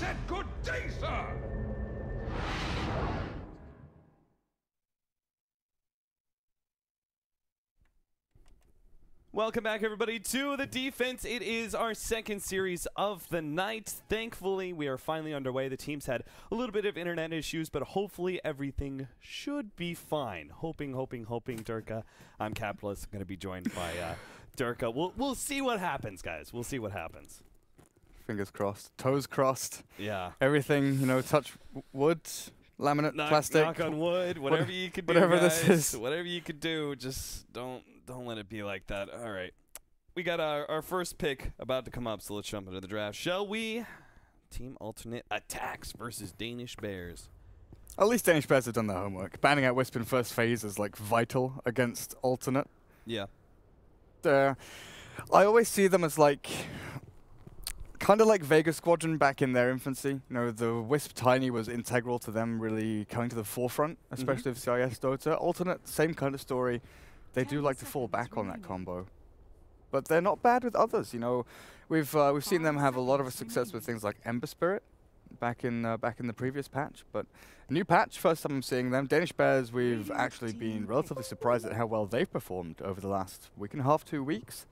said good day, sir! Welcome back, everybody, to The Defense. It is our second series of the night. Thankfully, we are finally underway. The teams had a little bit of internet issues, but hopefully everything should be fine. Hoping, Durka. I'm Capitalist. I'm going to be joined by Durka. We'll see what happens, guys. We'll see what happens. Fingers crossed. Toes crossed. Yeah. Everything, you know, touch wood, laminate, plastic. Knock on wood, whatever you could do, whatever guys. this is. Whatever you could do, just don't let it be like that. All right. We got our first pick about to come up, so let's jump into the draft, shall we? Team alternate Attax versus Danish Bears. At least Danish Bears have done their homework. Banning out Wisp in first phase is like vital against alternate. Yeah. I always see them as like kind of like Vega Squadron back in their infancy. You know, the Wisp Tiny was integral to them really coming to the forefront, especially of CIS Dota. Alternate, same kind of story. They do like to fall back on that combo, but they're not bad with others. You know, we've seen them have a lot of success with things like Ember Spirit back in the previous patch. But a new patch, first time I'm seeing them. Danish Bears, we've actually been relatively surprised at how well they've performed over the last week and a half, 2 weeks,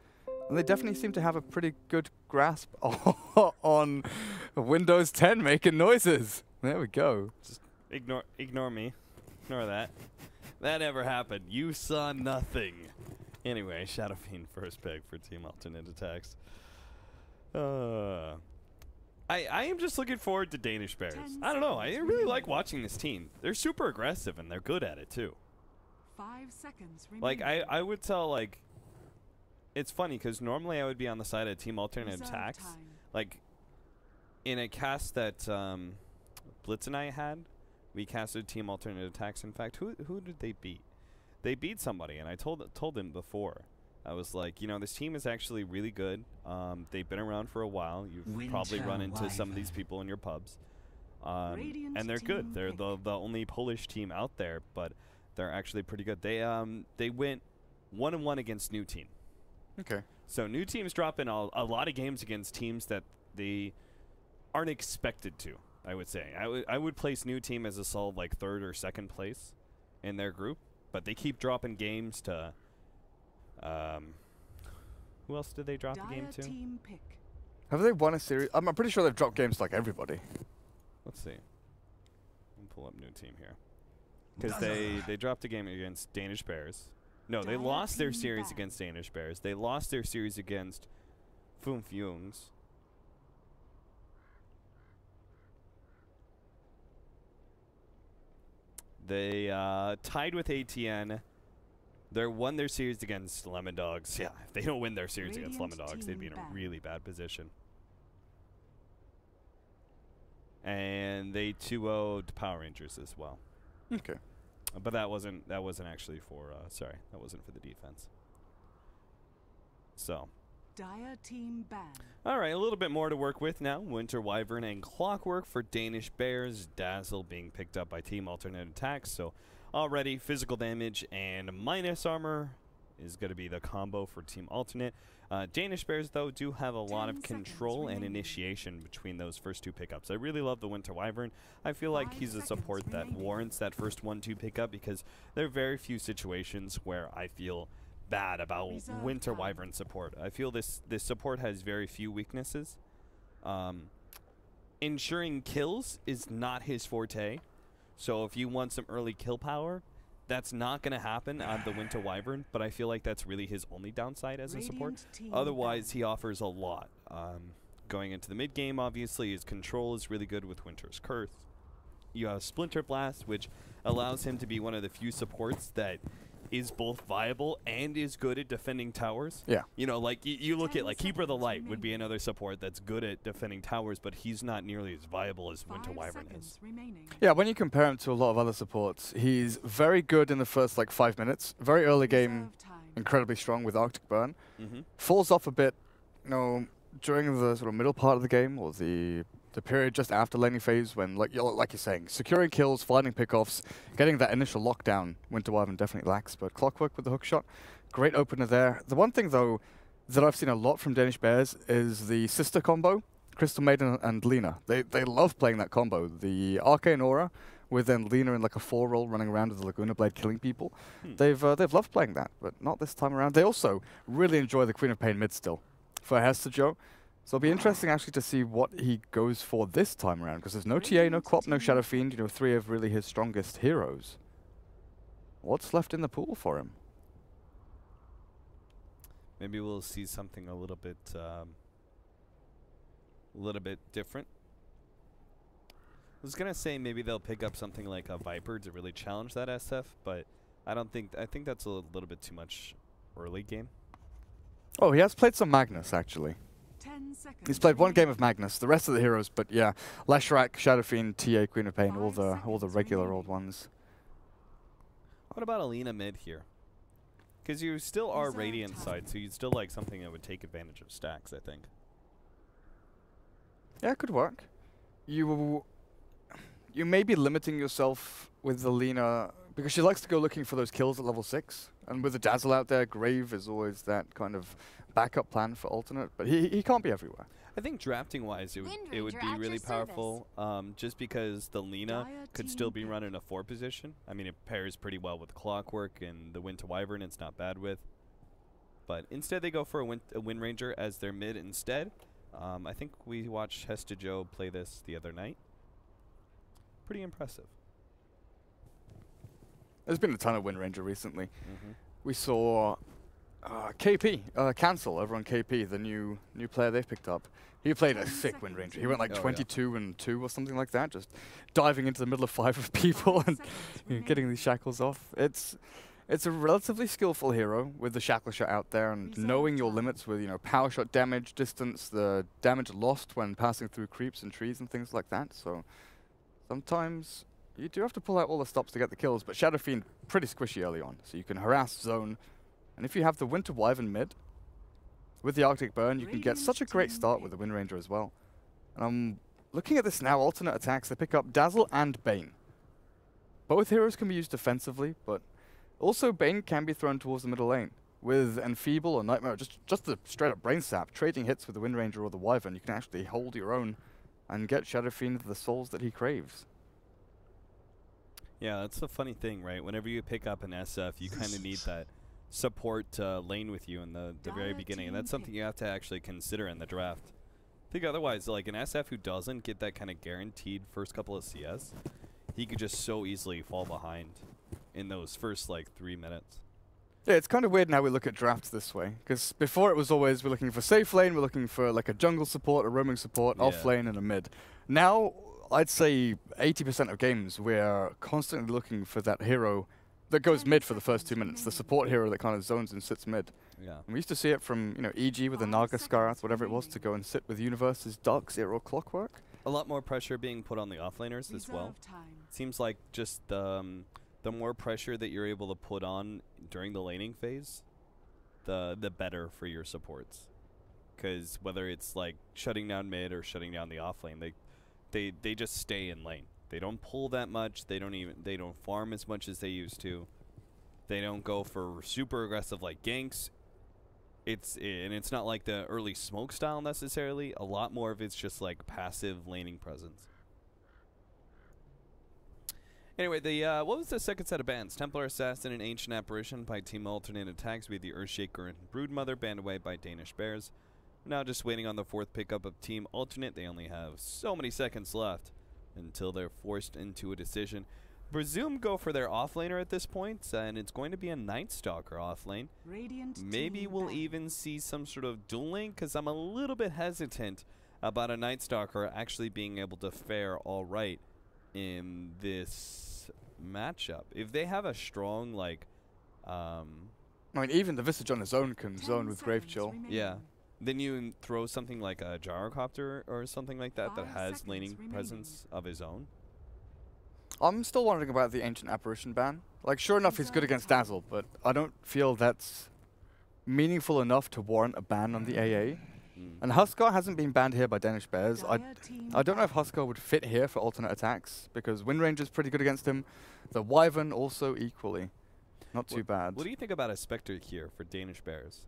and they definitely seem to have a pretty good grasp on Windows 10 making noises. There we go. Just ignore me. Ignore that. That never happened. You saw nothing. Anyway, Shadow Fiend first pick for Team Alternate Attacks. I am just looking forward to Danish Bears. I don't know. I really like watching this team. They're super aggressive and they're good at it too. 5 seconds remaining. Like I would tell, like, it's funny because normally I would be on the side of Team Alternate Attacks. Like in a cast that Blitz and I had. We casted Team Alternate Attacks. In fact, who did they beat? They beat somebody, and I told them before. I was like, you know, this team is actually really good. They've been around for a while. You've probably run into some of these people in your pubs. And they're good. They're the only Polish team out there, but they're actually pretty good. They went 1-1 against New Team. Okay. So New Team's dropping a lot of games against teams that they aren't expected to. I would say I would place New Team as a solid like third or second place in their group, but they keep dropping games to. Who else did they drop the game to? Have they won a series? I'm pretty sure they've dropped games to, like, everybody. Let's see. Let me pull up New Team here because they dropped a game against Danish Bears. No, they lost their series against Danish Bears. They lost their series against Foom Fumes. They tied with ATN. They won their series against Lemon Dogs. Yeah, if they don't win their series against Lemon Dogs, they'd be in a really bad position. And they 2-0'd Power Rangers as well. Okay. But that wasn't actually for sorry, that wasn't for the defense. So. Dire team ban. All right, a little bit more to work with now. Winter Wyvern and Clockwork for Danish Bears. Dazzle being picked up by Team Alternate Attacks. So already physical damage and minus armor is going to be the combo for Team Alternate. Danish Bears, though, do have a lot of control and initiation between those first two pickups. I really love the Winter Wyvern. I feel like he's a support that warrants that first 1-2 pickup because there are very few situations where I feel bad about Winter Wyvern support. I feel this support has very few weaknesses. Ensuring kills is not his forte. So if you want some early kill power, that's not going to happen on the Winter Wyvern, but I feel like that's really his only downside as a support. Otherwise, he offers a lot. Going into the mid game, obviously, his control is really good with Winter's Curse. You have Splinter Blast, which allows him to be one of the few supports that is both viable and is good at defending towers. Yeah. You know, like you look at like Keeper of the Light would be another support that's good at defending towers, but he's not nearly as viable as Winter Wyvern is. Yeah, when you compare him to a lot of other supports, he's very good in the first like 5 minutes. Very early game, incredibly strong with Arctic Burn. Falls off a bit, you know, during the sort of middle part of the game or the period just after laning phase when, like you're saying, securing kills, finding pickoffs, getting that initial lockdown, Winter Wyvern definitely lacks. But Clockwork with the hook shot, great opener there. The one thing, though, that I've seen a lot from Danish Bears is the sister combo, Crystal Maiden and Lina. They love playing that combo. The Arcane Aura with then Lina in like a 4-roll running around with the Laguna Blade killing people. They've loved playing that, but not this time around. They also really enjoy the Queen of Pain mid still for Hester Joe. So it'll be interesting actually to see what he goes for this time around, because there's no TA, no Quap, no Shadow Fiend, you know, 3 of really his strongest heroes. What's left in the pool for him? Maybe we'll see something a little bit different. I was gonna say maybe they'll pick up something like a Viper to really challenge that SF, but I think that's a little bit too much early game. Oh, he has played some Magnus actually. 10 seconds. He's played one game of Magnus. The rest of the heroes, but yeah, Leshrac, Shadow Fiend, TA, Queen of Pain, all the regular old ones. What about Alina mid here? Because you still are Radiant side, so you'd still like something that would take advantage of stacks, I think. Yeah, it could work. You may be limiting yourself with Alina because she likes to go looking for those kills at level 6. And with the Dazzle out there, Grave is always that kind of backup plan for alternate, but he can't be everywhere. I think drafting-wise, it would be really powerful, just because the Lina could still be run in a 4 position. I mean, it pairs pretty well with Clockwork and the Wind to Wyvern. It's not bad with. But instead, they go for a Wind Ranger as their mid instead. I think we watched Hesta Joe play this the other night. Pretty impressive. There's been a ton of Wind Ranger recently. We saw KP, Cancel over on KP, the new player they've picked up. He played a sick Wind Ranger. He went like 22 and 2 or something like that, just diving into the middle of 5 of people and getting these shackles off. It's a relatively skillful hero with the shackle shot out there and knowing your limits with, you know, power shot damage, distance, the damage lost when passing through creeps and trees and things like that. So sometimes you do have to pull out all the stops to get the kills, but Shadow Fiend pretty squishy early on, so you can harass zone. And if you have the Winter Wyvern mid with the Arctic Burn, you can get such a great start with the Wind Ranger as well. And I'm looking at this now, alternate attacks. They pick up Dazzle and Bane. Both heroes can be used defensively, but also Bane can be thrown towards the middle lane. With Enfeeble or Nightmare, just the straight up Brain Sap, trading hits with the Wind Ranger or the Wyvern, you can actually hold your own and get Shadow Fiend the souls that he craves. Yeah, that's the funny thing, right? Whenever you pick up an SF, you kind of need that support lane with you in the very beginning, and that's something you have to actually consider in the draft. I think otherwise, like an SF who doesn't get that kind of guaranteed first couple of CS, he could just so easily fall behind in those first like 3 minutes. Yeah, it's kind of weird now we look at drafts this way, because before it was always we're looking for safe lane, we're looking for like a jungle support, a roaming support, off lane, and a mid. Now, I'd say 80% of games we're constantly looking for that hero that goes mid for the first 2 minutes, the support hero that kind of zones and sits mid. Yeah. And we used to see it from, you know, EG with the Naga Skarath, whatever it was, to go and sit with Universe's Dark Zero Clockwork. A lot more pressure being put on the offlaners as well. Seems like just the more pressure that you're able to put on during the laning phase, the better for your supports. Because whether it's like shutting down mid or shutting down the offlane, they just stay in lane. They don't pull that much. They don't farm as much as they used to. They don't go for super aggressive like ganks. It's not like the early smoke style necessarily. A lot more of it's just like passive laning presence. Anyway, what was the second set of bans? Templar Assassin and Ancient Apparition by Team Alternate Attacks. We had the Earthshaker and Broodmother banned away by Danish Bears. Now just waiting on the 4th pickup of Team Alternate. They only have so many seconds left until they're forced into a decision. Presume go for their offlaner at this point, and it's going to be a Night Stalker offlane. Maybe we'll even see some sort of dueling, because I'm a little bit hesitant about a Night Stalker actually being able to fare all right in this matchup. If they have a strong, like... I mean, even the Visage on his own can zone with Grave Chill. Yeah. Then you throw something like a Gyrocopter or something like that that has laning presence of his own. I'm still wondering about the Ancient Apparition ban. Like, sure enough, he's good against Dazzle, but I don't feel that's meaningful enough to warrant a ban on the AA. And Huskar hasn't been banned here by Danish Bears. I don't know if Huskar would fit here for alternate attacks, because Wind Ranger's pretty good against him. The Wyvern also equally. Not too bad. What do you think about a Spectre here for Danish Bears?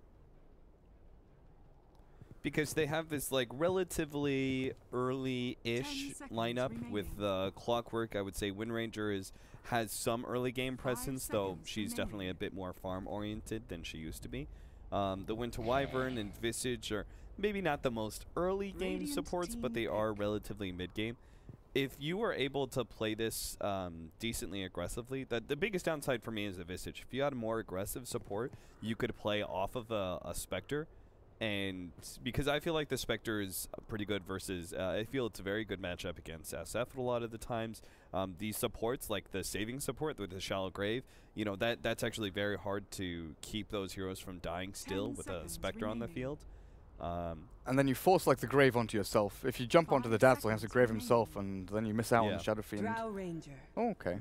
because they have this like relatively 10 early-ish seconds lineup with Clockwork. I would say Wind Ranger has some early game presence, though she's definitely a bit more farm-oriented than she used to be. The Winter Wyvern and Visage are maybe not the most early game supports, but they are relatively mid-game. If you were able to play this decently aggressively, the biggest downside for me is the Visage. If you had a more aggressive support, you could play off of a Spectre. And because I feel like the Spectre is pretty good versus, I feel it's a very good matchup against SF a lot of the times. These supports, like the saving support with the Shallow Grave, you know, that's actually very hard to keep those heroes from dying still with a Spectre on the field. And then you force like the Grave onto yourself. If you jump onto the Dazzle, he has to Grave himself, and then you miss out on the Shadow Fiend. Drow Ranger. Oh, okay.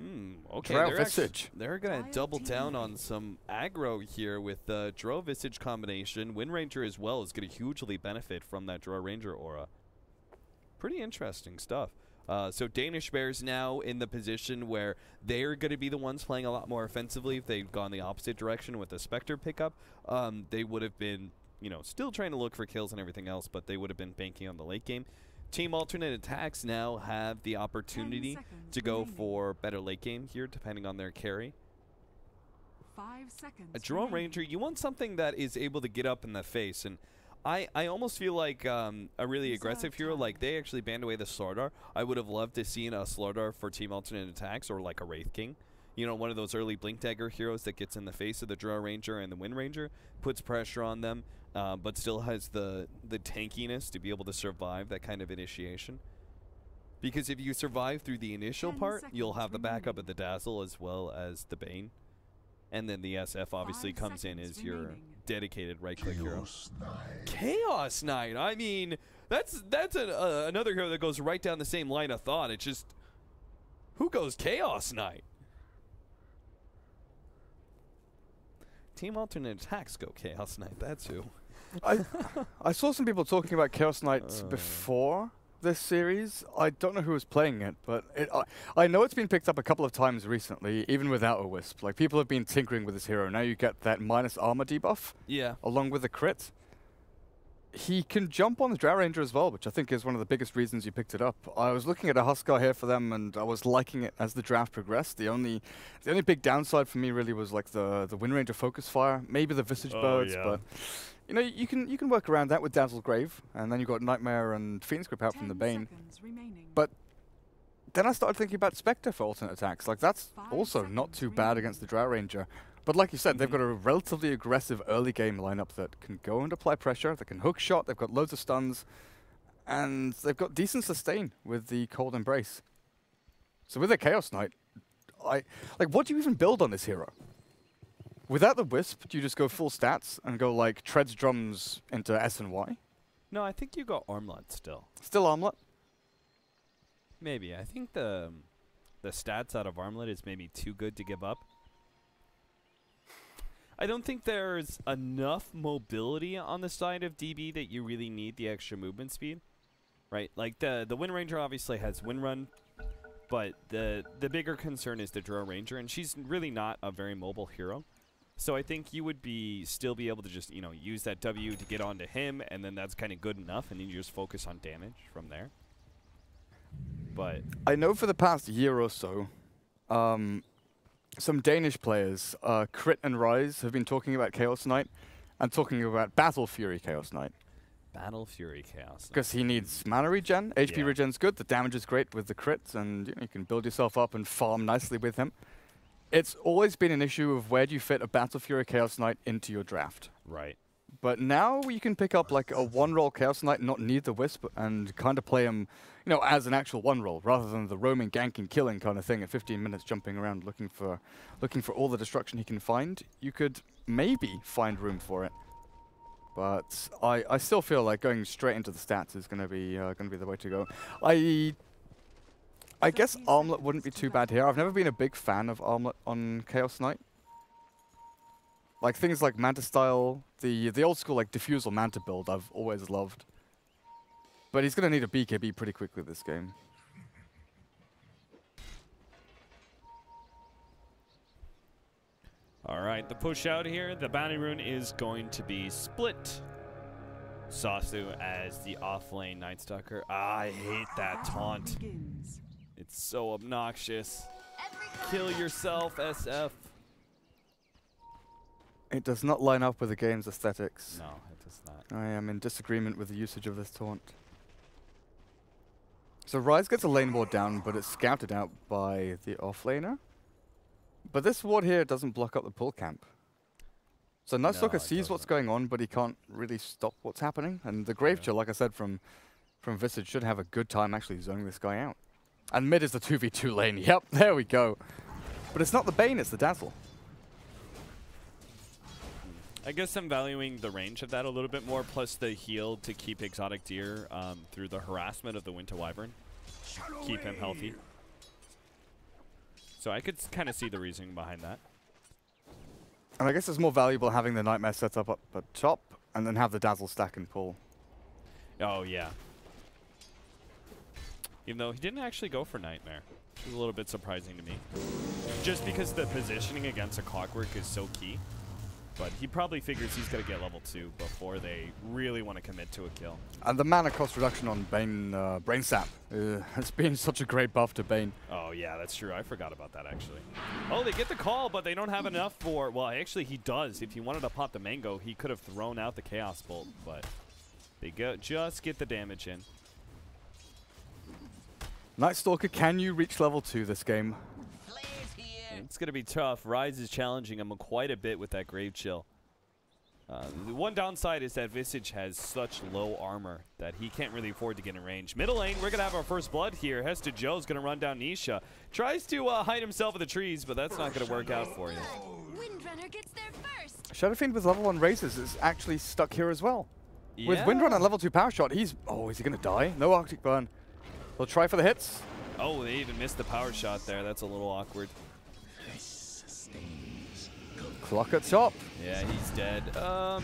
Okay, Drow Visage. They're going to double down on some aggro here with the Drow Visage combination. Wind Ranger as well is going to hugely benefit from that Drow Ranger aura. Pretty interesting stuff. So Danish Bears now in the position where they're going to be the ones playing a lot more offensively. If they'd gone the opposite direction with the Spectre pickup, they would have been, you know, still trying to look for kills and everything else, but they would have been banking on the late game. Team Alternate Attacks now have the opportunity to go for better late game here, depending on their carry. 5 seconds. A Drow Ranger, you want something that is able to get up in the face, and I almost feel like a really aggressive hero, like they actually banned away the Slardar. I would have loved to see a Slardar for Team Alternate Attacks, or like a Wraith King. You know, one of those early Blink Dagger heroes that gets in the face of the Drow Ranger and the Wind Ranger, puts pressure on them, but still has the tankiness to be able to survive that kind of initiation. Because if you survive through the initial part, you'll have the backup of the Dazzle as well as the Bane. And then the SF obviously comes in as your dedicated right-click hero. Chaos Knight! I mean, that's another hero that goes right down the same line of thought. It's just, who goes Chaos Knight? Team Alternate Attacks go Chaos Knight, that's who. I saw some people talking about Chaos Knight before this series. I don't know who was playing it, but I know it's been picked up a couple of times recently, even without a Wisp. Like, people have been tinkering with this hero. Now you get that minus armor debuff, along with the crit. He can jump on the Drow Ranger as well, which I think is one of the biggest reasons you picked it up. I was looking at a Huskar here for them, and I was liking it as the draft progressed. The only big downside for me really was like the Wind Ranger focus fire, maybe the Visage birds, but you know, you can work around that with Dazzle Grave, and then you've got Nightmare and Phoenix Grip out from the Bane. But then I started thinking about Spectre for alternate attacks. Like, that's also not too bad against the Drow Ranger. But like you said, they've got a relatively aggressive early game lineup that can go and apply pressure, that can hook shot, they've got loads of stuns, and they've got decent sustain with the Cold Embrace. So with a Chaos Knight, what do you even build on this hero? Without the Wisp, do you just go full stats and go like Treads Drums into S and Y? No, I think you go Armlet still. Still Armlet? Maybe. I think the stats out of Armlet is maybe too good to give up. I don't think there's enough mobility on the side of DB that you really need the extra movement speed, right? Like the Wind Ranger obviously has Wind Run, but the bigger concern is the Drow Ranger, and she's really not a very mobile hero. So I think you would still be able to just, you know, use that W to get onto him, and then that's kind of good enough, and then you just focus on damage from there. But I know for the past year or so, some Danish players, Crit and Rise, have been talking about Chaos Knight and talking about Battle Fury Chaos Knight. Battle Fury Chaos Knight. Because he needs mana regen. HP regen's good. The damage is great with the crits, and you know, you can build yourself up and farm nicely with him. It's always been an issue of where do you fit a Battle Fury Chaos Knight into your draft. Right. But now you can pick up like a one-roll Chaos Knight, not need the Wisp, and kind of play him, you know, as an actual one-roll, rather than the roaming, ganking, killing kind of thing at 15 minutes jumping around looking for all the destruction he can find. You could maybe find room for it. But I still feel like going straight into the stats is going to be the way to go. I guess Armlet wouldn't be too bad here. I've never been a big fan of Armlet on Chaos Knight. Like things like Manta Style, the old school like Diffusal Manta build I've always loved. But he's going to need a BKB pretty quickly this game. All right, the push out here, the bounty rune is going to be split. Sasu as the off-lane Night Stalker. I hate that taunt. It's so obnoxious. Kill yourself, SF. It does not line up with the game's aesthetics. No, it does not. I am in disagreement with the usage of this taunt. So Ryze gets a lane ward down, but it's scouted out by the offlaner. But this ward here doesn't block up the pull camp. So Night Stalker sees what's going on, but he can't really stop what's happening. And the Grave Chill, like I said, from Visage, should have a good time actually zoning this guy out. And mid is the 2v2 lane. Yep, there we go. But it's not the Bane, it's the Dazzle. I guess I'm valuing the range of that a little bit more, plus the heal to keep Exotic Deer through the harassment of the Winter Wyvern. Keep him healthy. So I could kind of see the reasoning behind that. And I guess it's more valuable having the Nightmare set up at top, and then have the Dazzle stack and pull. Oh, yeah. Even though he didn't actually go for Nightmare. Which is a little bit surprising to me. Just because the positioning against a Clockwork is so key. But he probably figures he's going to get level 2 before they really want to commit to a kill. And the mana cost reduction on Bane, Brain Sap has been such a great buff to Bane. Oh, yeah, that's true. I forgot about that, actually. Oh, they get the call, but they don't have enough for... Well, actually, he does. If he wanted to pop the Mango, he could have thrown out the Chaos Bolt, but they just get the damage in. Night Stalker, can you reach level 2 this game? It's going to be tough. Ryze is challenging him quite a bit with that Grave Chill. The one downside is that Visage has such low armor that he can't really afford to get in range. Middle lane, we're going to have our first blood here. Hesta Joe's going to run down Nisha. Tries to hide himself in the trees, but that's not going to work out for you. Windrunner gets there first. Shadow Fiend with level 1 raises is actually stuck here as well. Yeah. With Windrun and level 2 power shot, he's... Oh, is he going to die? No Arctic Burn. He'll try for the hits. Oh, they even missed the power shot there. That's a little awkward. Clock at top. Yeah, he's dead.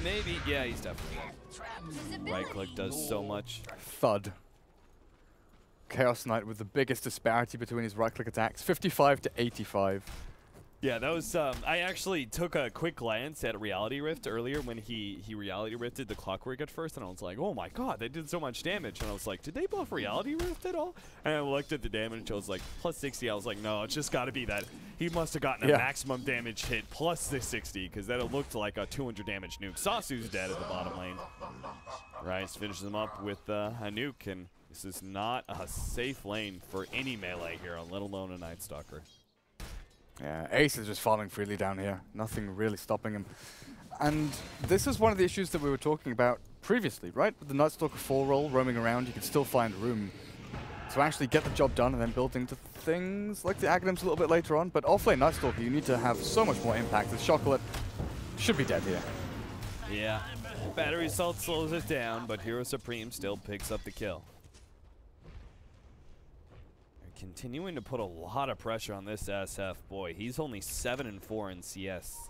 Maybe. Yeah, he's definitely dead. Right click does so much. Thud. Chaos Knight with the biggest disparity between his right click attacks, 55 to 85. Yeah, that was, I actually took a quick glance at Reality Rift earlier when he Reality Rifted the Clockwork at first, and I was like, oh my god, they did so much damage. And I was like, did they buff Reality Rift at all? And I looked at the damage, I was like, plus 60. I was like, no, it's just got to be that. He must have gotten a maximum damage hit plus the 60, because that looked like a 200 damage nuke. Sasu's dead at the bottom lane. Ryze finishes him up with a nuke, and this is not a safe lane for any melee here, let alone a Night Stalker. Yeah, Ace is just falling freely down here. Nothing really stopping him. And this is one of the issues that we were talking about previously, right? With the Night Stalker 4 roll roaming around, you can still find room to actually get the job done and then build into things like the Aghanims a little bit later on. But offlane Night Stalker, you need to have so much more impact. The Chocolate should be dead here. Yeah, Battery Assault slows it down, but Hero Supreme still picks up the kill. Continuing to put a lot of pressure on this SF. Boy, he's only 7-4 in CS.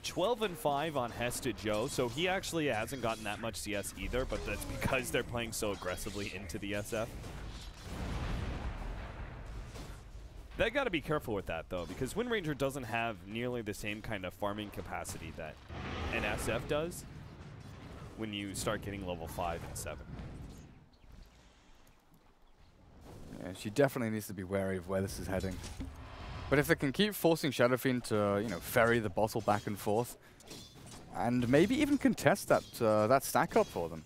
12-5 on Hesta Joe, so he actually hasn't gotten that much CS either, but that's because they're playing so aggressively into the SF. They got to be careful with that, though, because Wind Ranger doesn't have nearly the same kind of farming capacity that an SF does when you start getting level 5 and 7. Yeah, she definitely needs to be wary of where this is heading. But if they can keep forcing Shadow Fiend to, you know, ferry the bottle back and forth, and maybe even contest that that stack up for them.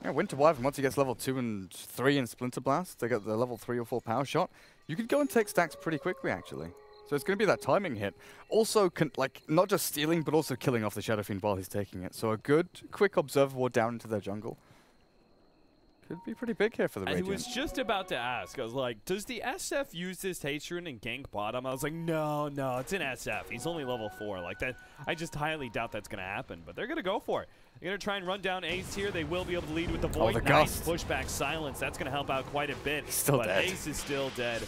Yeah, Winter Wyvern, once he gets level 2 and 3 in Splinter Blast, they get the level 3 or 4 power shot, you could go and take stacks pretty quickly, actually. So it's going to be that timing hit. Also, like, not just stealing, but also killing off the Shadow Fiend while he's taking it. So a good, quick Observer Ward down into their jungle. Could be pretty big here for the Radiant. I was just about to ask. I was like, does the SF use this haste rune and gank bottom? I was like, no, it's an SF. He's only level 4. Like that, I just highly doubt that's going to happen. But they're going to go for it. They're going to try and run down Ace here. They will be able to lead with the Void Knight. Gust. Pushback Silence. That's going to help out quite a bit. Still but dead. Ace is still dead.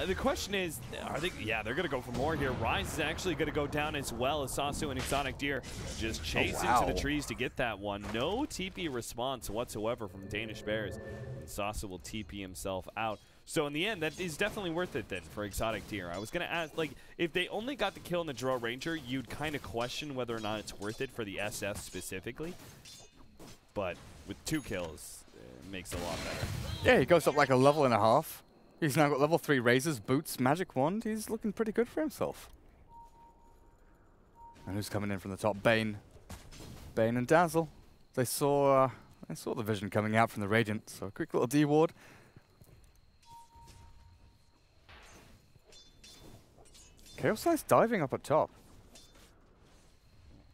The question is, are they? Yeah, they're going to go for more here. Ryze is actually going to go down as well as Sasu and Exotic Deer just chase into the trees to get that one. No TP response whatsoever from Danish Bears. And Sasu will TP himself out. So in the end, that is definitely worth it then for exotic deer. I was going to ask, like, if they only got the kill in the Draw Ranger, you'd kind of question whether or not it's worth it for the SF specifically. But with 2 kills, it makes it a lot better. Yeah, he goes up like a level and a half. He's now got level 3 razors, boots, magic wand. He's looking pretty good for himself. And who's coming in from the top? Bane. Bane and Dazzle. They saw the vision coming out from the Radiant, so a quick little D-ward. Chaos Knight's diving up at top.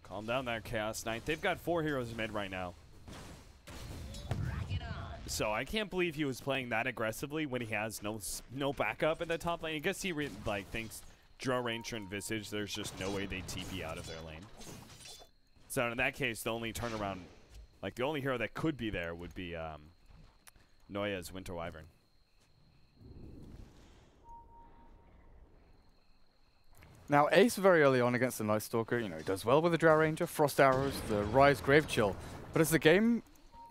Calm down there, Chaos Knight. They've got 4 heroes mid right now. So I can't believe he was playing that aggressively when he has no backup in the top lane. I guess he thinks Draw Ranger and Visage, there's just no way they TP out of their lane. So in that case, the only turnaround, like the only hero that could be there would be Noya's Winter Wyvern. Now, Ace very early on against the Night Stalker, he does well with the Drow Ranger, Frost Arrows, the Rise Grave Chill. But as the game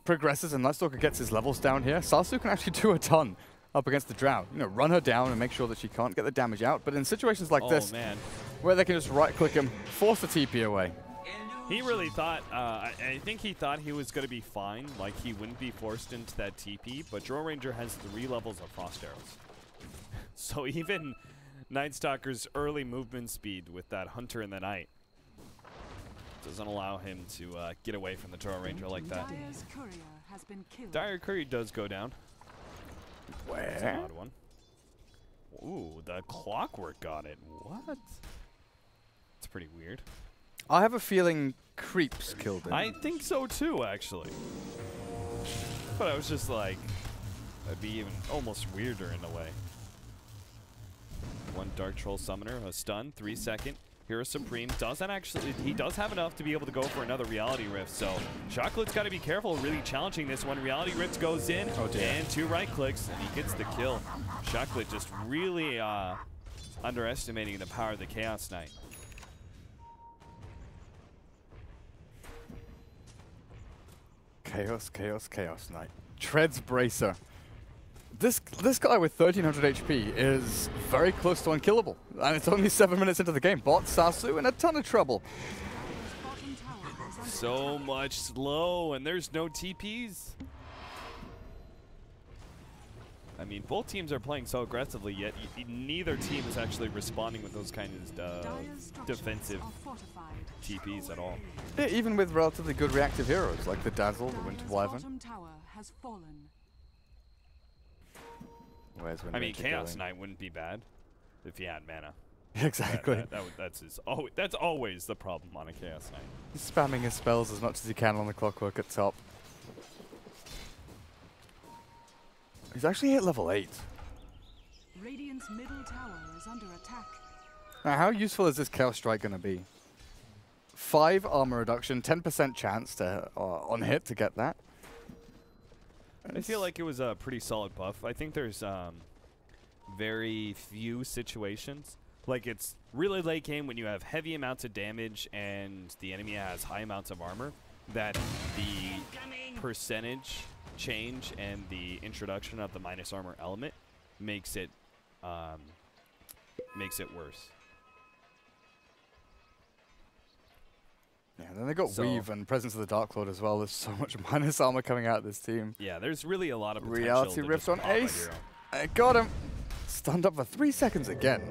progresses and Night Stalker gets his levels down here, Sasu can actually do a ton up against the Drow. Run her down and make sure that she can't get the damage out. But in situations like this, where they can just right-click him, force the TP away. He really thought, I think he thought he was going to be fine, like he wouldn't be forced into that TP, but Draw Ranger has 3 levels of Frost Arrows. So even Night Stalker's early movement speed with that Hunter in the Night doesn't allow him to get away from the Draw Ranger like that. Dire's courier has been killed. Dire Courier does go down. Where? That's an odd one. Ooh, the Clockwork got it. What? It's pretty weird. I have a feeling Creeps killed him. I think so too, actually. But I was just like, that'd be even almost weirder in a way. 1 Dark Troll Summoner, a stun, 3 second. Hero Supreme doesn't actually, he does have enough to be able to go for another Reality Rift, so Chocolate's got to be careful, really challenging this one. Reality Rift goes in, and 2 right clicks, and he gets the kill. Chocolate just really underestimating the power of the Chaos Knight. Chaos Knight. Treads Bracer. This guy with 1300 HP is very close to unkillable. And it's only 7 minutes into the game. Bot Sasu in a ton of trouble. So much slow, and there's no TPs. I mean, both teams are playing so aggressively, yet neither team is actually responding with those kinds of defensive TPs at all. Yeah, even with relatively good reactive heroes like the Dazzle, the Winter Wyvern. I mean, Chaos Knight wouldn't be bad if he had mana. Exactly. That's always the problem on a Chaos Knight. He's spamming his spells as much as he can on the Clockwork at top. He's actually hit level 8. Radiant's middle tower is under attack. Now, how useful is this Chaos Strike going to be? 5 armor reduction, 10% chance to on hit to get that. I feel like it was a pretty solid buff. I think there's very few situations. Like, it's really late game when you have heavy amounts of damage and the enemy has high amounts of armor, that the percentage change and the introduction of the minus armor element makes it worse. Yeah, then they got Weave and Presence of the Dark Lord as well. There's so much minus armor coming out of this team. Yeah, there's really a lot of potential. Reality Rift on Ace. I got him. Stunned up for 3 seconds again.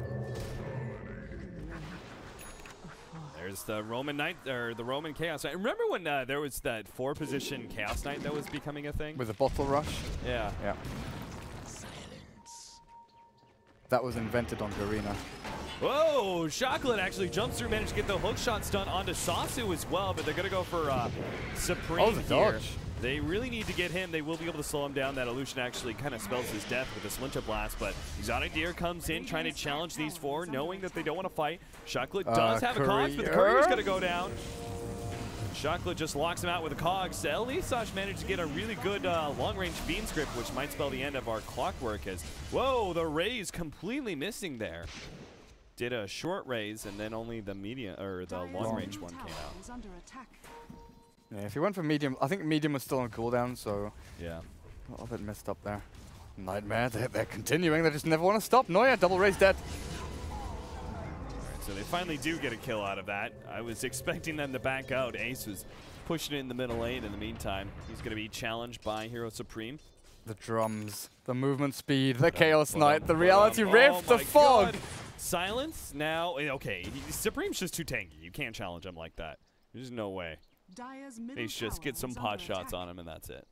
There's the Roman Knight, or the Roman Chaos Knight. Remember when there was that 4-position Chaos Knight that was becoming a thing? With a bottle rush? Yeah. Yeah. Silence. That was invented on Garena. Whoa! Chocolate actually jumps through, managed to get the hook shot stun onto Sasu as well, but they're going to go for Supreme here. Dodge. They really need to get him. They will be able to slow him down. That illusion actually kind of spells his death with a Splinter Blast, but Exotic Deer comes in trying to challenge these 4, knowing that they don't want to fight. Chocolate does have a Cogs, but the Courier's going to go down. Chocolate just locks him out with a Cogs. Elisage managed to get a really good long-range Beam Script, which might spell the end of our Clockwork as, whoa, the Raise completely missing there. Did a short raise, and then only the medium or the long-range one came out. Yeah, if he went for medium, I think medium was still on cooldown, so yeah, a little bit messed up there. Nightmare, they're continuing. They just never want to stop. Neuer, double raise dead. So they finally do get a kill out of that. I was expecting them to back out. Ace was pushing it in the middle lane. In the meantime, he's going to be challenged by Hero Supreme. The drums, the movement speed, the Chaos Knight, the Reality Rift, the fog. God. Silence now. Okay, Supreme's just too tanky. You can't challenge him like that. There's no way. They just get some pot shots on him and that's it.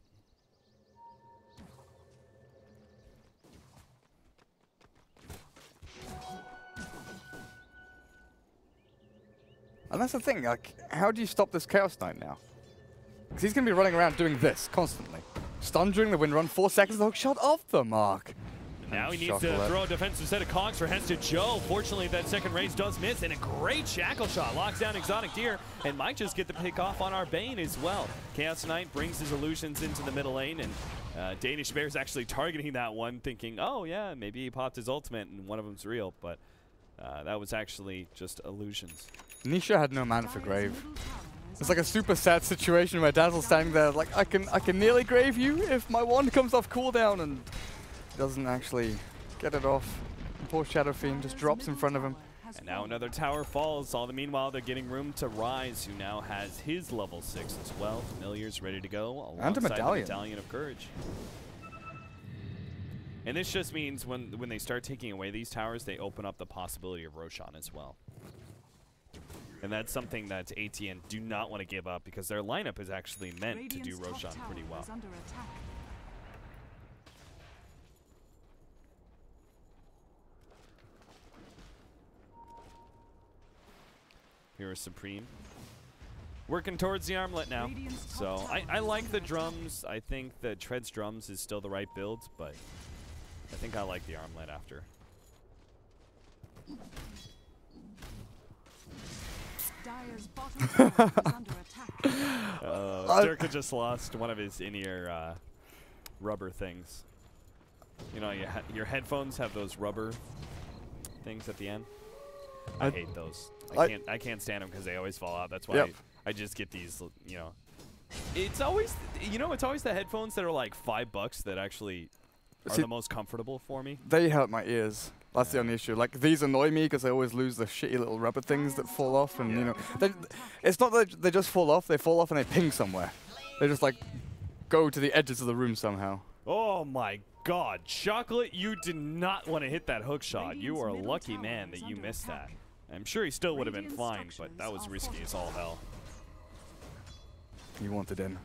And that's the thing, like, how do you stop this Chaos Knight now? Because he's going to be running around doing this constantly. Stun during the wind run, 4 seconds, the hook shot off the mark. Now he needs to throw a defensive set of cogs for Hens to Joe. Fortunately, that second raise does miss, and a great shackle shot locks down Exotic Deer, and might just get the pick off on our Bane as well. Chaos Knight brings his illusions into the middle lane, and Danish Bear's actually targeting that one, thinking, oh yeah, maybe he popped his ultimate and one of them's real, but that was actually just illusions. Nisha had no mana for Grave. It's like a super sad situation where Dazzle's standing there like, I can nearly Grave you if my wand comes off cooldown, and doesn't actually get it off. And poor Shadow Fiend just drops in front of him. And now another tower falls. All the meanwhile, they're getting room to Rise, who now has his level 6 as well. Familiar's ready to go. And a medallion. The Medallion of Courage. And this just means when they start taking away these towers, they open up the possibility of Roshan as well. And that's something that ATN do not want to give up, because their lineup is actually meant to do Roshan pretty well. Hero Supreme working towards the armlet now. So I like the drums. I think the Treads drums is still the right build, but I think I like the armlet after. Dirk just lost one of his in-ear rubber things. You know, your headphones have those rubber things at the end. I hate those. I can't stand them because they always fall out. That's why I just get these, you know. It's always, it's always the headphones that are like $5 that actually are the most comfortable for me. They hurt my ears. That's the only issue. Like, these annoy me because I always lose the shitty little rubber things that fall off, and you know, it's not that they just fall off. They fall off and they ping somewhere. They just like go to the edges of the room somehow. Oh my God, Chocolate! You did not want to hit that hook shot. You are a lucky man that you missed that. I'm sure he still would have been fine, but that was risky as all hell. You wanted in.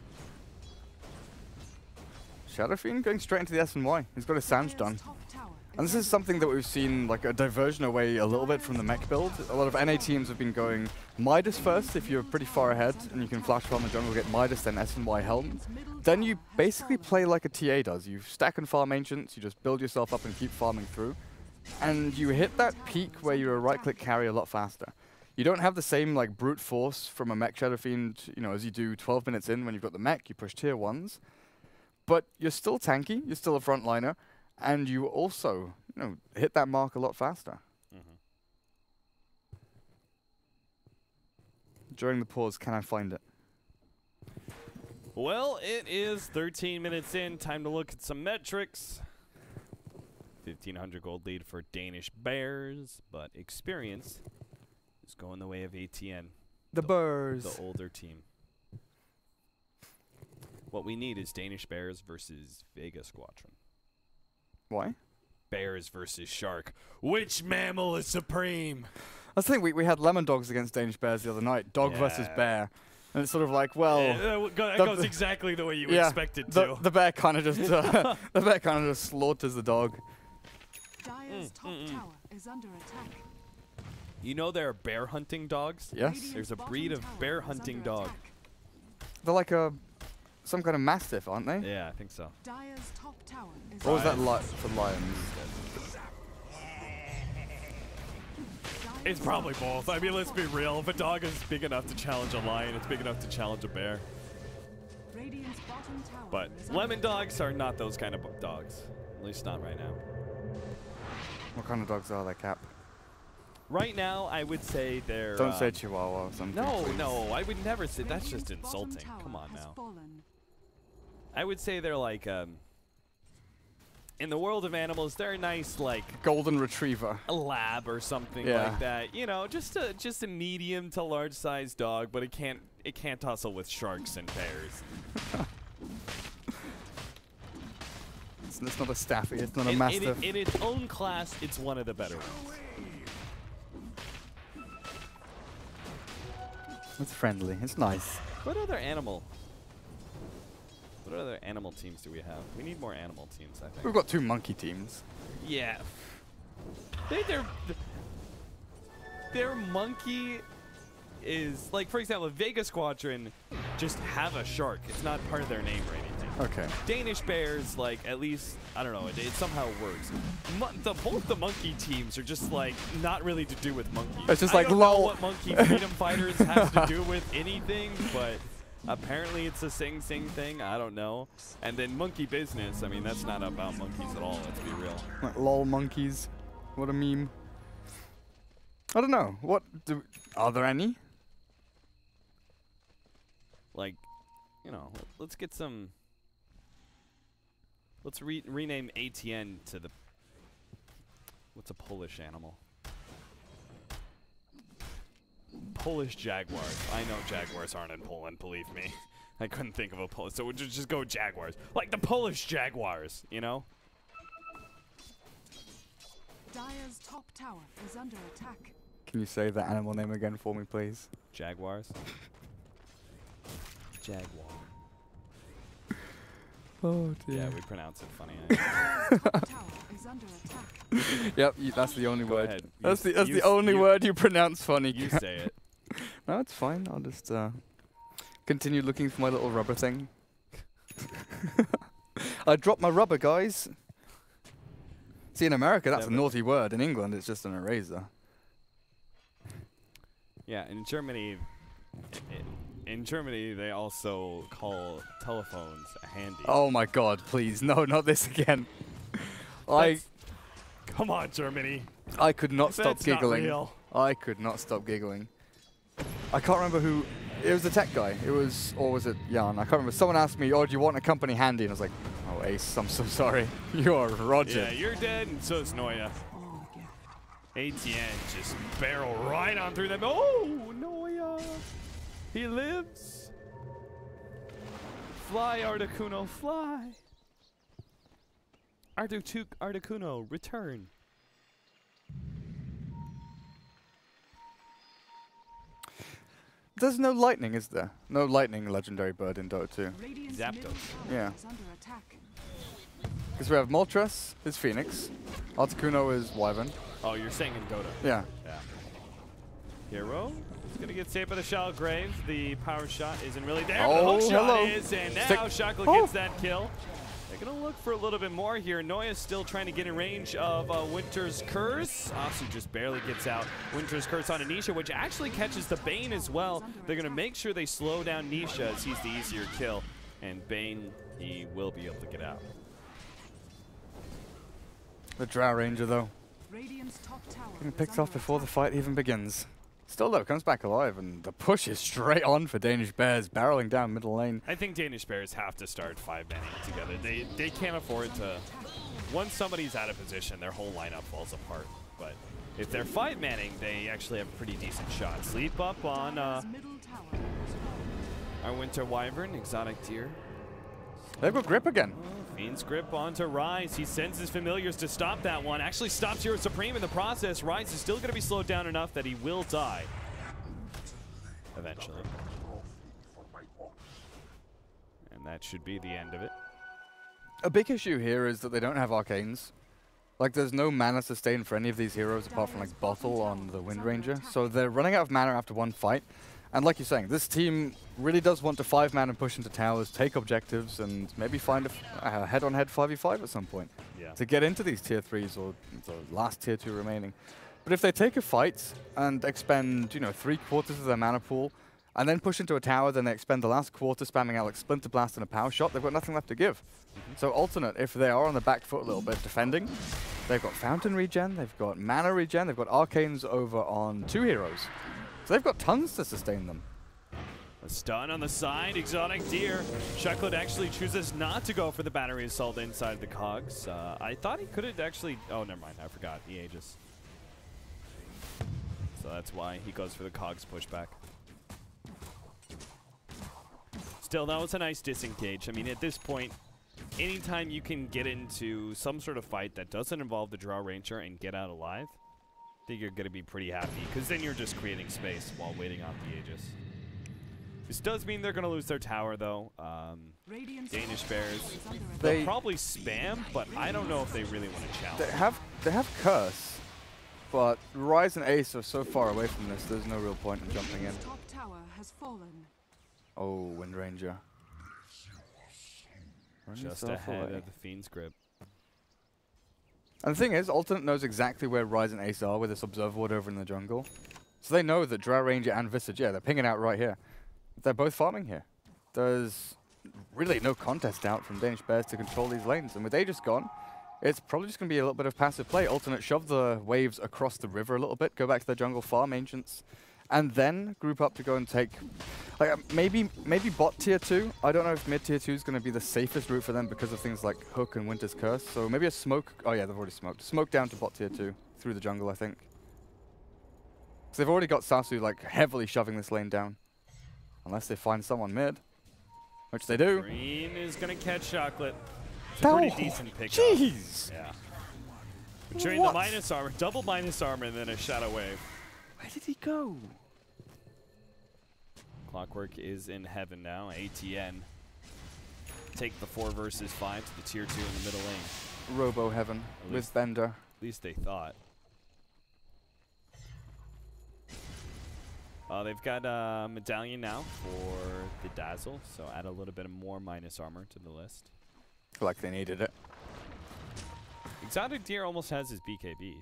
Shadow Fiend going straight into the S&Y. He's got his Sange done. And this is something that we've seen, like a diversion away a little bit from the mech build. A lot of NA teams have been going Midas first if you're pretty far ahead and you can flash farm the jungle, get Midas, then S&Y Helm. Then you basically play like a TA does. You stack and farm Ancients, you just build yourself up and keep farming through. And you hit that peak where you're a right-click carry a lot faster. You don't have the same like brute force from a mech Shadow Fiend, as you do 12 minutes in when you've got the mech, you push tier 1s. But you're still tanky, you're still a frontliner, and you also, hit that mark a lot faster. During the pause, can I find it? Well, it is 13 minutes in. Time to look at some metrics. 1,500 gold lead for Danish Bears, but experience is going the way of ATN. The Bears. The older team. What we need is Danish Bears versus Vega Squadron. Why? Bears versus Shark. Which mammal is supreme? That's the thing, we had Lemon Dogs against Danish Bears the other night. Dog versus bear. And it's sort of like, well... that goes exactly the way you expect it to. The bear kind of just the bear kind of just slaughters the dog. Dire's top tower is under attack. You know there are bear hunting dogs? Yes. There's a breed of bear hunting dog. They're like some kind of mastiff, aren't they? Yeah, I think so. Dire's top tower is or was that for lions? It's probably both. I mean, let's be real. If a dog is big enough to challenge a lion, it's big enough to challenge a bear. Radiant's bottom tower But lemon dogs are not those kind of dogs. At least not right now. What kind of dogs are they, Cap? Right now, I would say they're... Don't say Chihuahua or something. No, I would never say... That's just insulting. Come on now. I would say they're like... in the world of animals, they're a nice, like, golden retriever, a lab or something like that. You know, just a medium to large sized dog, but it can't tussle with sharks and bears. It's not a staffy. It's not a mastiff. In its own class, it's one of the better ones. It's friendly. It's nice. What other animal teams do we have? We need more animal teams, I think. We've got 2 monkey teams. Yeah. Their monkey is, like, for example, Vega Squadron just have a shark. It's not part of their name or anything. Okay. Danish bears, like, at least, I don't know, it somehow works. Both the monkey teams are just, like, not really to do with monkeys. It's just I like, don't lol. know what Monkey Freedom Fighters has to do with anything, but apparently it's a Sing Sing thing. I don't know. And then Monkey Business, I mean, that's not about monkeys at all, let's be real. Like, lol monkeys. What a meme. I don't know. Are there any? Like, you know, let's get some... Let's rename ATN to the... What's a Polish animal? Polish jaguars. I know jaguars aren't in Poland, believe me. I couldn't think of a Polish, so we'll just go jaguars. Like the Polish jaguars, you know? Dire's top tower is under attack. Can you say the animal name again for me, please? Jaguars. Jaguar. Oh dear. Yeah, we pronounce it funny. Top tower is under attack. Yep, that's the only Go word. ahead. That's the only word you pronounce funny. You say it. No, it's fine. I'll just continue looking for my little rubber thing. I dropped my rubber, guys. See, in America, that's a naughty word. In England, it's just an eraser. Yeah, in Germany, they also call telephones handy. Oh my God! Please, no, not this again. Come on, Germany. I could not stop That's giggling. not real. I could not stop giggling. I can't remember who. It was a tech guy. It was, or was it Jan? I can't remember. Someone asked me, "Oh, do you want a company handy?" And I was like, "Oh, Ace, I'm so sorry. You are Roger." Yeah, you're dead, and so is Noya. ATN just barrel right on through them. Oh, Noya. He lives. Fly, Articuno, fly. Articuno, return. There's no lightning, is there? No lightning legendary bird in Dota 2. Zapdos. Yeah. Because we have Moltres is Phoenix. Articuno is Wyvern. Oh, you're saying in Dota. Yeah. Yeah. Hero is going to get saved by the Shallow Grave. The power shot isn't really there. Oh, the hook shot hello. is, and now Shackle gets that kill. They're going to look for a little bit more here. Noya's still trying to get in range of Winter's Curse. Asu just barely gets out. Winter's Curse on Anisha, which actually catches the Bane as well. They're going to make sure they slow down Nisha as he's the easier kill. And Bane, he will be able to get out. The Drow Ranger, though. Getting picked off before the fight even begins. Still, though, comes back alive, and the push is straight on for Danish Bears, barreling down middle lane. I think Danish Bears have to start 5-manning together. They can't afford to... Once somebody's out of position, their whole lineup falls apart. But if they're 5-manning, they actually have a pretty decent shot. Sleep up on our Winter Wyvern, Exotic Deer. They've got grip again. Fiend's grip onto Rise. He sends his familiars to stop that one. Actually stops Hero Supreme in the process. Rise is still going to be slowed down enough that he will die. Eventually. And that should be the end of it. A big issue here is that they don't have arcanes. Like, there's no mana sustain for any of these heroes apart from, like, Bottle on the Wind Ranger. So they're running out of mana after one fight. And like you're saying, this team really does want to 5-man and push into towers, take objectives, and maybe find a head-on-head 5v5 at some point to get into these tier 3s or the last tier 2 remaining. But if they take a fight and expend, you know, 3/4 of their mana pool, and then push into a tower, then they expend the last quarter spamming out like Splinter Blast and a power shot, they've got nothing left to give. So alternate, if they are on the back foot a little bit defending, they've got Fountain regen, they've got mana regen, they've got Arcanes over on 2 heroes. So they've got tons to sustain them. A stun on the side, Exotic Deer. Shucklet actually chooses not to go for the battery assault inside the cogs. I thought he could have actually, oh, never mind, I forgot, he ages. So that's why he goes for the cogs pushback. Still, that was a nice disengage. I mean, at this point, anytime you can get into some sort of fight that doesn't involve the Drow Ranger and get out alive, I think you're going to be pretty happy, because then you're just creating space while waiting off the Aegis. This does mean they're going to lose their tower, though. Danish Bears, they'll probably spam, but I don't know if they really want to challenge. They have Curse, but Rise and Ace are so far away from this, there's no real point in jumping in. Top tower has fallen. Oh, Wind Ranger. Just ahead of the Fiend's Grip. And the thing is, Alternate knows exactly where Rise and Ace are with this Observer Ward over in the jungle. So they know that Drow Ranger and Visage, yeah, they're pinging out right here. They're both farming here. There's really no contest out from Danish Bears to control these lanes. And with Aegis gone, it's probably just going to be a little bit of passive play. Alternate shove the waves across the river a little bit, go back to the jungle, farm Ancients, and then group up to go and take... Like, maybe bot tier 2. I don't know if mid tier 2 is going to be the safest route for them because of things like Hook and Winter's Curse. So maybe a smoke... Oh yeah, they've already smoked. Smoke down to bot tier 2 through the jungle, I think. So they've already got Sasu like heavily shoving this lane down. Unless they find someone mid. Which they do. Green is going to catch Chocolate. It's a pretty decent pickup. Jeez! Yeah. During the minus armor, double minus armor, and then a Shadow Wave. Where did he go? Clockwork is in heaven now. ATN. Take the 4 versus 5 to the tier 2 in the middle lane. Robo heaven with Bender. At least they thought. They've got a medallion now for the Dazzle, so add a little bit of more minus armor to the list. Like they needed it. Exotic Deer almost has his BKB,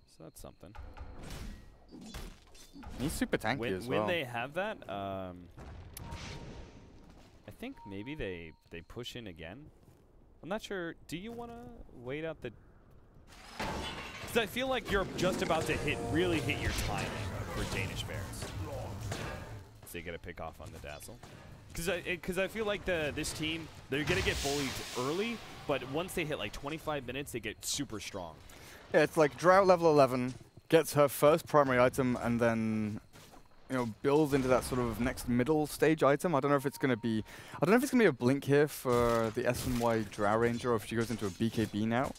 so that's something. He's super tanky as well. When they have that, I think maybe they push in again. I'm not sure. Do you want to wait out the... Because I feel like you're just about to really hit your timing for Danish Bears. So they get a pick off on the Dazzle. Because I feel like this team, they're going to get bullied early, but once they hit like 25 minutes, they get super strong. Yeah, it's like Drow level 11 gets her first primary item and then, you know, builds into that sort of next middle stage item. I don't know if it's going to be, a blink here for the S&Y Drow Ranger or if she goes into a BKB now.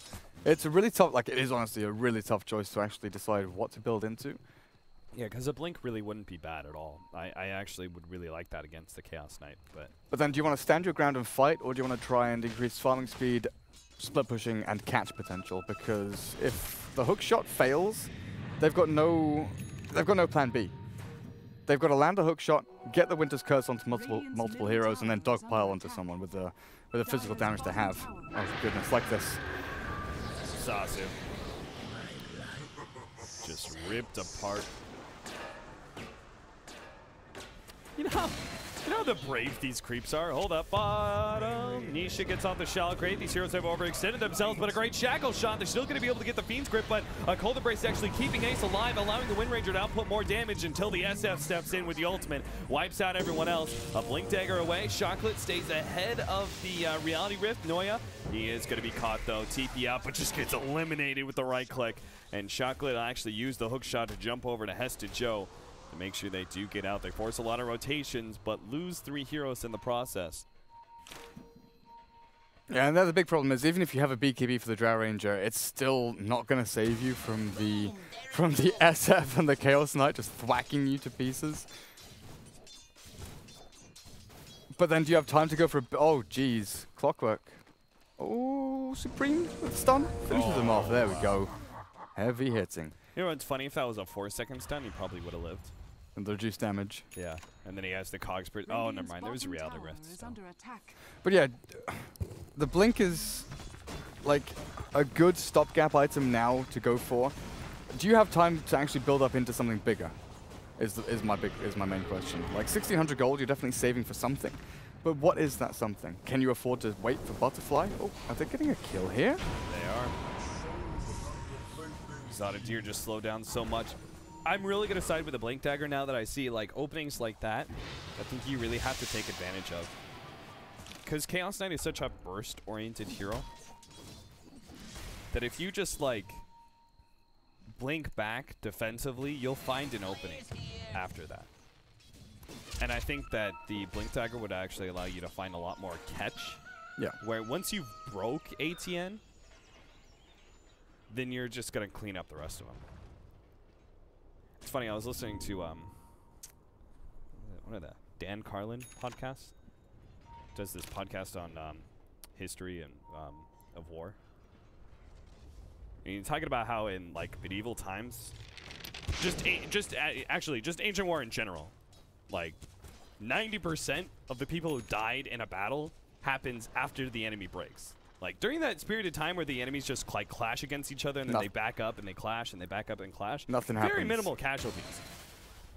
It's a really tough, like it is honestly a really tough choice to actually decide what to build into. Yeah, because a blink really wouldn't be bad at all. I actually would really like that against the Chaos Knight. But then do you want to stand your ground and fight, or do you want to try and increase farming speed, split pushing, and catch potential? Because if the hook shot fails, they've got no plan B. They've got to land a hook shot, get the Winter's Curse onto multiple heroes, and then dogpile onto someone with the physical damage they have. Oh goodness, like this. Sasu. Just ripped apart. You know how the brave these creeps are? Hold up, bottom. Nisha gets off the Shallow Crate. These heroes have overextended themselves, but a great Shackle shot. They're still going to be able to get the Fiend's Grip, but Cold Embrace actually keeping Ace alive, allowing the Wind Ranger to output more damage until the SF steps in with the ultimate. Wipes out everyone else. A Blink Dagger away. Chocolate stays ahead of the Reality Rift. Noya, he is going to be caught, though. TP out, but just gets eliminated with the right click. And Chocolate actually used the hook shot to jump over to Hested Joe to make sure they do get out. They force a lot of rotations, but lose 3 heroes in the process. Yeah, and the big problem is even if you have a BKB for the Drow Ranger, it's still not going to save you from the SF and the Chaos Knight just thwacking you to pieces. But then do you have time to go for a... Oh, geez. Clockwork. Oh, Supreme with stun. Finishes him off. There we go. Heavy hitting. You know what's funny? If that was a 4-second stun, he probably would have lived. And the reduced damage. Yeah. And then he has the cogs. Oh, never mind. There was a Reality Rift. So. But yeah, the Blink is like a good stopgap item now to go for. Do you have time to actually build up into something bigger? Is my main question. Like 1600 gold, you're definitely saving for something. But what is that something? Can you afford to wait for Butterfly? Oh, are they getting a kill here? They are. Exotic Deer just slowed down so much. I'm really going to side with the Blink Dagger now that I see like openings like that. I think you really have to take advantage of. Because Chaos Knight is such a burst-oriented hero that if you just like blink back defensively, you'll find an opening after that. And I think that the Blink Dagger would actually allow you to find a lot more catch. Yeah. Where once you broke ATN, then you're just going to clean up the rest of them. It's funny, I was listening to what are the Dan Carlin podcast. Does this podcast on history and of war. And he's talking about how in like medieval times, actually just ancient war in general, like 90% of the people who died in a battle happens after the enemy breaks. Like during that period of time where the enemies just like clash against each other and then they back up and they clash and they back up and clash. Nothing happens. Very minimal casualties.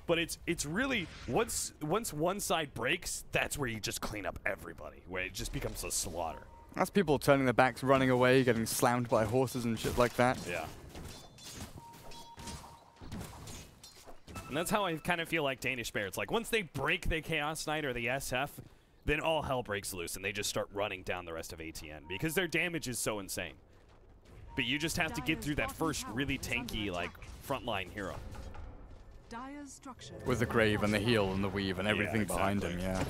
But it's really once one side breaks, that's where you just clean up everybody, where it just becomes a slaughter. That's people turning their backs, running away, getting slammed by horses and shit like that. Yeah. And that's how I kind of feel like Danish Bear. It's like once they break the Chaos Knight or the SF, then all hell breaks loose and they just start running down the rest of ATN because their damage is so insane. But you just have to get through that first really tanky, like, frontline hero. With the grave and the heal and the weave and everything behind him, yeah.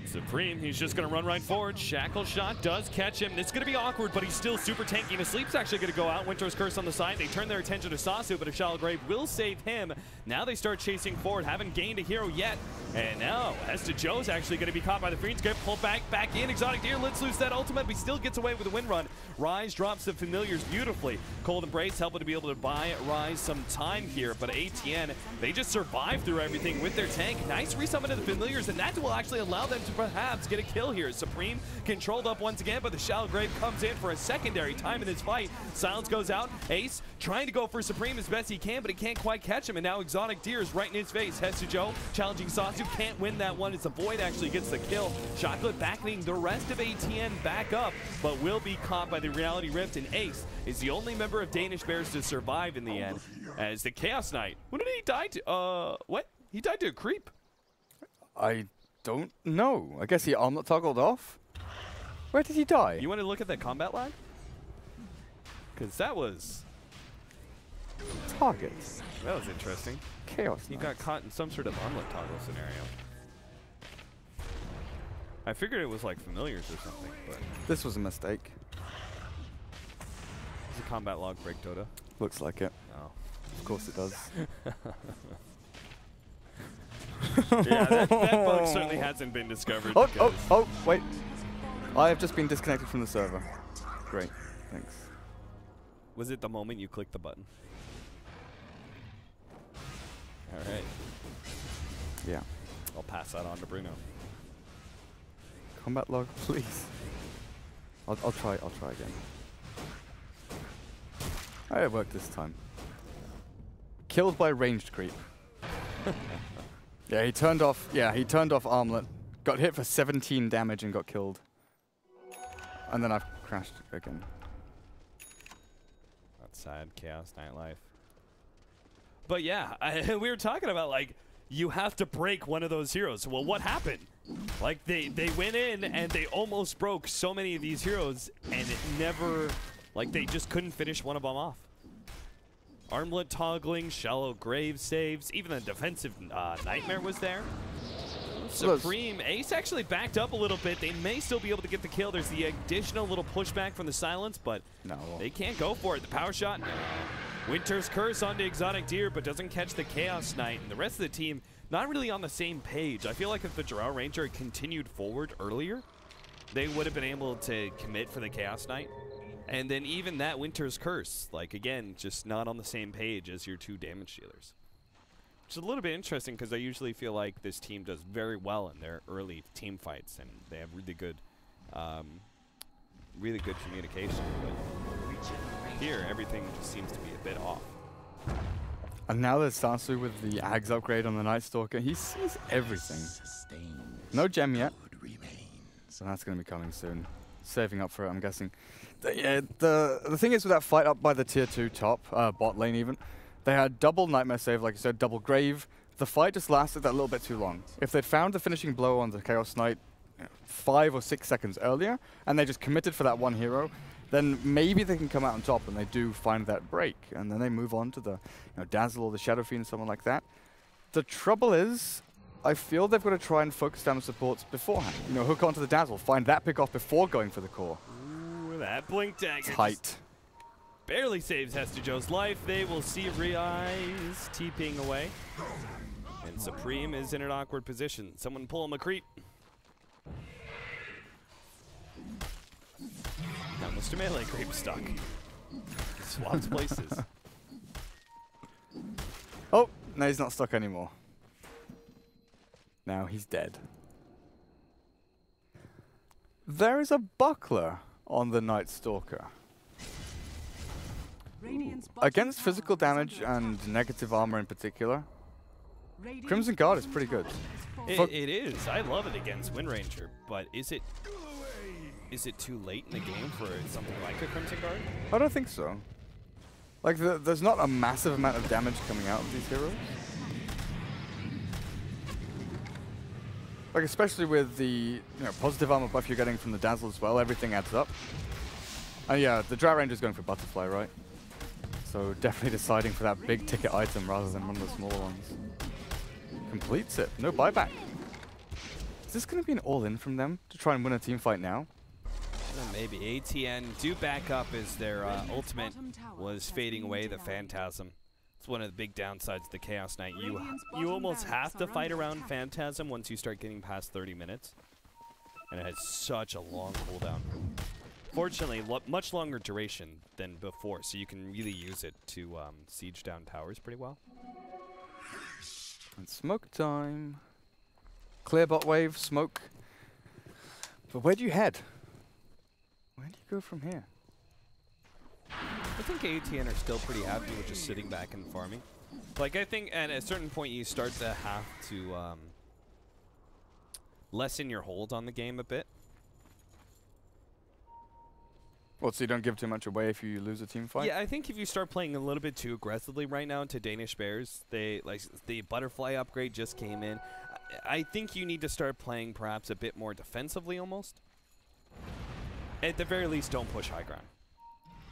Supreme, he's just going to run right forward. Shackle shot does catch him. It's going to be awkward, but he's still super tanky. And Asleep's actually going to go out. Winter's Curse on the side. They turn their attention to Sasu, but a Shallow Grave will save him. Now they start chasing forward. Haven't gained a hero yet. And now Hesta Joe's actually going to be caught by the Fiends. Get pulled back in. Exotic Deer lets loose that ultimate, but he still gets away with a win run. Rise drops the Familiars beautifully. Cold Embrace helping to be able to buy Rise some time here, but ATN, they just survive through everything with their tank. Nice resummon of the Familiars, and that will actually allow them to perhaps get a kill here. Supreme controlled up once again, but the Shallow Grave comes in for a secondary time in this fight. Silence goes out. Ace trying to go for Supreme as best he can, but he can't quite catch him, and now Exotic Deer is right in his face. Hesta Joe challenging Sasu, can't win that one as the Void actually gets the kill. Chocolate backing the rest of ATN back up, but will be caught by the Reality Rift, and Ace is the only member of Danish Bears to survive in the end as the Chaos Knight. What did he die to? What? He died to a creep. I don't know. I guess he armlet toggled off. Where did he die? You want to look at that combat lag? Because that was... Targets. That was interesting. Chaos He Knight. got caught in some sort of armlet toggle scenario. I figured it was like Familiars or something, but... This was a mistake. Does the combat log break Dota? Looks like it. Oh. Of course it does. Yeah, that bug certainly hasn't been discovered. Oh, wait. I have just been disconnected from the server. Great, thanks. Was it the moment you clicked the button? All right. Yeah. I'll pass that on to Bruno. Combat log, please. I'll try again. Oh, it worked this time. Killed by ranged creep. Yeah, he turned off armlet. Got hit for 17 damage and got killed. And then I've crashed again. That's sad. Chaos Knight life. But yeah, we were talking about like you have to break one of those heroes. Well, what happened? Like they went in and they almost broke so many of these heroes, and it never, like they just couldn't finish one of them off. Armlet toggling, Shallow Grave saves, even the defensive Nightmare was there. Supreme, Ace actually backed up a little bit. They may still be able to get the kill. There's the additional little pushback from the Silence, but they can't go for it. The power shot, no. Winter's Curse onto Exotic Deer, but doesn't catch the Chaos Knight. And the rest of the team not really on the same page. I feel like if the Drow Ranger had continued forward earlier, they would have been able to commit for the Chaos Knight. And then even that Winter's Curse, like again, just not on the same page as your two damage dealers. Which is a little bit interesting because I usually feel like this team does very well in their early team fights and they have really good communication. But here, everything just seems to be a bit off. And now there's Sasu with the Ags upgrade on the Night Stalker. He sees everything. No gem yet. So that's going to be coming soon. Saving up for it, I'm guessing. The thing is with that fight up by the tier 2 top, bot lane even, They had double Nightmare Save, like you said, double Grave. The fight just lasted that little bit too long. If they'd found the finishing blow on the Chaos Knight 5 or 6 seconds earlier, and they just committed for that one hero, then maybe they can come out on top and they do find that break. And then they move on to the Dazzle or the Shadow Fiend, someone like that. The trouble is, I feel they've got to try and focus down the supports beforehand. Hook onto the Dazzle, find that pick off before going for the core. Ooh, that Blink Dagger. Tight. Barely saves Hester Joe's life. They will see Rise TPing away. And Supreme is in an awkward position. Someone pull him a creep. Now Mr. Melee creep stuck. Swaps places. Oh, no, he's not stuck anymore. Now he's dead. There is a buckler on the Night Stalker. Against physical damage and negative armor in particular, Crimson Guard is pretty good. It is. I love it against Wind Ranger, but is it too late in the game for something like a Crimson Guard? I don't think so. Like, there's not a massive amount of damage coming out of these heroes. Like, especially with the positive armor buff you're getting from the Dazzle as well, everything adds up. And yeah, the Drow Ranger's going for Butterfly, right? So definitely deciding for that big ticket item rather than one of the smaller ones. Completes it. No buyback. Is this going to be an all-in from them to try and win a team fight now? Maybe. ATN do back up as their ultimate was fading away, the Phantasm. It's one of the big downsides of the Chaos Knight. You almost have to fight around Phantasm once you start getting past 30 minutes. And it has such a long cooldown. Fortunately, much longer duration than before, so you can really use it to siege down towers pretty well. And smoke time. Clear bot wave, smoke. But where do you head? Where do you go from here? I think ATN are still pretty happy with just sitting back and farming. Like, I think at a certain point you start to have to lessen your hold on the game a bit. Well, so you don't give too much away if you lose a team fight? Yeah, I think if you start playing a little bit too aggressively right now into Danish Bears, the Butterfly upgrade just came in. I think you need to start playing perhaps a bit more defensively almost. At the very least, don't push high ground.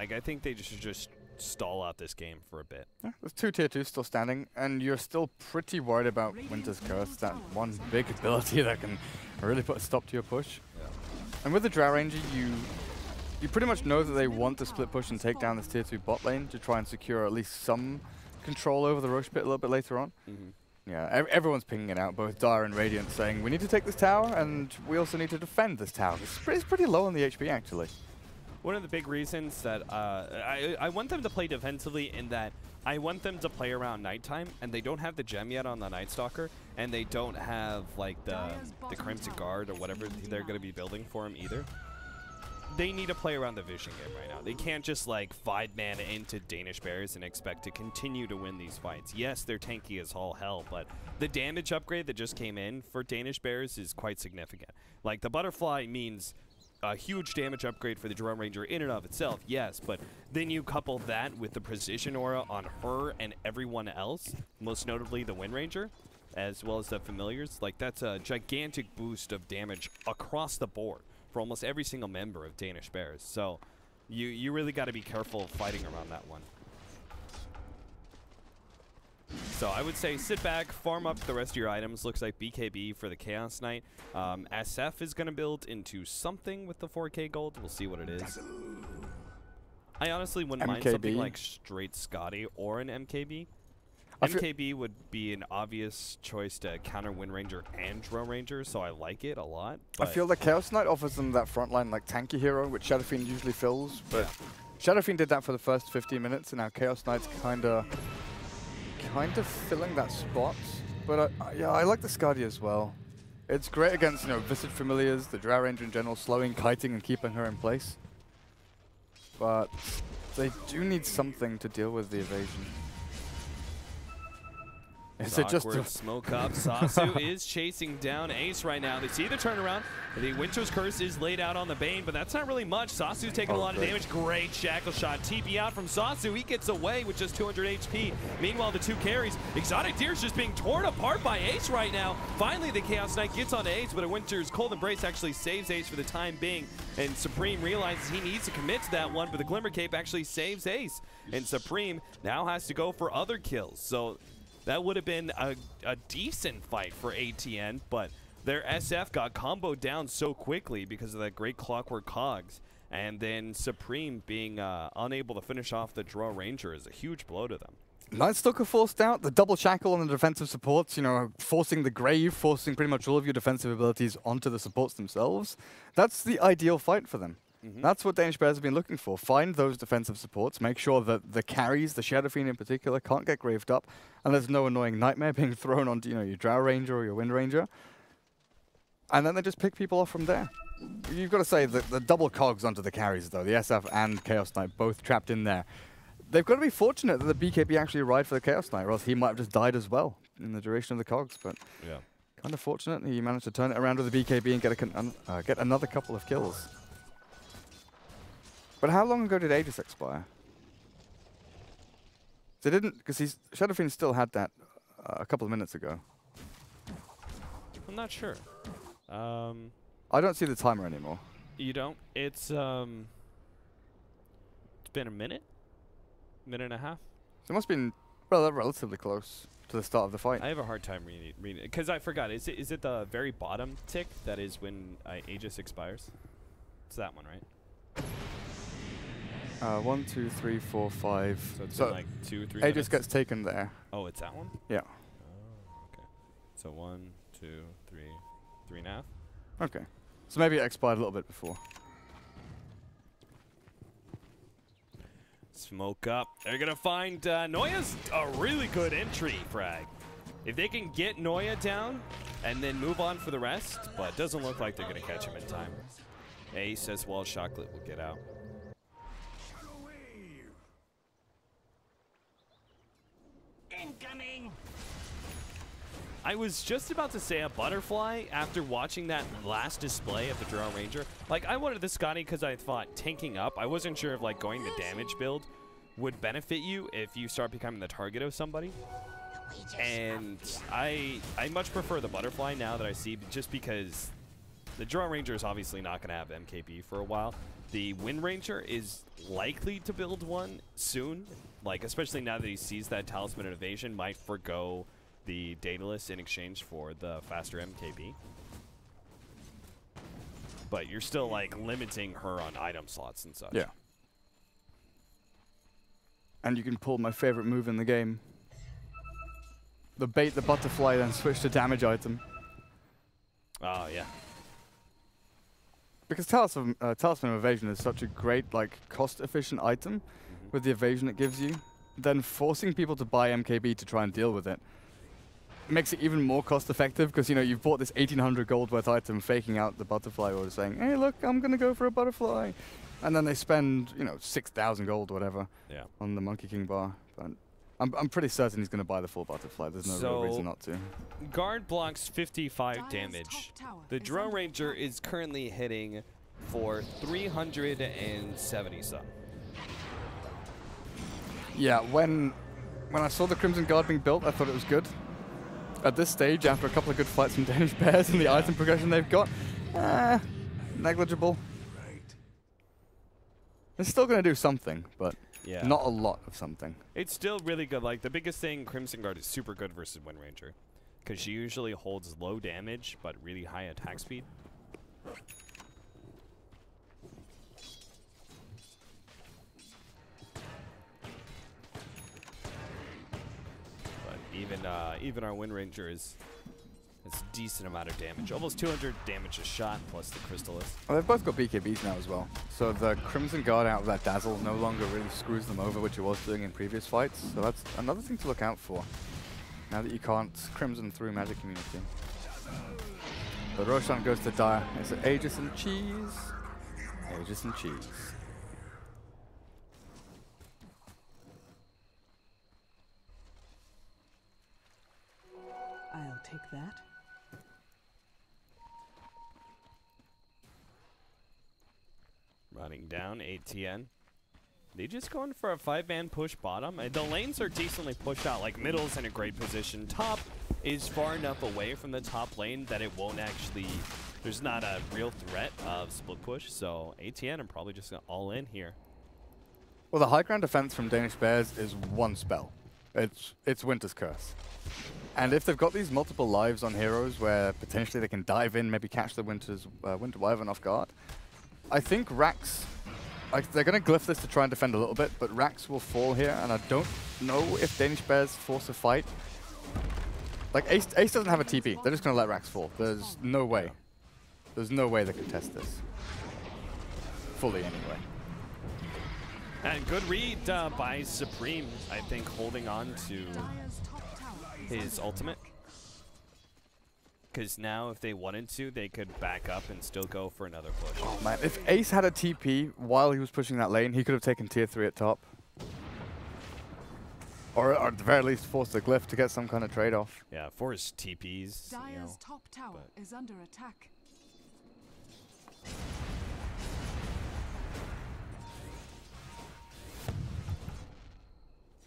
Like, I think they should just stall out this game for a bit. Yeah, there's 2 tier 2s still standing, and you're still pretty worried about Winter's Curse, that one big ability that can really put a stop to your push. Yeah. And with the Drow Ranger, you pretty much know that they want to split push and take down this tier 2 bot lane to try and secure at least some control over the Roche pit a little bit later on. Yeah, everyone's pinging it out, both Dire and Radiant, saying we need to take this tower and we also need to defend this tower. It's pretty low on the HP, actually. One of the big reasons that I want them to play defensively in that I want them to play around nighttime, and they don't have the gem yet on the Night Stalker, and they don't have like the Crimson Guard or whatever they're going to be building for him either. They need to play around the vision game right now. They can't just like 5-man into Danish Bears and expect to continue to win these fights. Yes, they're tanky as all hell, but the damage upgrade that just came in for Danish Bears is quite significant. Like, the Butterfly means a huge damage upgrade for the Drow Ranger in and of itself, yes, but then you couple that with the precision aura on her and everyone else, most notably the Wind Ranger, as well as the familiars. Like, that's a gigantic boost of damage across the board for almost every single member of Danish Bears. So you really got to be careful fighting around that one. So I would say sit back, farm up the rest of your items. Looks like BKB for the Chaos Knight. SF is going to build into something with the 4K gold. We'll see what it is. I honestly wouldn't mind something like straight Scotty or an MKB. MKB would be an obvious choice to counter Wind Ranger and Drow Ranger, so I like it a lot. I feel like Chaos Knight offers them that frontline like tanky hero, which Shadow Fiend usually fills, but yeah. Shadow Fiend did that for the first 15 minutes, and now Chaos Knight's kind of filling that spot. But yeah, I like the Skadi as well. It's great against Visage Familiars, the Drow Ranger in general, slowing, kiting, and keeping her in place. But they do need something to deal with the evasion. Is it just awkward smoke up? Sasu is chasing down Ace right now. They see the turnaround. The Winter's Curse is laid out on the Bane, but that's not really much. Sasu's taking a lot of damage. Great shackle shot. TP out from Sasu. He gets away with just 200 HP. Meanwhile, the 2 carries. Exotic Deer's just being torn apart by Ace right now. Finally, the Chaos Knight gets on Ace, but a Winter's Cold Embrace actually saves Ace for the time being. And Supreme realizes he needs to commit to that one, but the Glimmer Cape actually saves Ace. And Supreme now has to go for other kills. So that would have been a decent fight for ATN, but their SF got comboed down so quickly because of that great Clockwork Cogs. And then Supreme being unable to finish off the Draw Ranger is a huge blow to them. Nightstalker forced out, the double shackle on the defensive supports, you know, forcing the Grave, forcing pretty much all of your defensive abilities onto the supports themselves. That's the ideal fight for them. That's what Danish players have been looking for. Find those defensive supports, make sure that the carries, the Shadow Fiend in particular, can't get graved up, and there's no annoying nightmare being thrown onto, you know, your Drow Ranger or your Wind Ranger. And then they just pick people off from there. You've got to say that the double cogs onto the carries, though, the SF and Chaos Knight both trapped in there. They've got to be fortunate that the BKB actually arrived for the Chaos Knight, or else he might have just died as well in the duration of the cogs. But yeah, kind of fortunate he managed to turn it around with the BKB and get another couple of kills. But how long ago did Aegis expire? They didn't, because Shadow Fiend still had that a couple of minutes ago. I'm not sure. I don't see the timer anymore. You don't? It's been a minute and a half. So it must have been relatively close to the start of the fight. I have a hard time reading it because I forgot. Is it the very bottom tick that is when Aegis expires? It's that one, right? 1, 2, 3, 4, 5. So it's been like 2, 3 Aegis minutes? gets taken there. Oh, it's that one? Yeah. Oh, okay. So 1, 2, 3, 3.5. Okay. So maybe it expired a little bit before. Smoke up. They're going to find Noya's a really good entry frag. If they can get Noya down and then move on for the rest, but it doesn't look like they're going to catch him in time. Ace as well, Chocolate will get out. Incoming. I was just about to say a butterfly after watching that last display of the Drow Ranger. Like, I wanted the Scotty because I thought tanking up. I wasn't sure if, like, going the damage build would benefit you if you start becoming the target of somebody. And I much prefer the butterfly now that I see, just because the Drow Ranger is obviously not going to have MKB for a while. The Wind Ranger is likely to build one soon, like, especially now that he sees that Talisman of Evasion, might forgo the Daedalus in exchange for the faster MKB. But you're still, like, limiting her on item slots and such. Yeah. And you can pull my favorite move in the game. The bait the butterfly, then switch to damage item. Oh, yeah. Because Talisman of Evasion is such a great, like, cost-efficient item with the evasion it gives you. Then forcing people to buy MKB to try and deal with it makes it even more cost-effective, because, you know, you've bought this 1,800 gold worth item faking out the butterfly order, saying, hey, look, I'm going to go for a butterfly. And then they spend, you know, 6,000 gold or whatever on the Monkey King bar. But I'm pretty certain he's going to buy the full butterfly. There's no real reason not to. Guard blocks 55 damage. The Drow Ranger is currently hitting for 370 some. Yeah, when I saw the Crimson Guard being built, I thought it was good. At this stage, after a couple of good fights from Danish pairs and the item progression they've got, negligible. It's still going to do something, but not a lot of something. It's still really good. Like, the biggest thing, Crimson Guard is super good versus Wind Ranger, because she usually holds low damage but really high attack speed. But even our Wind Ranger is a decent amount of damage. Almost 200 damage a shot plus the Crystallis. Well, they've both got BKBs now as well. So the Crimson Guard out of that Dazzle no longer really screws them over, which it was doing in previous fights. So that's another thing to look out for, now that you can't Crimson through Magic Community. But Roshan goes to Dire. It's Aegis and cheese. Aegis and cheese. I'll take that. Running down, ATN. They just going for a 5-man push bottom. The lanes are decently pushed out. Like, middle's in a great position. Top is far enough away from the top lane that it won't actually... There's not a real threat of split push. So, ATN are probably just going to all in here. Well, the high ground defense from Danish Bears is one spell. It's Winter's Curse. And if they've got these multiple lives on heroes where potentially they can dive in, maybe catch the Winter Wyvern off guard, I think Rax... they're going to glyph this to try and defend a little bit, but Rax will fall here, and I don't know if Danish Bears force a fight. Like, Ace doesn't have a TP. They're just going to let Rax fall. There's no way. There's no way they can test this. Fully, anyway. And good read by Supreme, I think, holding on to his ultimate. Because now, if they wanted to, they could back up and still go for another push. Oh, man. If Ace had a TP while he was pushing that lane, he could have taken tier 3 at top. Or at the very least, forced a glyph to get some kind of trade-off. Yeah, force TPs. Dire's top tower is under attack.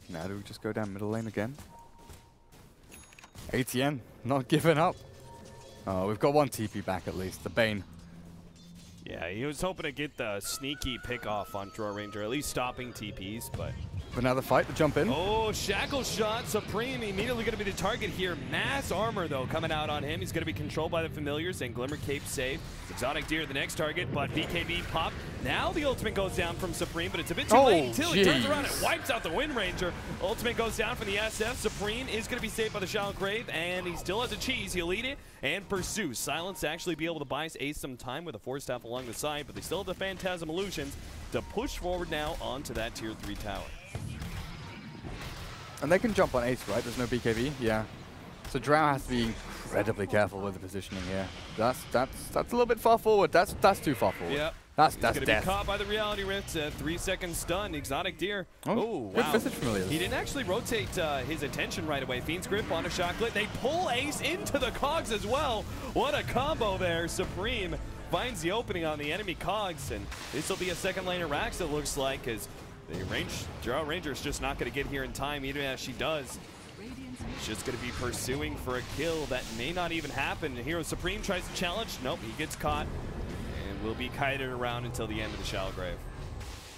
Now do we just go down middle lane again? ATN, not giving up. Oh, we've got one TP back at least, the Bane. Yeah, he was hoping to get the sneaky pick off on Draw Ranger, at least stopping TPs, but... But now the fight, the jump in. Oh, shackle shot. Supreme immediately going to be the target here. Mass armor, though, coming out on him. He's going to be controlled by the familiars, and Glimmer Cape saved. Exotic Deer, the next target, but BKB pop. Now the ultimate goes down from Supreme, but it's a bit too late until he turns around and wipes out the Wind Ranger. Ultimate goes down from the SF. Supreme is going to be saved by the Shallow Grave, and he still has a cheese. He'll eat it and pursue. Silence actually be able to buy Ace some time with a Force Staff along the side, but they still have the Phantasm Illusions to push forward now onto that tier 3 tower. And they can jump on Ace, right? There's no BKB? Yeah. So Drow has to be incredibly careful with the positioning here. That's a little bit far forward. That's too far forward. Yep. That's gonna death. Be caught by the Reality Rift. 3-second stun. Exotic Deer. Oh, wow. good familiars. He didn't actually rotate his attention right away. Fiend's Grip on a Shocklet. They pull Ace into the Cogs as well. What a combo there. Supreme finds the opening on the enemy Cogs, and this will be a second laner Rax, it looks like, as the Draw Ranger's just not going to get here in time, even as she does. She's just going to be pursuing for a kill that may not even happen. Hero Supreme tries to challenge. Nope, he gets caught and will be kited around until the end of the Shallow Grave.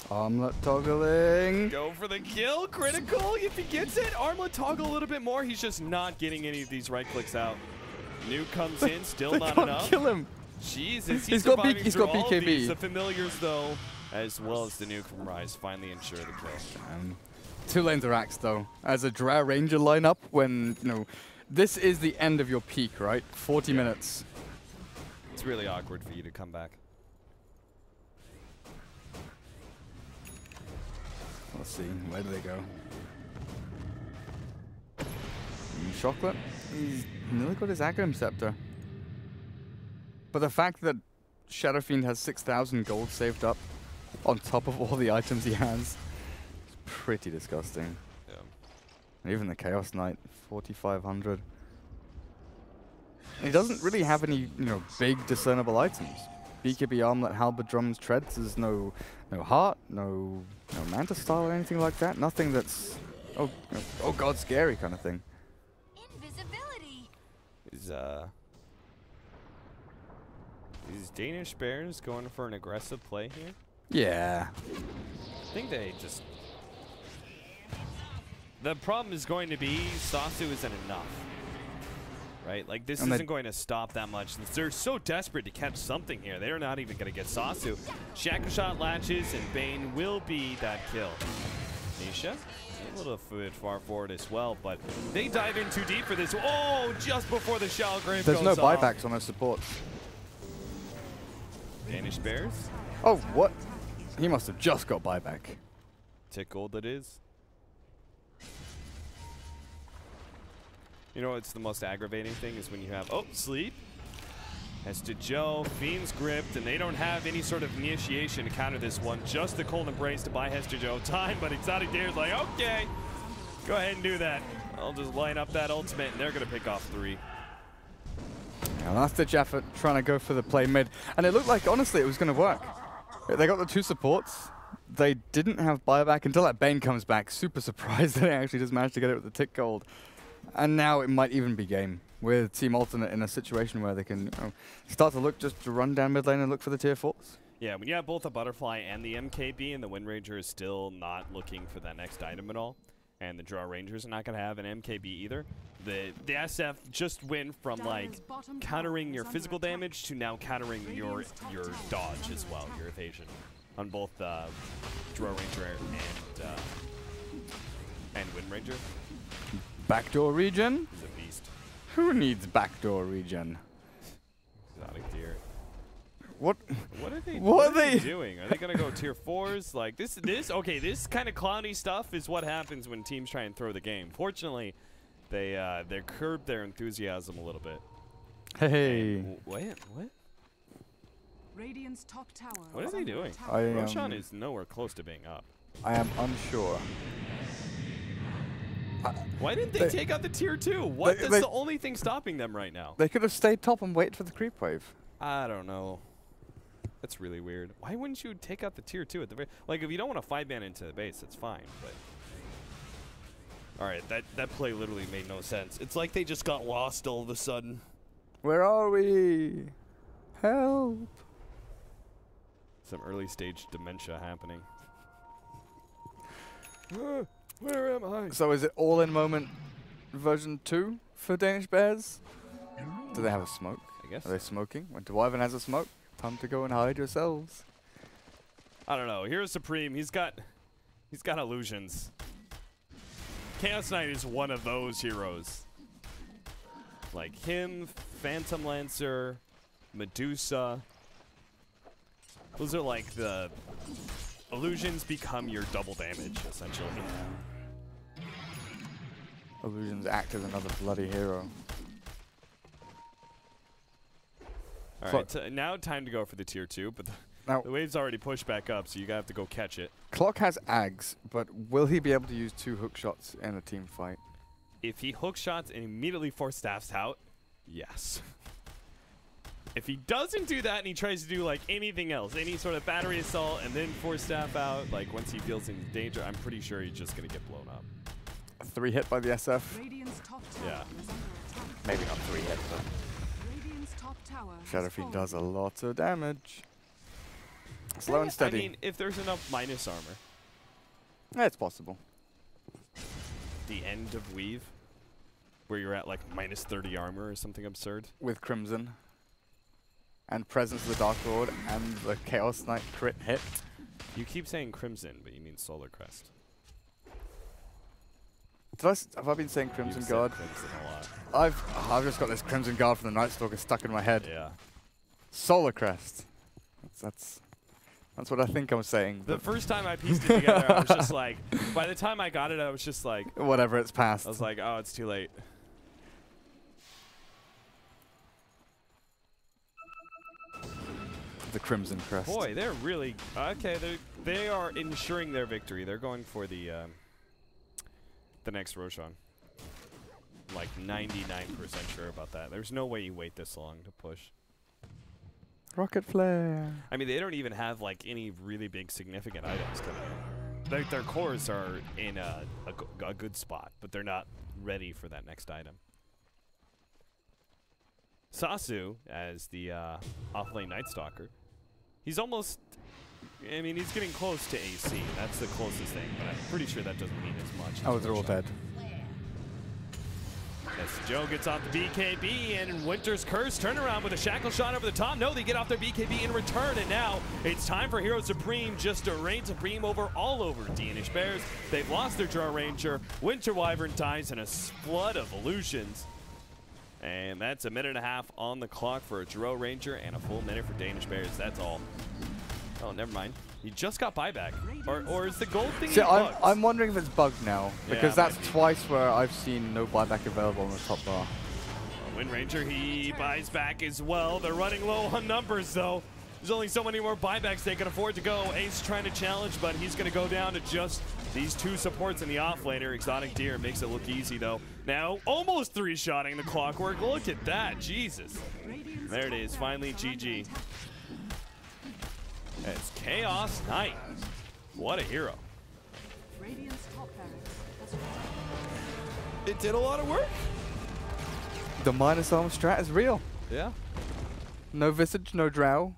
Armlet toggling. Go for the kill. Critical if he gets it. Armlet toggle a little bit more. He's just not getting any of these right clicks out. Nuke comes in, still not enough. Kill him. Jesus, he's got BKB. All of these. The familiars, though, as well as the nuke from Rise, finally ensure the kill. 2 lanes of Axe, though. As a Drow Ranger lineup, when, you know, this is the end of your peak, right? 40 minutes. It's really awkward for you to come back. Let's see, where do they go? Chocolate? He's nearly got his Aggro Scepter. But the fact that Shadow Fiend has 6,000 gold saved up on top of all the items he has is pretty disgusting. Yeah. And even the Chaos Knight, 4,500. He doesn't really have any, you know, big discernible items. BKB Armlet, Halberd, Drums, Treads. There's no heart, no Manta Style or anything like that. Nothing that's oh god scary kind of thing. Invisibility. Is Danish Bears going for an aggressive play here? Yeah. I think they just... The problem is going to be Sasu isn't enough. Right? Like, this isn't going to stop that much. They're so desperate to catch something here. They're not even going to get Sasu. Shackle Shot latches, and Bane will be that kill. Nisha, a little bit far forward as well, but they dive in too deep for this. Oh, just before the Shallow Grave goes There's no off. buybacks on those supports. Danish Bears. Oh, what? He must have just got buyback. Tick gold that is. You know what's the most aggravating thing is when you have, sleep. Hester Joe, Fiend's gripped, and they don't have any sort of initiation to counter this one. Just the cold embrace to buy Hester Joe time, but Exotic Deer's like, okay, go ahead and do that. I'll just line up that ultimate, and they're going to pick off 3. Yeah, last-ditch effort trying to go for the play mid. And it looked like, honestly, it was going to work. They got the 2 supports. They didn't have buyback until that Bane comes back. Super surprised that they actually just managed to get it with the tick gold. And now it might even be game with Team Alternate in a situation where they can start to look just to run down mid lane and look for the tier 4s. Yeah, when you have both the Butterfly and the MKB, and the Wind Ranger is still not looking for that next item at all, and the Draw Rangers are not going to have an MKB either, the SF just went from like countering your physical damage to now countering your dodge as well, your evasion, on both Draw Ranger and Wind Ranger. Backdoor regen? He's a beast. Who needs backdoor regen? Exotic tier. What are they doing? Are they gonna go tier 4s? Like this kind of clowny stuff is what happens when teams try and throw the game. Fortunately, they curbed their enthusiasm a little bit. Hey. What? Radiant's top tower. What are they doing? Roshan is nowhere close to being up. I am unsure. Why didn't they take out the tier 2? That's the only thing stopping them right now. They could have stayed top and waited for the creep wave. I don't know. That's really weird. Why wouldn't you take out the tier 2 at the very... Like, if you don't want to 5-man into the base, that's fine, but... Alright, that play literally made no sense. It's like they just got lost all of a sudden. Where are we? Help! Some early stage dementia happening. Where am I? So is it all-in moment version 2 for Danish Bears? Do they have a smoke? I guess. Are they smoking? When Wyvern has a smoke, time to go and hide yourselves. I don't know. Hero Supreme, he's got illusions. Chaos Knight is one of those heroes. Like him, Phantom Lancer, Medusa. Those are like the illusions become your double damage, essentially. Illusions act as another bloody hero. Alright, now time to go for the tier 2, but the wave's already pushed back up, so you have to go catch it. Clock has Ags, but will he be able to use 2 hook shots in a team fight? If he hook shots and immediately force staffs out, yes. If he doesn't do that and he tries to do like anything else, any sort of battery assault and then force staff out, like once he feels in danger, I'm pretty sure he's just going to get blown up. 3 hit by the SF. Yeah. Maybe not 3 hits, but... Shadowfiend does a lot of damage. Slow and steady. I mean, if there's enough minus armor. Yeah, it's possible. The end of Weave, where you're at like minus 30 armor or something absurd. With Crimson. And Presence of the Dark Lord and the Chaos Knight crit hit. You keep saying Crimson, but you mean Solar Crest. Have I been saying Crimson Guard? Crimson a lot. I've just got this Crimson Guard from the Night Stalker stuck in my head. Yeah. Solar Crest. That's what I think I'm saying. The first time I pieced it together, I was just like, by the time I got it, I was just like, whatever, it's past. I was like, oh, it's too late. The Crimson Crest. Boy, they're really okay. They are ensuring their victory. They're going for the next Roshan. Like 99% sure about that. There's no way you wait this long to push. Rocket Flare. I mean, they don't even have like any really big significant items coming in. Their cores are in a good spot, but they're not ready for that next item. Sasu, as the off-lane Night Stalker, he's almost... I mean, he's getting close to AC. That's the closest thing, but I'm pretty sure that doesn't mean as much. Oh, they're all dead. As Joe gets off the BKB, and Winter's Curse turnaround with a shackle shot over the top. No, they get off their BKB in return, and now it's time for Hero Supreme just to reign supreme all over Danish Bears. They've lost their Draw Ranger. Winter Wyvern dies in a flood of illusions. And that's a minute and a half on the clock for a Draw Ranger and a full minute for Danish Bears. That's all. Oh, never mind. You just got buyback. Or is the gold thing bugged? I'm wondering if it's bugged now. Because yeah, that's twice where I've seen no buyback available on the top bar. Wind Ranger, he buys back as well. They're running low on numbers, though. There's only so many more buybacks they can afford to go. Ace trying to challenge, but he's going to go down to just These two supports in the offlaner, Exotic Deer, makes it look easy though. Now, almost 3-shotting the Clockwork. Look at that, Jesus. There it is, finally GG. It's Chaos Knight. What a hero. It did a lot of work. The minus arm strat is real. Yeah. No Visage, no Drow.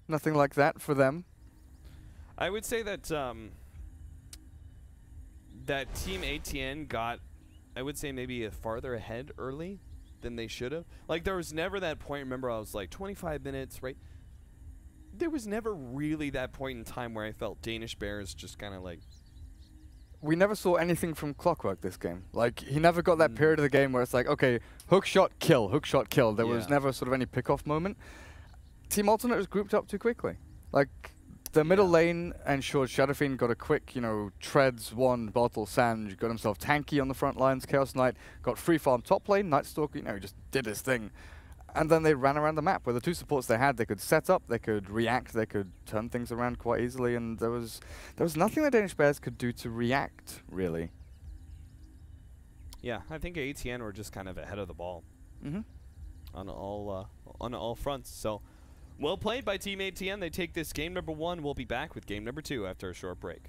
Nothing like that for them. I would say that that Team ATN got, I would say, maybe farther ahead early than they should have. Like, there was never that point, remember, I was like 25 minutes, right? There was never really that point in time where I felt Danish Bears just kind of like... We never saw anything from Clockwork this game. Like, he never got that period of the game where it's like, okay, hook shot, kill, hook shot, kill. There was never sort of any pick-off moment. Team Alternate was grouped up too quickly. Like, the middle lane ensured Shadowfiend got a quick, you know, treads, one, bottle, Sanj, got himself tanky on the front lines, Chaos Knight got free farm top lane, Nightstalker, you know, he just did his thing. And then they ran around the map. With the two supports they had, they could set up, they could react, they could turn things around quite easily, and there was nothing the Danish Bears could do to react, really. Yeah, I think ATN were just kind of ahead of the ball on all fronts. So, well played by Team ATN. They take this game number 1. We'll be back with game number 2 after a short break.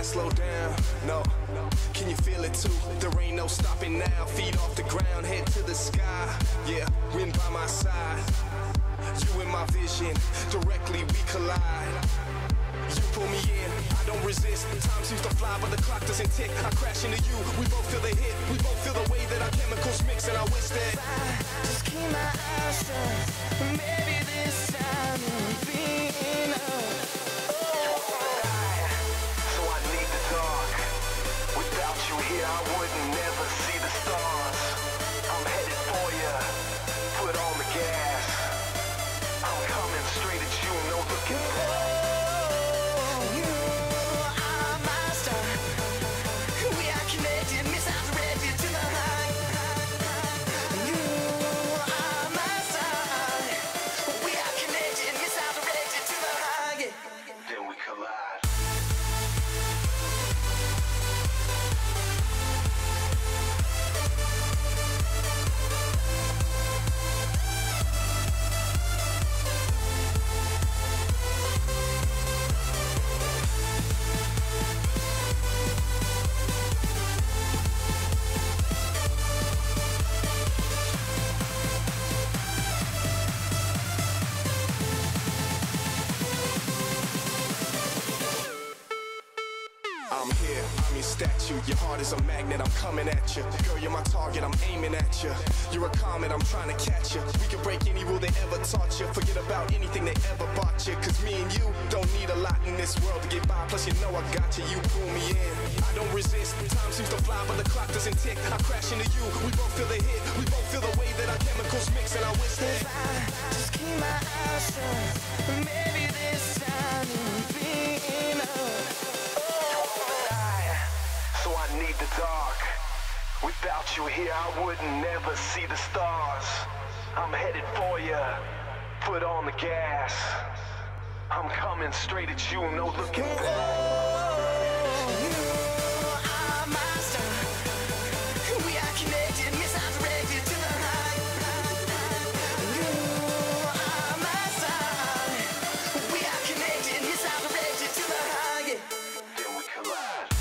Slow down, no. Can you feel it too? There ain't no stopping now. Feet off the ground, head to the sky. Yeah, wind by my side. You in my vision, directly we collide. You pull me in, I don't resist. Time seems to fly, but the clock doesn't tick. I crash into you, we both feel the hit. We both feel the way that our chemicals mix, and I wish that I just keep my eyes shut. Maybe this time it'll be enough. Without you here, I wouldn't never see the stars. I'm headed for you, put on the gas. I'm coming straight at you, no looking back. You are my star. We are connected, missiles ready to the high. You are my star. We are connected, missiles ready to the high. Then we collide. I'm here, I'm your statue. Your heart is a magnet, I'm coming at you. Girl, you're my target, I'm aiming at you. You're a comet, I'm trying to catch you. We can break any rule they ever taught you. Forget about anything they ever bought you. Cause me and you don't need a lot in this world to get by. Plus you know I got you, you pull me in. I don't resist, time seems to fly but the clock doesn't tick. I crash into you, we both feel the hit. We both feel the way that our chemicals mix. And I wish that I just keep my eyes shut. Maybe this time it'll be enough. So I need the dark. Without you here, I wouldn't never see the stars. I'm headed for you. Put on the gas. I'm coming straight at you, no looking back. You are my star. We are connected, missiles ready to the high. You are my star. We are connected, missiles ready to the high. Then we collide.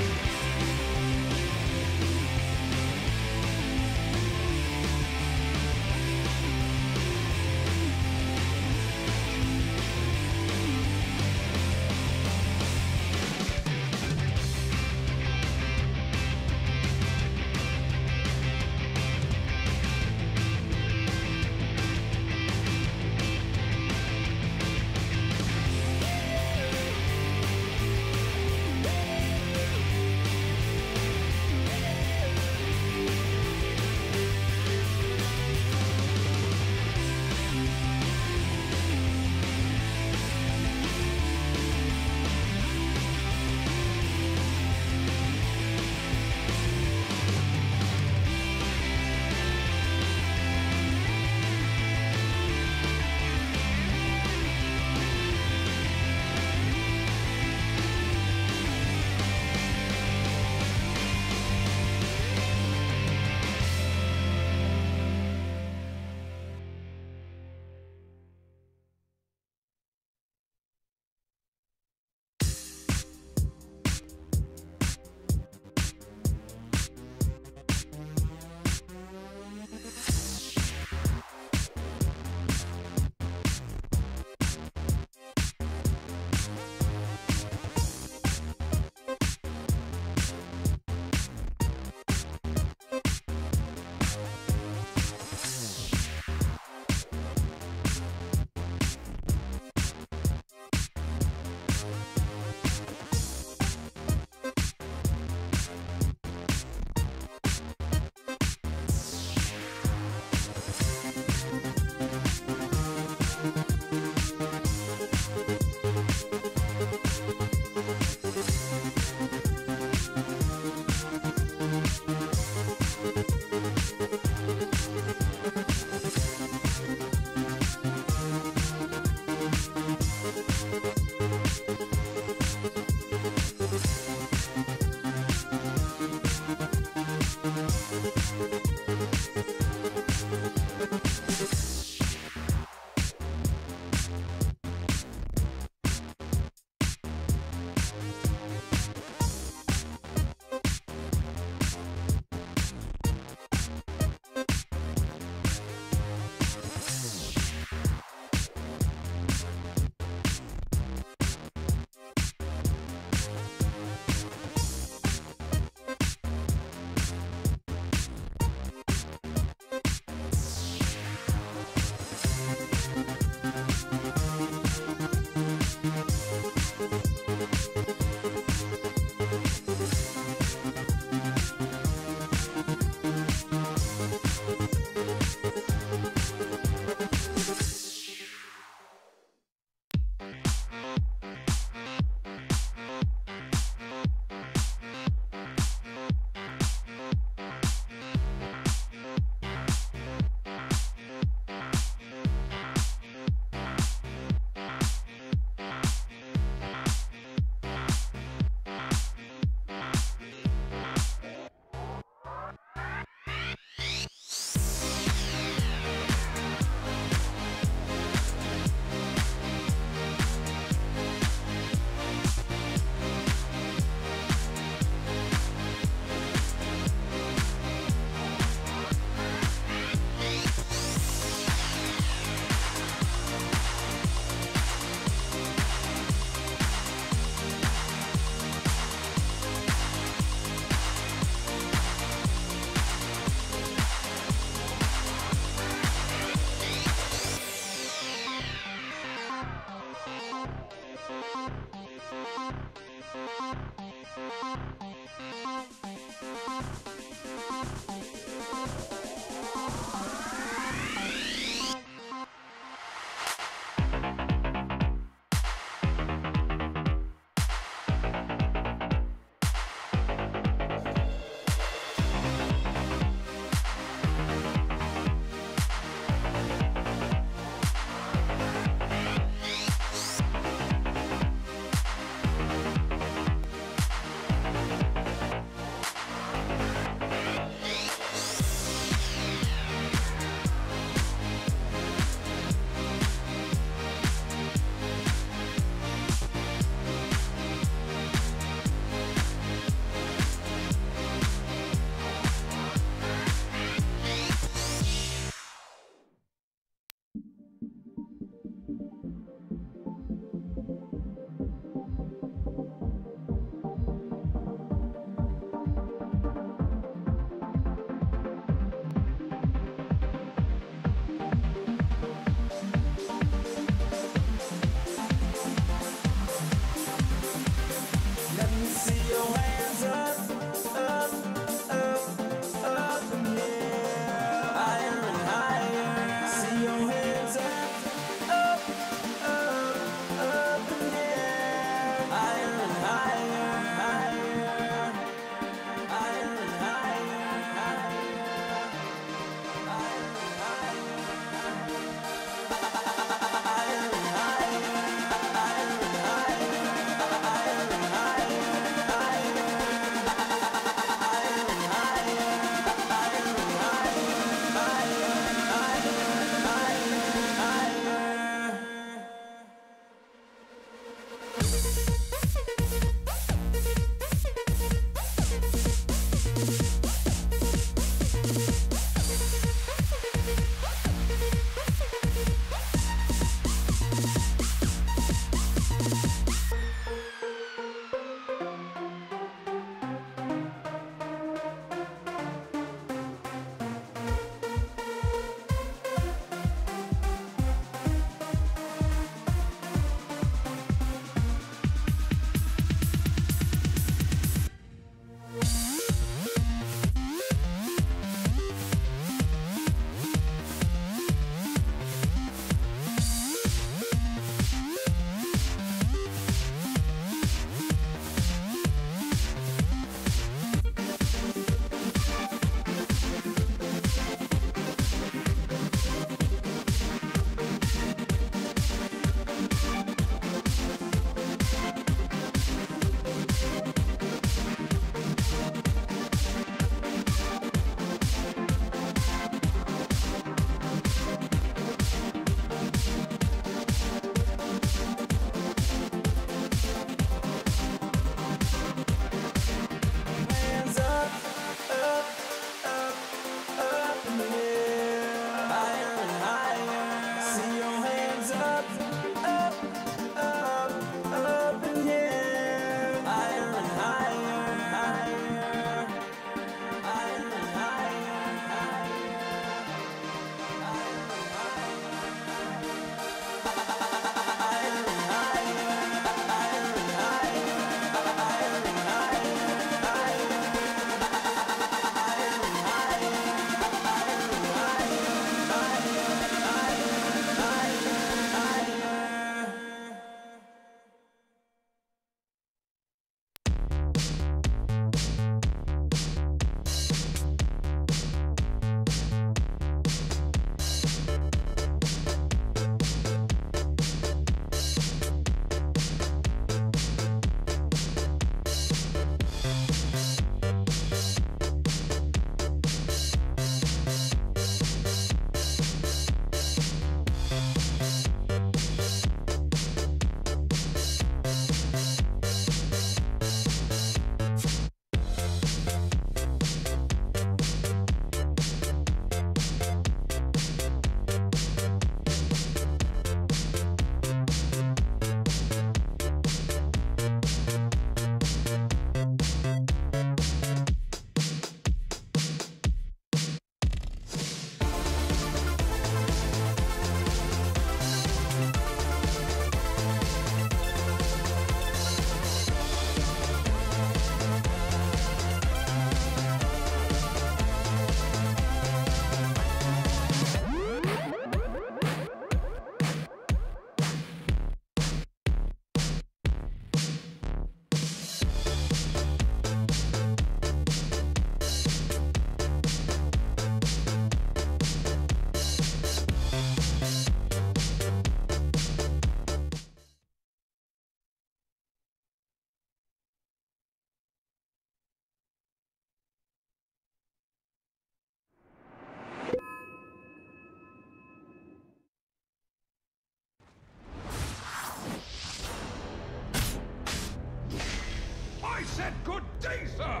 And good day, sir!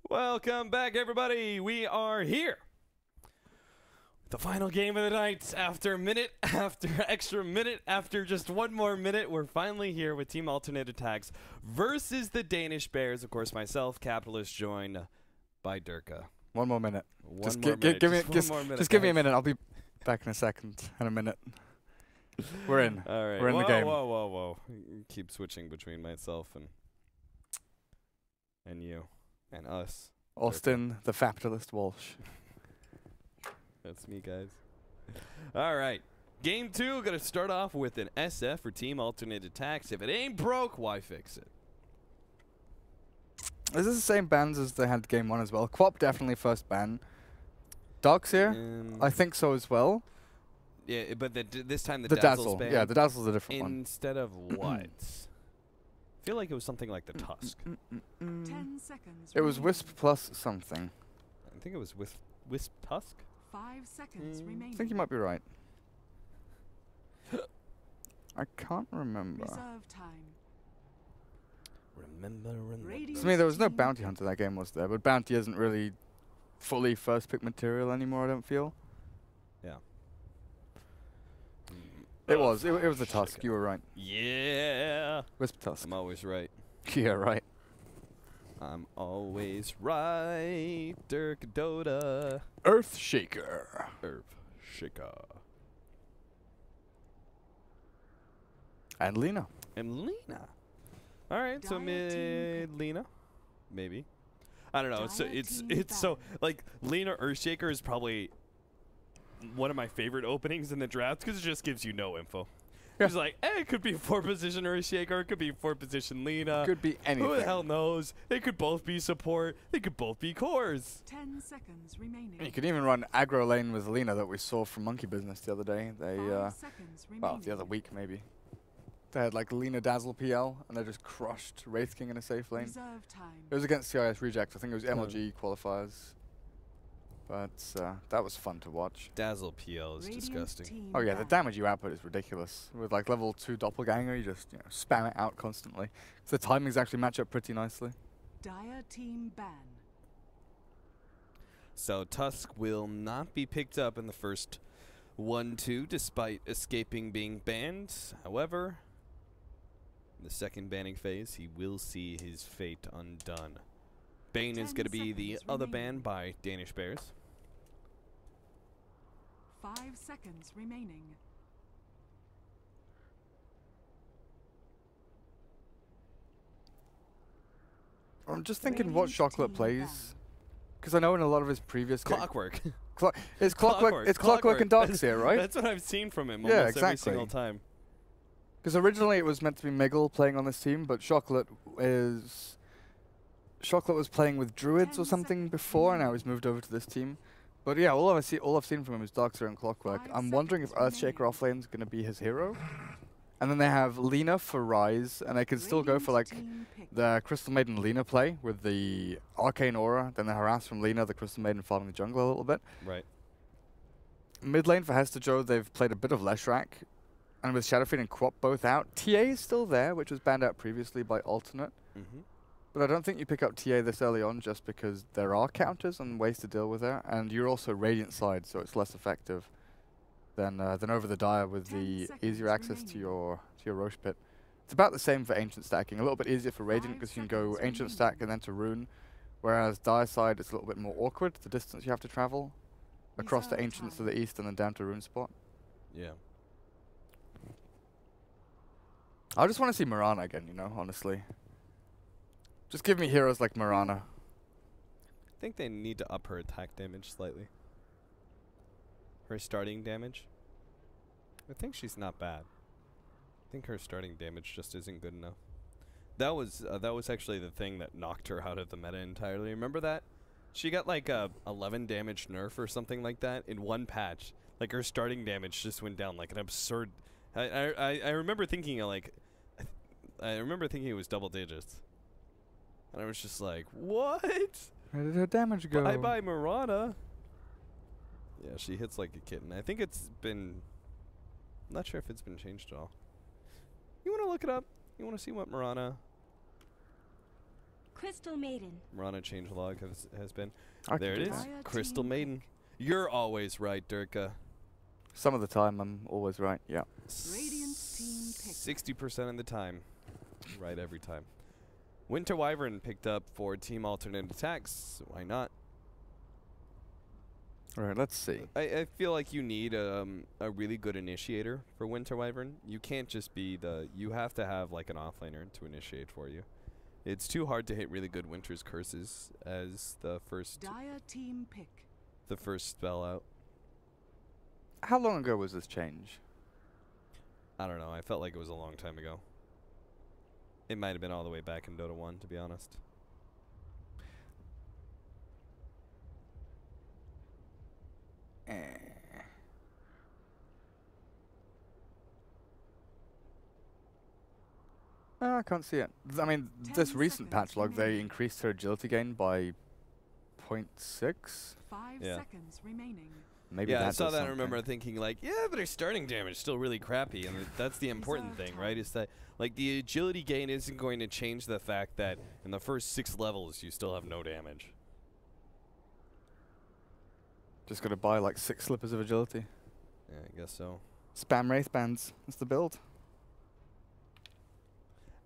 Welcome back, everybody. We are here. The final game of the night. After minute, after extra minute, after just one more minute, we're finally here with Team Alternate Attacks versus the Danish Bears. Of course, myself, Capitalist, joined by Durka. One more minute. Just give me a minute. I'll be back in a second. In a minute. We're in. All right. We're in the game. Whoa. Keep switching between myself and you and us. Austin, the Fapitalist Walsh. That's me, guys. All right. Game 2, going to start off with an SF for Team Alternate Attacks. If it ain't broke, why fix it? Is this the same bans as they had game 1 as well? Quap definitely first ban. Dark's here? I think so as well. Yeah, but this time the Dazzle. ban. Yeah, the Dazzle's a different one. Instead of what? I feel like it was something like the Tusk. 10 seconds. It was Wisp plus something. I think it was Wisp Tusk. 5 seconds remaining. I think you might be right. I can't remember. Reserve time. Remember. To me, there was no bounty hunter that game, was there? But bounty isn't really fully first pick material anymore, I don't feel. Yeah. It was the Tusk, you were right. Yeah. Wisp Tusk. I'm always right. Yeah, right. I'm always right. Dirk Dota. Earthshaker. Earthshaker. And Lena. All right, so mid Lena, maybe. I don't know. It's so like Lena Earthshaker is probably one of my favorite openings in the draft because it just gives you no info. Yeah. It's like, it could be 4-position Earthshaker, it could be 4-position Lena. Could be anything. Who the hell knows? They could both be support. They could both be cores. 10 seconds remaining. You could even run aggro lane with Lena that we saw from Monkey Business the other day. They 5 seconds remaining. well, the other week maybe. They had like Lena Dazzle PL and they just crushed Wraith King in a safe lane. Reserve time. It was against CIS Reject. I think it was MLG qualifiers. But that was fun to watch. Dazzle PL is disgusting. Oh yeah, the damage you output is ridiculous. With like level 2 Doppelganger, you just spam it out constantly. So the timings actually match up pretty nicely. Dire team ban. So Tusk will not be picked up in the first 1-2 despite escaping being banned. However, in the second banning phase, he will see his fate undone. Bane is going to be the other ban by Danish Bears. 5 seconds remaining. I'm just thinking what Chocolate plays. Because I know in a lot of his previous games. Clockwork. It's Clockwork. It's Clockwork and Darks here, right? That's what I've seen from him yeah, almost exactly. every single time. Because originally it was meant to be Miggle playing on this team, but Chocolate was playing with Druids or something before, and now he's moved over to this team. But yeah, all I've seen from him is Darkseer and Clockwork. I'm wondering if Earthshaker offlane is going to be his hero. And then they have Lena for Rise, and they can still go for like the Crystal Maiden Lena play with the Arcane Aura, then the Harass from Lena, the Crystal Maiden farming the jungle a little bit. Right. Mid lane for Hester Joe, they've played a bit of Leshrac, and with Shadowfiend and Quap both out. TA is still there, which was banned out previously by Alternate. But I don't think you pick up TA this early on just because there are counters and ways to deal with it, and you're also Radiant side, so it's less effective than over the Dire with the easier access to your Roche Pit. It's about the same for Ancient stacking, a little bit easier for Radiant because you can go Ancient stack and then to Rune, whereas Dire side it's a little bit more awkward, the distance you have to travel across the Ancients to the east and then down to Rune spot. Yeah. I just want to see Mirana again, honestly. Just give me heroes like Mirana. I think they need to up her attack damage slightly. Her starting damage. I think she's not bad. I think her starting damage just isn't good enough. That was actually the thing that knocked her out of the meta entirely. Remember that? She got like a 11 damage nerf or something like that in one patch. Like her starting damage just went down like an absurd. I remember thinking I remember thinking it was double digits. And I was just like, what? Where did her damage go? Bye-bye, Mirana. Yeah, she hits like a kitten. I think it's been... I'm not sure if it's been changed at all. You want to look it up? You want to see what Mirana Crystal Maiden. changelog has been? I There can it do is. that. Crystal Maiden. You're always right, Durka. Some of the time, I'm always right. Yeah. Radiant's team pick. 60% of the time. Right every time. Winter Wyvern picked up for Team Alternate Attacks. Why not? All right, let's see. I feel like you need a really good initiator for Winter Wyvern. You can't just be you have to have like an offlaner to initiate for you. It's too hard to hit really good Winter's Curses as the first Dire team pick. spell out. How long ago was this change? I don't know. I felt like it was a long time ago. It might have been all the way back in Dota 1, to be honest. I can't see it. I mean, 10 this recent seconds patch log, they remaining. increased her agility gain by 0.6. 5 Yeah. seconds remaining. Maybe Yeah, that I saw does that and remember something. thinking like, yeah, but her starting damage is still really crappy, and that's the important Reserve thing, right? time. Is that like the agility gain isn't going to change the fact that in the first 6 levels you still have no damage. Just got to buy like 6 slippers of agility. Yeah, I guess so. Spam Wraith Bands. That's the build.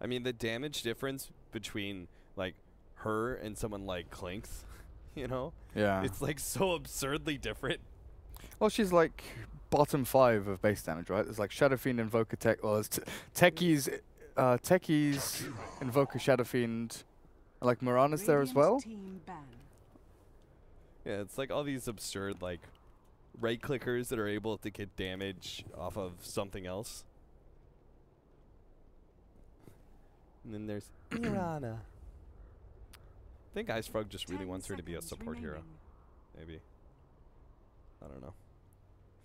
I mean, the damage difference between like her and someone like Clinks, you know, Yeah. it's like so absurdly different. Well, she's like bottom 5 of base damage, right? There's like Shadow Fiend, Invoker, Tech. Well, there's Techies, Invoker, Shadow Fiend. Like Mirana's there as Radiant well. Team ban. Yeah, it's like all these absurd like right clickers that are able to get damage off of something else. And then there's Mirana. I think Ice Frog just really 10 wants her to be a seconds support hero. remaining. Maybe. I don't know.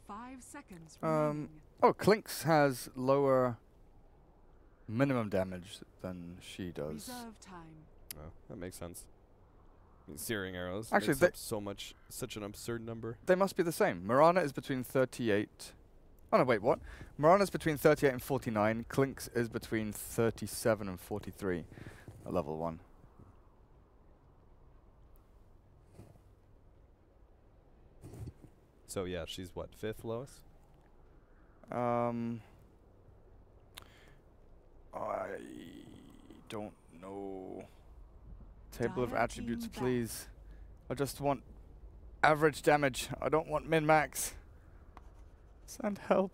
5 seconds remaining. Oh, Clinks has lower minimum damage than she does. Reserve time. Oh, that makes sense. I mean, Searing arrows. Actually, makes they- up such an absurd number. They must be the same. Mirana is between 38. Oh no, wait, what? Mirana's between 38 and 49. Clinks is between 37 and 43 at level 1. So yeah, she's what, 5th lowest? I don't know. Table of Dire attributes, team back. please. I just want average damage. I don't want min-max. Send help.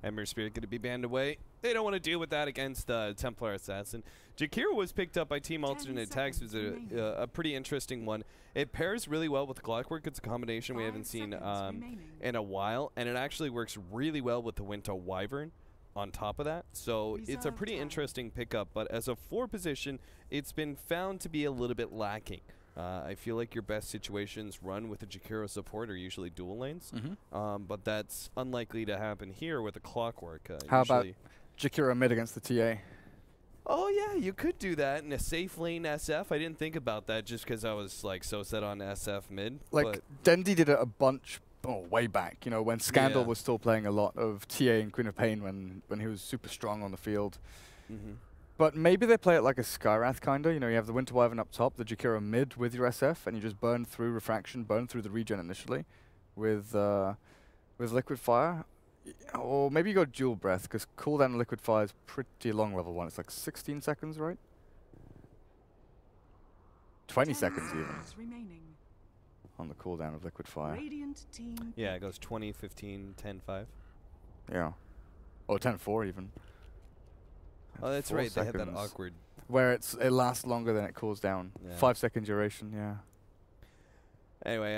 Ember Spirit going to be banned away. They don't want to deal with that against Templar Assassin. Jakira was picked up by Team 10 Alternate Attacks. It was seconds a pretty interesting one. It pairs really well with Clockwork. It's a combination we 5 haven't seen seconds remaining. in a while, and it actually works really well with the Winter Wyvern on top of that. So it's a Reserve pretty time. interesting pickup, but as a 4 position, it's been found to be a little bit lacking. I feel like your best situations run with a Jakiro support are usually dual lanes, but that's unlikely to happen here with a Clockwork. How about usually- Jakira mid against the TA? Oh yeah, you could do that in a safe lane SF. I didn't think about that just because I was like so set on SF mid. Like, Dendi did it a bunch way back, you know, when Scandal Yeah. was still playing a lot of TA and Queen of Pain when he was super strong on the field. Mhm. But maybe they play it like a Skyrath kind of. You know, you have the Winter Wyvern up top, the Jakiro mid with your SF, and you just burn through Refraction, burn through the regen initially with Liquid Fire. Or maybe you go Dual Breath, because cooldown on Liquid Fire is pretty long level 1. It's like 16 seconds, right? 20 10 seconds even remaining. on the cooldown of Liquid Fire. Radiant team Yeah, it pick. goes 20, 15, 10, 5. Yeah. Or 10-4 even. Oh, that's 4 right. They had that seconds. awkward. Where it lasts longer than it cools down. Yeah. 5-second duration, yeah. Anyway,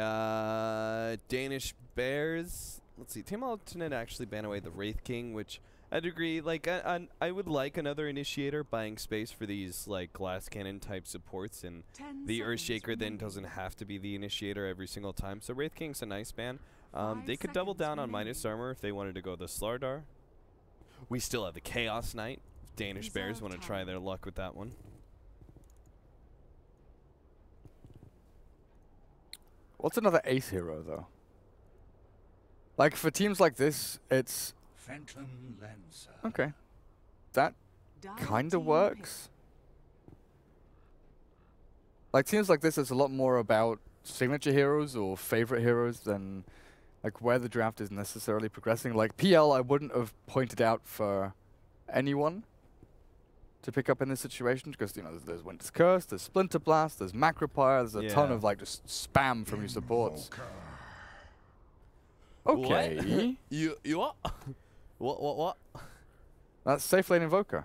Danish Bears. Let's see. Team Alternate actually banned away the Wraith King, which I'd agree. Like, I would like another initiator buying space for these like glass cannon type supports, and 10 the seconds Earthshaker then remaining. doesn't have to be the initiator every single time. So Wraith King's a nice ban. 5 They could double seconds down on minus remaining. armor if they wanted to go the Slardar. We still have the Chaos Knight. If Danish Bears Reserve want to try time. their luck with that one. What's another ace hero, though? Like, for teams like this, it's... Phantom Lancer. Okay. That kind of works. Like, teams like this, it's a lot more about signature heroes or favorite heroes than, like, where the draft is necessarily progressing. Like, PL, I wouldn't have pointed out for anyone to pick up in this situation because, you know, there's Winter's Curse, there's Splinter Blast, there's Macropire, there's a ton of, like, just spam from your supports. Okay. You what? What? That's safe lane Invoker.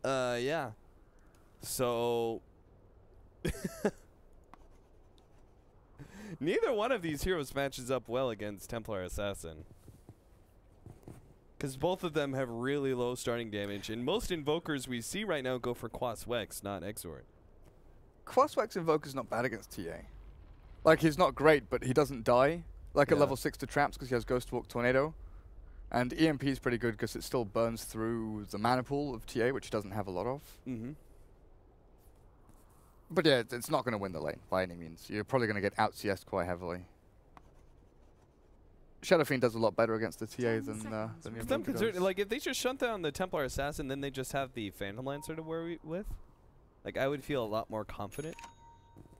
Yeah. So neither one of these heroes matches up well against Templar Assassin. Because both of them have really low starting damage, and most Invokers we see right now go for Quaswex, not Exort. Quaswex Invoker's not bad against TA. Like, he's not great, but he doesn't die. Like at level 6 to traps because he has Ghost Walk Tornado. And EMP is pretty good because it still burns through the mana pool of TA, which he doesn't have a lot of. But yeah, it's not going to win the lane by any means. You're probably going to get out CS'd quite heavily. Shadow Fiend does a lot better against the TA than Invoker does. Like, if they just shut down the Templar Assassin, then they just have the Phantom Lancer to worry with. Like, I would feel a lot more confident.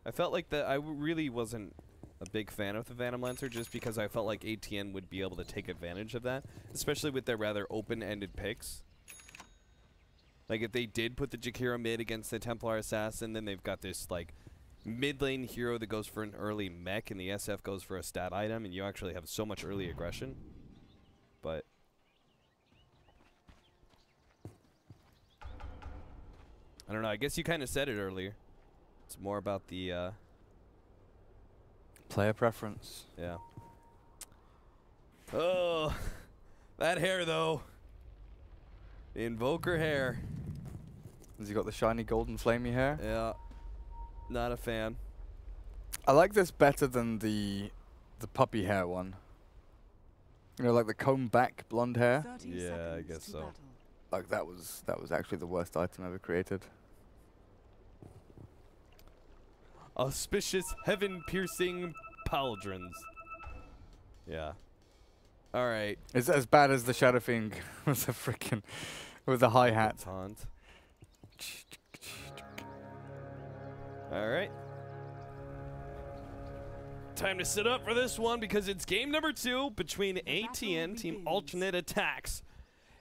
I felt like that I really wasn't a big fan of the Phantom Lancer just because I felt like ATN would be able to take advantage of that, especially with their rather open-ended picks. Like, if they did put the Jakiro mid against the Templar Assassin, then they've got this, like, mid-lane hero that goes for an early mech, and the SF goes for a stat item, and you actually have so much early aggression. But I don't know. I guess you kind of said it earlier. It's more about the player preference. Yeah. Oh, that hair, though. The Invoker hair. Has he got the shiny golden flamey hair? Yeah. Not a fan. I like this better than the puppy hair one. You know, like the comb back blonde hair. Yeah, I guess so. Like that was actually the worst item ever created. Auspicious heaven-piercing pauldrons. Yeah. All right. It's as bad as the Shadow Fiend with the frickin' with the hi-hat. Taunt. All right. Time to sit up for this one because it's game number 2 between ATN, Team Alternate Attax,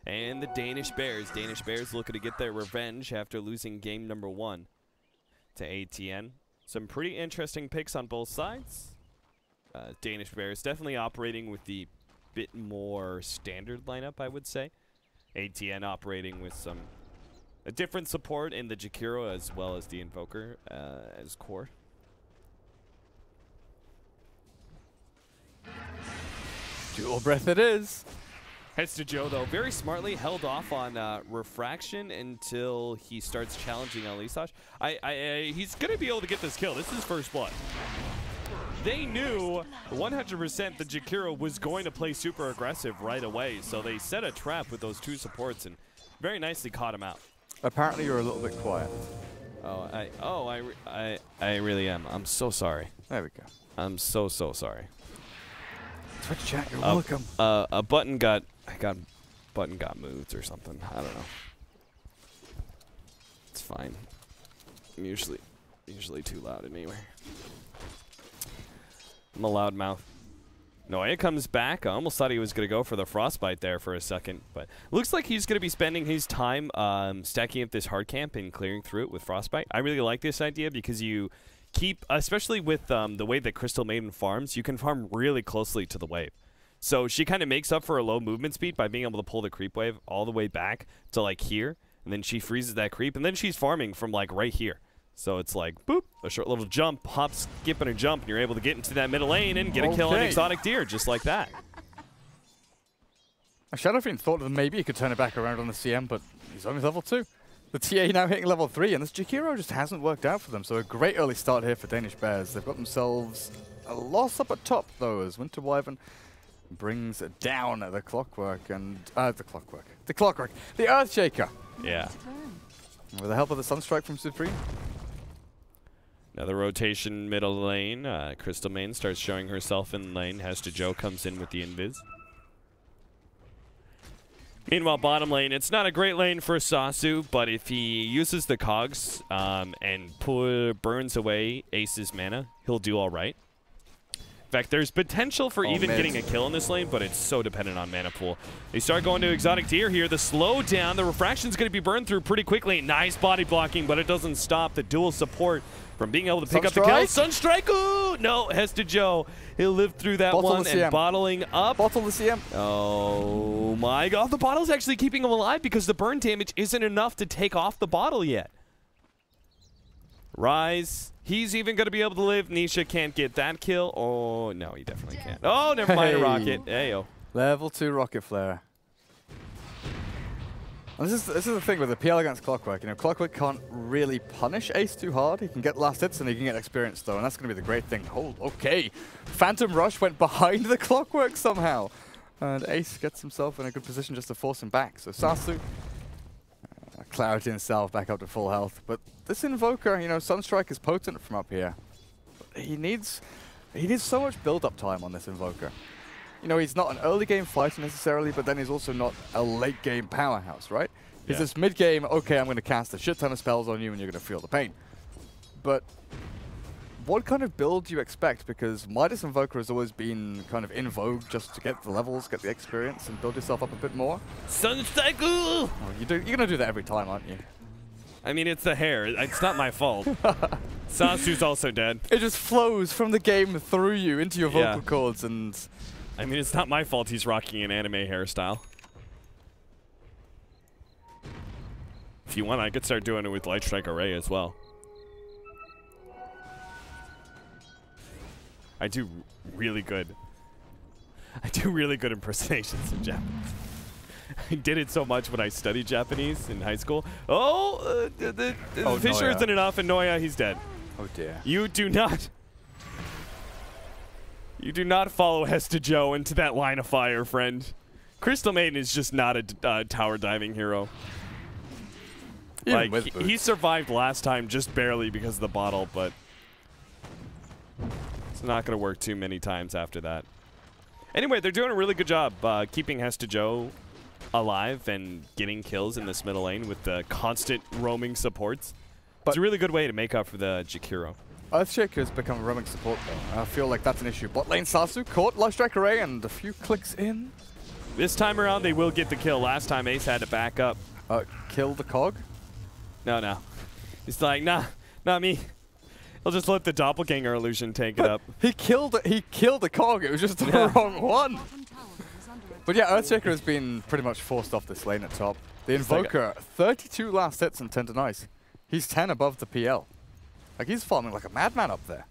and the Danish Bears. Danish Bears looking to get their revenge after losing game number 1 to ATN. Some pretty interesting picks on both sides. Danish Bears definitely operating with the bit more standard lineup, I would say. ATN operating with a different support in the Jakiro as well as the Invoker as core. Dual breath it is. Heads to Joe, though. Very smartly held off on Refraction until he starts challenging Elisash. He's going to be able to get this kill. This is first blood. They knew 100% the Jakiro was going to play super aggressive right away, so they set a trap with those 2 supports and very nicely caught him out. Apparently you're a little bit quiet. I really am. I'm so sorry. There we go. I'm so sorry. Twitch chat, you're welcome. A button got moved or something. I don't know. It's fine. I'm usually too loud anyway. I'm a loud mouth. Noya comes back. I almost thought he was going to go for the Frostbite there for a second, but looks like he's going to be spending his time stacking up this hard camp and clearing through it with Frostbite. I really like this idea because you keep, especially with the way that Crystal Maiden farms, you can farm really closely to the wave. So she kind of makes up for a low movement speed by being able to pull the creep wave all the way back to like here, and then she freezes that creep, and then she's farming from like right here. So it's like, boop, a short little jump, hop, skip, and a jump, and you're able to get into that middle lane and get a kill on Exotic Deer, just like that. Shadow Fiend thought that maybe he could turn it back around on the CM, but he's only level 2. The TA now hitting level 3, and this Jakiro just hasn't worked out for them. So a great early start here for Danish Bears. They've got themselves a loss up at top, though, as Winter Wyvern brings down the Clockwork and the Earthshaker. Yeah. With the help of the Sunstrike from Supreme. Another rotation middle lane. Crystal Main starts showing herself in lane. Hesta Joe comes in with the invis. Meanwhile, bottom lane, it's not a great lane for Sasu, but if he uses the cogs and burns away Ace's mana, he'll do all right. In fact, there's potential for even getting a kill in this lane, but it's so dependent on mana pool. They start going to Exotic Deer here. The slowdown, the refraction's going to be burned through pretty quickly. Nice body blocking, but it doesn't stop the dual support from being able to pick up the kill. Sunstrike! Ooh! No, Hesta Joe. He'll live through that one and bottling up. Bottle the CM. Oh my god. The bottle's actually keeping him alive because the burn damage isn't enough to take off the bottle yet. Rise. He's even going to be able to live. Nisha can't get that kill. Oh, no, he definitely can't. Oh, never mind a rocket. Hey-o. Level 2 rocket flare. And this is the thing with the PL against Clockwork. You know, Clockwork can't really punish Ace too hard. He can get last hits and he can get experience though, and that's going to be the great thing. Oh, okay. Phantom Rush went behind the Clockwork somehow. And Ace gets himself in a good position just to force him back. So Sasu, Clarity himself back up to full health. But this Invoker, you know, Sunstrike is potent from up here. But he needs so much build-up time on this Invoker. You know, he's not an early game fighter necessarily, but then he's also not a late game powerhouse, right? He's this mid game, okay, I'm going to cast a shit ton of spells on you and you're going to feel the pain. But what kind of build do you expect? Because Midas Invoker has always been kind of in vogue just to get the levels, get the experience, and build yourself up a bit more. Sunstrike! Oh, you're going to do that every time, aren't you? I mean, it's the hair. It's not my fault. Sasu's also dead. It just flows from the game through you into your vocal cords and... I mean, it's not my fault he's rocking an anime hairstyle. If you want, I could start doing it with Light Strike Array as well. I do really good impersonations of Japanese. I did it so much when I studied Japanese in high school. Oh, the Fisher isn't enough, and Noya, he's dead. Oh dear. You do not follow Hesta Joe into that line of fire, friend. Crystal Maiden is just not a tower diving hero. Like, he survived last time just barely because of the bottle, but it's not going to work too many times after that. Anyway, they're doing a really good job keeping Hesta Joe alive and getting kills in this middle lane with the constant roaming supports. But it's a really good way to make up for the Jakiro. Earthshaker has become a roaming support though. I feel like that's an issue. Bot lane Sasu caught Light Strike Array and a few clicks in. This time around they will get the kill. Last time Ace had to back up. Kill the cog? No. He's like, nah, not me. I'll just let the doppelganger illusion take it up. He killed the cog. It was just the wrong one. But yeah, Earthshaker has been pretty much forced off this lane at top. The Invoker, 32 last hits and 10 denies. He's 10 above the PL. Like, he's farming like a madman up there.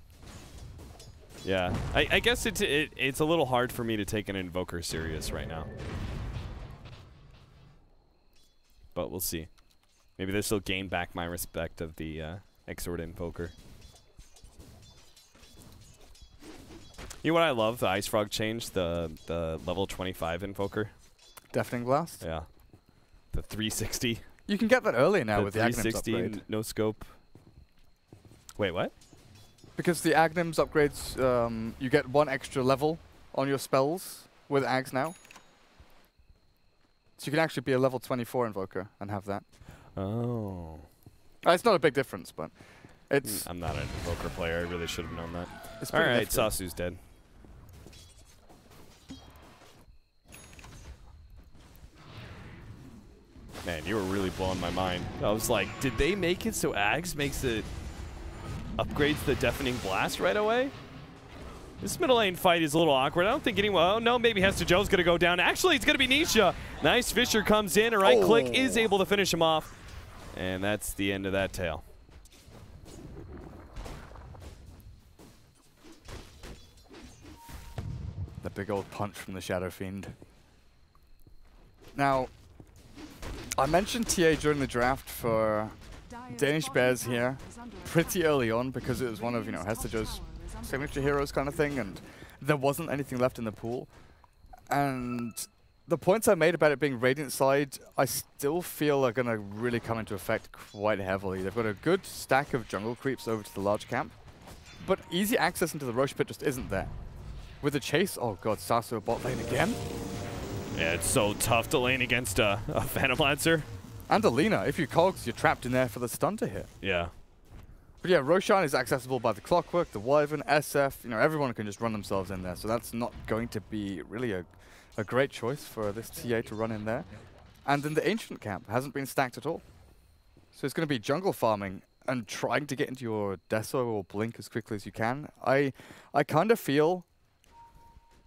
Yeah, I guess it's a little hard for me to take an Invoker serious right now. But we'll see. Maybe this will gain back my respect of the Exort Invoker. You know what I love? The Ice Frog change, the level 25 Invoker. Deafening Blast? Yeah. The 360. You can get that early now with the Agnim's 360 upgrade. No scope. Wait, what? Because the Agnim's upgrades, you get 1 extra level on your spells with Ags now. So you can actually be a level 24 Invoker and have that. Oh. It's not a big difference, but it's... I'm not an Invoker player. I really should have known that. It's alright, Sasu's dead. Man, you were really blowing my mind. I was like, did they make it so Ags makes it... upgrades the Deafening Blast right away? This middle lane fight is a little awkward. I don't think anyone... Oh, no, maybe Hesta Joe's going to go down. Actually, it's going to be Nisha. Nice Fisher comes in. A right click is able to finish him off. And that's the end of that tale. The big old punch from the Shadow Fiend. Now, I mentioned TA during the draft for Danish Bears here pretty early on because it was one of, you know, Hesta Joe's signature heroes kind of thing, and there wasn't anything left in the pool. And the points I made about it being Radiant side, I still feel are going to really come into effect quite heavily. They've got a good stack of jungle creeps over to the large camp, but easy access into the Roche pit just isn't there. With the chase, oh god, Sasu bot lane again. Yeah, it's so tough to lane against a Phantom Lancer. And Alina, if you cogs, you're trapped in there for the stun to hit. Yeah. But yeah, Roshan is accessible by the Clockwork, the Wyvern, SF, you know, everyone can just run themselves in there, so that's not going to be really a great choice for this TA to run in there. And then the Ancient camp hasn't been stacked at all. So it's going to be jungle farming and trying to get into your Deso or Blink as quickly as you can. I kind of feel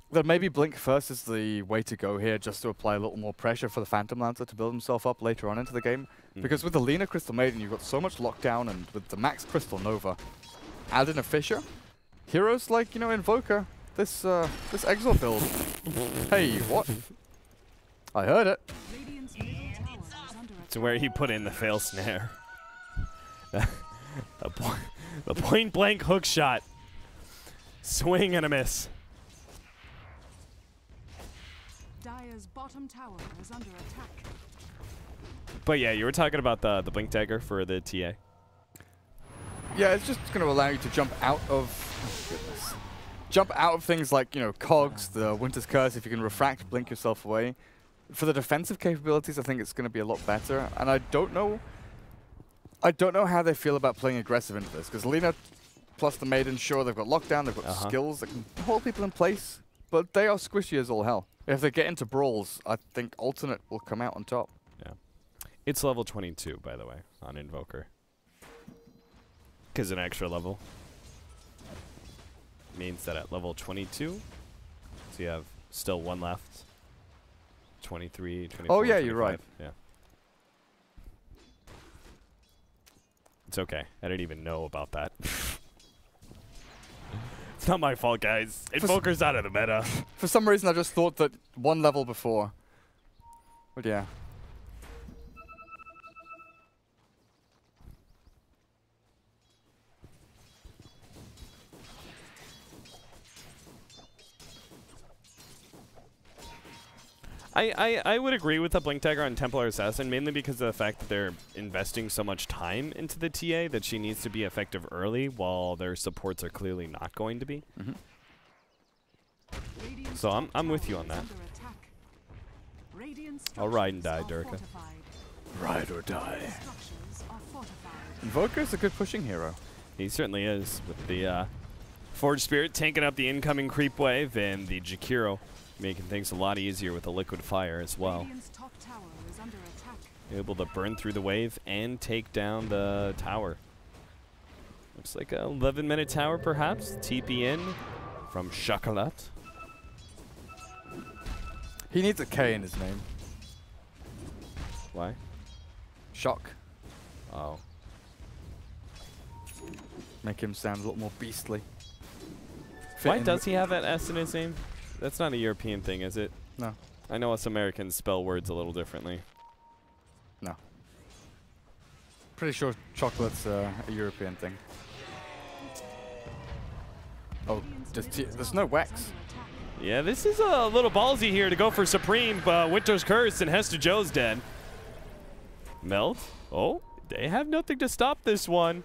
that maybe Blink first is the way to go here, just to apply a little more pressure for the Phantom Lancer to build himself up later on into the game. Because with the Lina Crystal Maiden, you've got so much lockdown, and with the Max Crystal Nova, add in a Fissure, heroes like, you know, Invoker, this Exile build. Hey, what? I heard it. To where he put in the fail snare. The point blank hook shot. Swing and a miss. Dire's bottom tower is under attack. But yeah, you were talking about the blink dagger for the TA. Yeah, it's just going to allow you to jump out of... Oh, goodness. Jump out of things like, you know, Cogs, the Winter's Curse, if you can refract, blink yourself away. For the defensive capabilities, I think it's going to be a lot better. And I don't know how they feel about playing aggressive into this, because Lina plus the Maiden, sure, they've got lockdown, they've got skills that can hold people in place, but they are squishy as all hell. If they get into brawls, I think Alternate will come out on top. Yeah. It's level 22, by the way, on Invoker. Because an extra level means that at level 22, so you have still one left. 23, 24, oh, yeah, 25. you're right. Yeah. It's okay. I didn't even know about that. It's not my fault, guys. Invoker's out of the meta. For some reason, I just thought that one level before. But yeah. I would agree with the Blink Dagger on Templar Assassin, mainly because of the fact that they're investing so much time into the TA that she needs to be effective early, while their supports are clearly not going to be. So I'm with you on that. I'll ride and die, Durka. Ride or die. Invoker's a good pushing hero. He certainly is, with the Forge Spirit tanking up the incoming creep wave, and the Jakiro making things a lot easier with the liquid fire as well. Able to burn through the wave and take down the tower. Looks like a 11-minute tower, perhaps. TP in from Chocolat. He needs a K in his name. Why? Shock. Oh. Make him sound a little more beastly. Why does he have that S in his name? That's not a European thing, is it? No. I know us Americans spell words a little differently. No. Pretty sure chocolate's a European thing. Oh, there's no wax. Yeah, this is a little ballsy here to go for Supreme. Winter's Curse, and Hester Joe's dead. Melt? Oh, they have nothing to stop this one.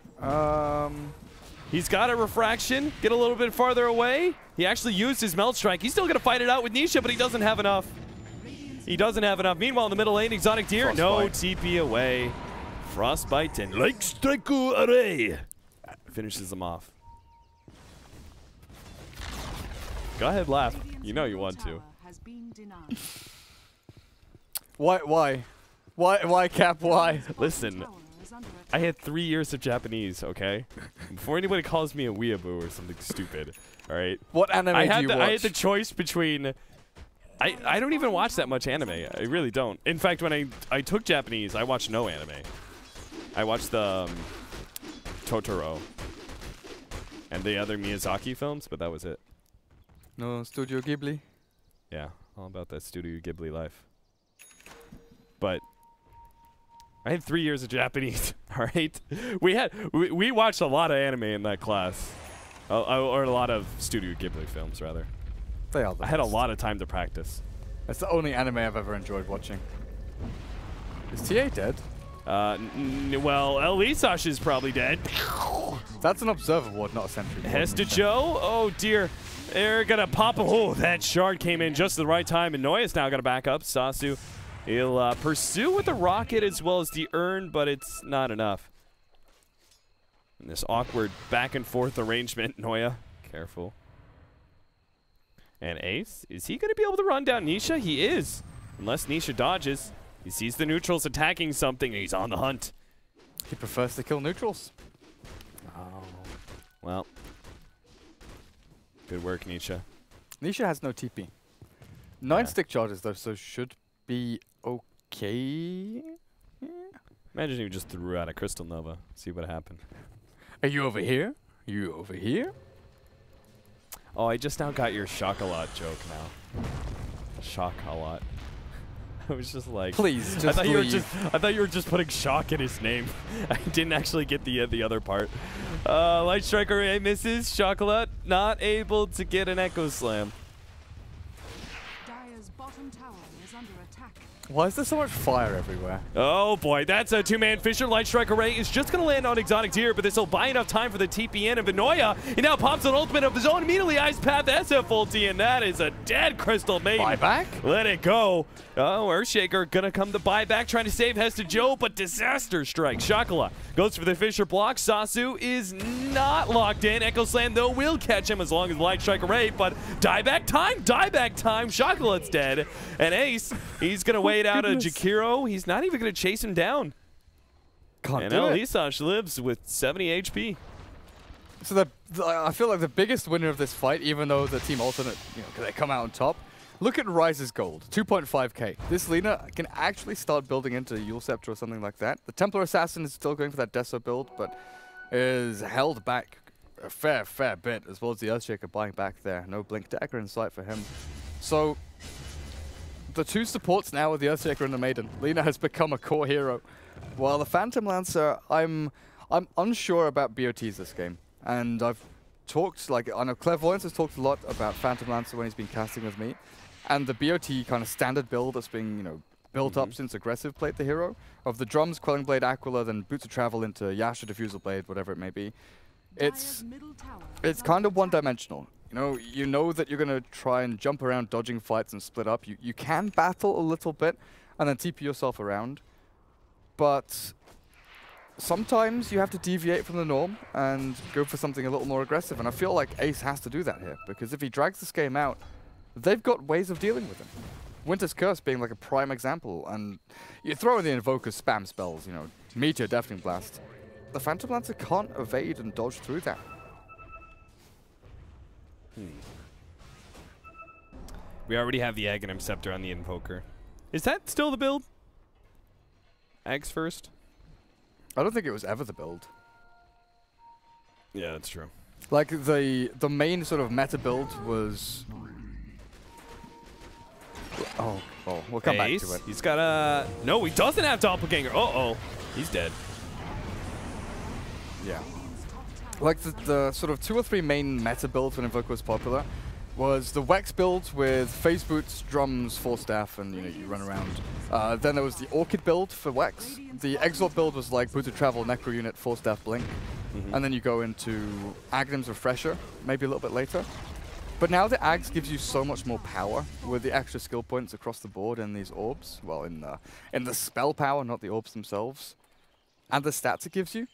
He's got a refraction. Get a little bit farther away. He actually used his Melt Strike. He's still going to fight it out with Nisha, but he doesn't have enough. He doesn't have enough. Meanwhile, in the middle lane, Exotic Deer. No TP away. Frostbite and Like Striker Array finishes them off. Go ahead, laugh. You know you want to. Why, Cap, why? Listen, I had 3 years of Japanese, okay? Before anybody calls me a weeaboo or something stupid, all right? What anime do you watch? I had the choice between... I don't even watch that much anime. I really don't. In fact, when I took Japanese, I watched no anime. I watched the Totoro and the other Miyazaki films, but that was it. No Studio Ghibli? Yeah, all about that Studio Ghibli life. But I had 3 years of Japanese, all right? We watched a lot of anime in that class. Or a lot of Studio Ghibli films, rather. They are I had a lot of time to practice. That's the only anime I've ever enjoyed watching. Is TA dead? Well, Elisash is probably dead. That's an observer ward, not a sentry ward. Hesta Joe? Oh, dear. They're going to pop a hole. That shard came in just at the right time, and Noya's now going to back up. Sasu, he'll pursue with the rocket as well as the urn, but it's not enough. And this awkward back and forth arrangement, Noya, careful. And Ace, is he going to be able to run down Nisha? He is, unless Nisha dodges. He sees the neutrals attacking something, and he's on the hunt. He prefers to kill neutrals. Oh. Well. Good work, Nisha. Nisha has no TP. 9 stick charges, though, so should be okay. Yeah. Imagine if you just threw out a Crystal Nova. See what happened. Are you over here? You over here? Oh, I just now got your Shock-a-lot joke now. Shock-a-lot. I was just like, please, just I thought leave. you were just putting shock in his name. I didn't actually get the other part. Light Striker A misses. Chocolat not able to get an Echo Slam. Dire's bottom tower is under attack. Why is there so much fire everywhere? Oh boy, that's a two-man Fisher. Light Striker Ray is just going to land on Exotic Deer, but this will buy enough time for the TPN of Vinoya. He now pops an ultimate of his own, immediately Ice Path SF ulti, and that is a dead Crystal Maiden. Buyback? Let it go. Oh, Earthshaker going to come to buyback, trying to save Hesta Joe, but disaster strike. Chocolat goes for the Fisher block. Sasu is not locked in. Echo Slam, though, will catch him as long as Light Striker Ray, but dieback time. Chocolat's dead. And Ace, he's going to wait out a Jakiro. He's not even going to chase him down. Can't and do now it. Lisash lives with 70 HP. So I feel like the biggest winner of this fight, even though the team alternate, they come out on top. Look at Ryze's gold, 2.5k. This Lina can actually start building into Yule Scepter or something like that. The Templar Assassin is still going for that Deso build, but is held back a fair bit, as well as the Earthshaker buying back there. No Blink Dagger in sight for him. So the two supports now with the Earthshaker and the Maiden. Lina has become a core hero. While the Phantom Lancer, I'm unsure about BOTs this game. And I've talked, I know Clairvoyance has talked a lot about Phantom Lancer when he's been casting with me. And the BOT kind of standard build that's being, built up since Aggressive played the hero. Of the drums, Quelling Blade, Aquila, then Boots of Travel into Yasha, Diffusal Blade, whatever it may be. It's kind of one-dimensional. You know that you're going to try and jump around dodging fights and split up. You can battle a little bit and then TP yourself around. But sometimes you have to deviate from the norm and go for something a little more aggressive. And I feel like Ace has to do that here, because if he drags this game out, they've got ways of dealing with him. Winter's Curse being like a prime example, and you throw in the Invoker spam spells, Meteor, Deafening Blast. The Phantom Lancer can't evade and dodge through that. We already have the Aghanim Scepter on the Invoker. Is that still the build? Ags first? I don't think it was ever the build. Yeah, that's true. Like, the main sort of meta build was... Oh, we'll come back to it. He's got a... No, he doesn't have Doppelganger. Uh-oh. He's dead. Yeah. Like, the sort of 2 or 3 main meta builds when Invoker was popular was the Wex build with Phase Boots, Drums, Force Staff, and, you run around. Then there was the Orchid build for Wex. The Exort build was like Boots of Travel, Necro Unit, Force Staff, Blink. And then you go into Aghanim's Refresher, maybe a little bit later. But now the Ags gives you so much more power with the extra skill points across the board in these orbs. Well, in the spell power, not the orbs themselves. And the stats it gives you.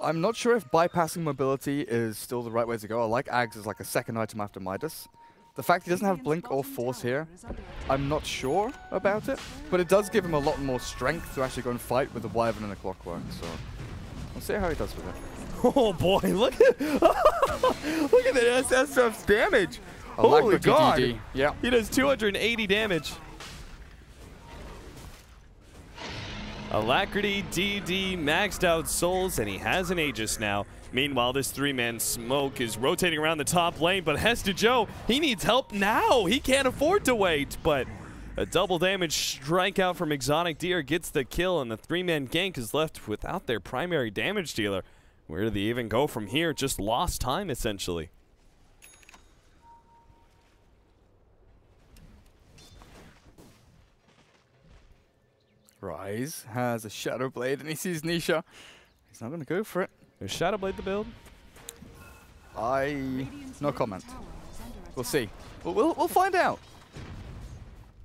I'm not sure if bypassing mobility is still the right way to go. I like Ags as like a second item after Midas. The fact he doesn't have Blink or Force here, I'm not sure about it. But it does give him a lot more strength to actually go and fight with the Wyvern and the Clockwork. So we'll see how he does with it. Oh boy, look at the SSF's damage. Holy God. DDD. Yeah. He does 280 damage. Alacrity, DD, maxed out souls, and he has an Aegis now. Meanwhile, this 3-man smoke is rotating around the top lane, but Hesta Joe, he needs help now. He can't afford to wait, but a double damage strikeout from Exotic Deer gets the kill, and the 3-man gank is left without their primary damage dealer. Where do they even go from here? Just lost time, essentially. Rise has a Shadow Blade and he sees Nisha. He's not going to go for it. Is Shadow Blade the build? No comment. We'll see. We'll find out.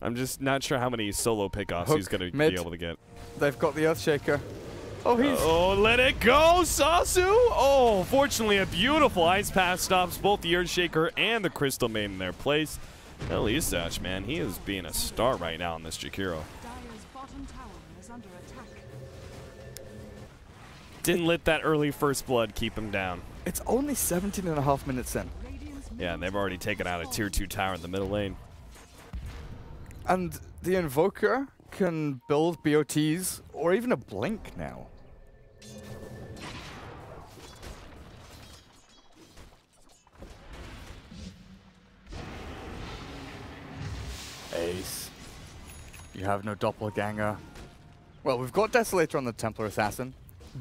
I'm just not sure how many solo pickoffs he's going to be able to get. They've got the Earthshaker. Oh, he's... Oh, let it go, Sasu! Oh, fortunately, a beautiful Ice Path stops both the Earthshaker and the Crystal Maiden in their place. Elisash, man, he is being a star right now in this Jakiro. Dire's bottom tower is under attack. Didn't let that early first blood keep him down. It's only 17.5 minutes in. Yeah, and they've already taken out a tier 2 tower in the middle lane. And the Invoker can build BOTs or even a Blink now. Ace. You have no Doppelganger. Well, we've got Desolator on the Templar Assassin,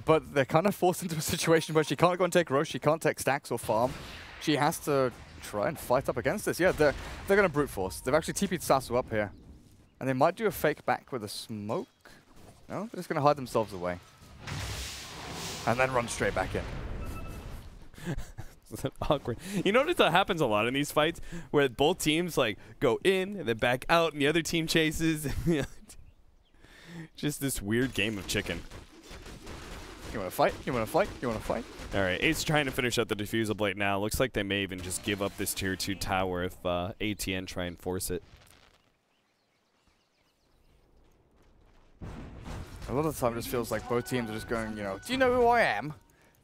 but they're kind of forced into a situation where she can't go and take Roche, she can't take stacks or farm. She has to try and fight up against this. Yeah, they're going to brute force. They've actually TP'd Sasu up here. And they might do a fake back with a smoke. No, they're just going to hide themselves away. And then run straight back in. Awkward. You notice that happens a lot in these fights where both teams like go in and then back out and the other team chases. Just this weird game of chicken. You want to fight? You want to fight? You want to fight? All right, Ace trying to finish up the Diffusal Blade now. Looks like they may even just give up this tier 2 tower if ATN try and force it. A lot of the time it just feels like both teams are just going, you know, do you know who I am?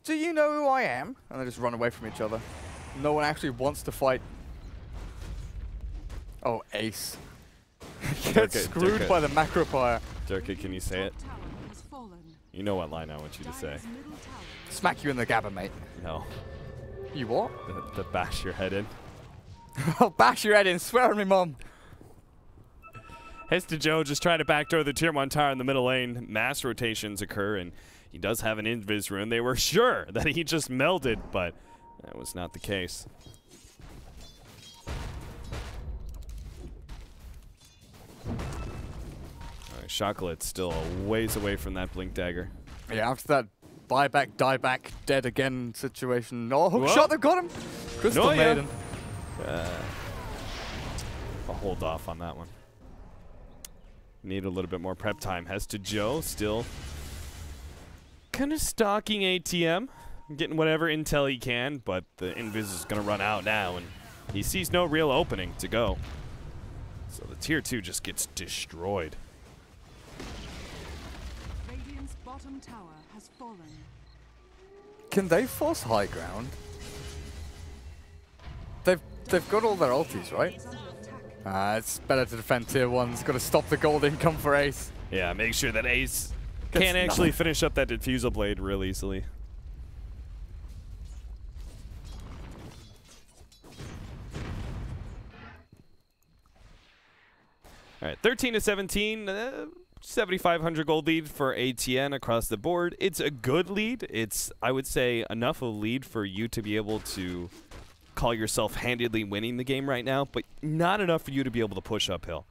Do you know who I am? And they just run away from each other. No one actually wants to fight. Oh, Ace. Gets screwed by the Macropire. Durka, can you say it? You know what line I want you to say. Smack you in the gabba, mate. No. You what? The bash your head in. I'll bash your head in. Swear on me, Mom. Hesta Joe just trying to backdoor the tier 1 tower in the middle lane. Mass rotations occur, and he does have an invis rune. They were sure that he just melded, but that was not the case. All right, Chocolatte's still a ways away from that Blink Dagger. Yeah, after that buyback, die back, dead again situation. Oh, hook shot, they've got him! Crystal Maiden. I'll hold off on that one. Need a little bit more prep time. Hesta Joe still kind of stalking ATM, getting whatever intel he can, but the invis is going to run out now, and he sees no real opening to go. So the tier 2 just gets destroyed. Radiant's bottom tower has fallen. Can they force high ground? They've got all their ultis, right? It's better to defend tier 1's. Got to stop the gold income for Ace. Yeah, make sure that Ace can't actually finish up that Diffusal Blade real easily. All right, 13 to 17, 7,500 gold lead for ATN across the board. It's a good lead. It's, I would say, enough of a lead for you to be able to call yourself handedly winning the game right now, but not enough for you to be able to push uphill.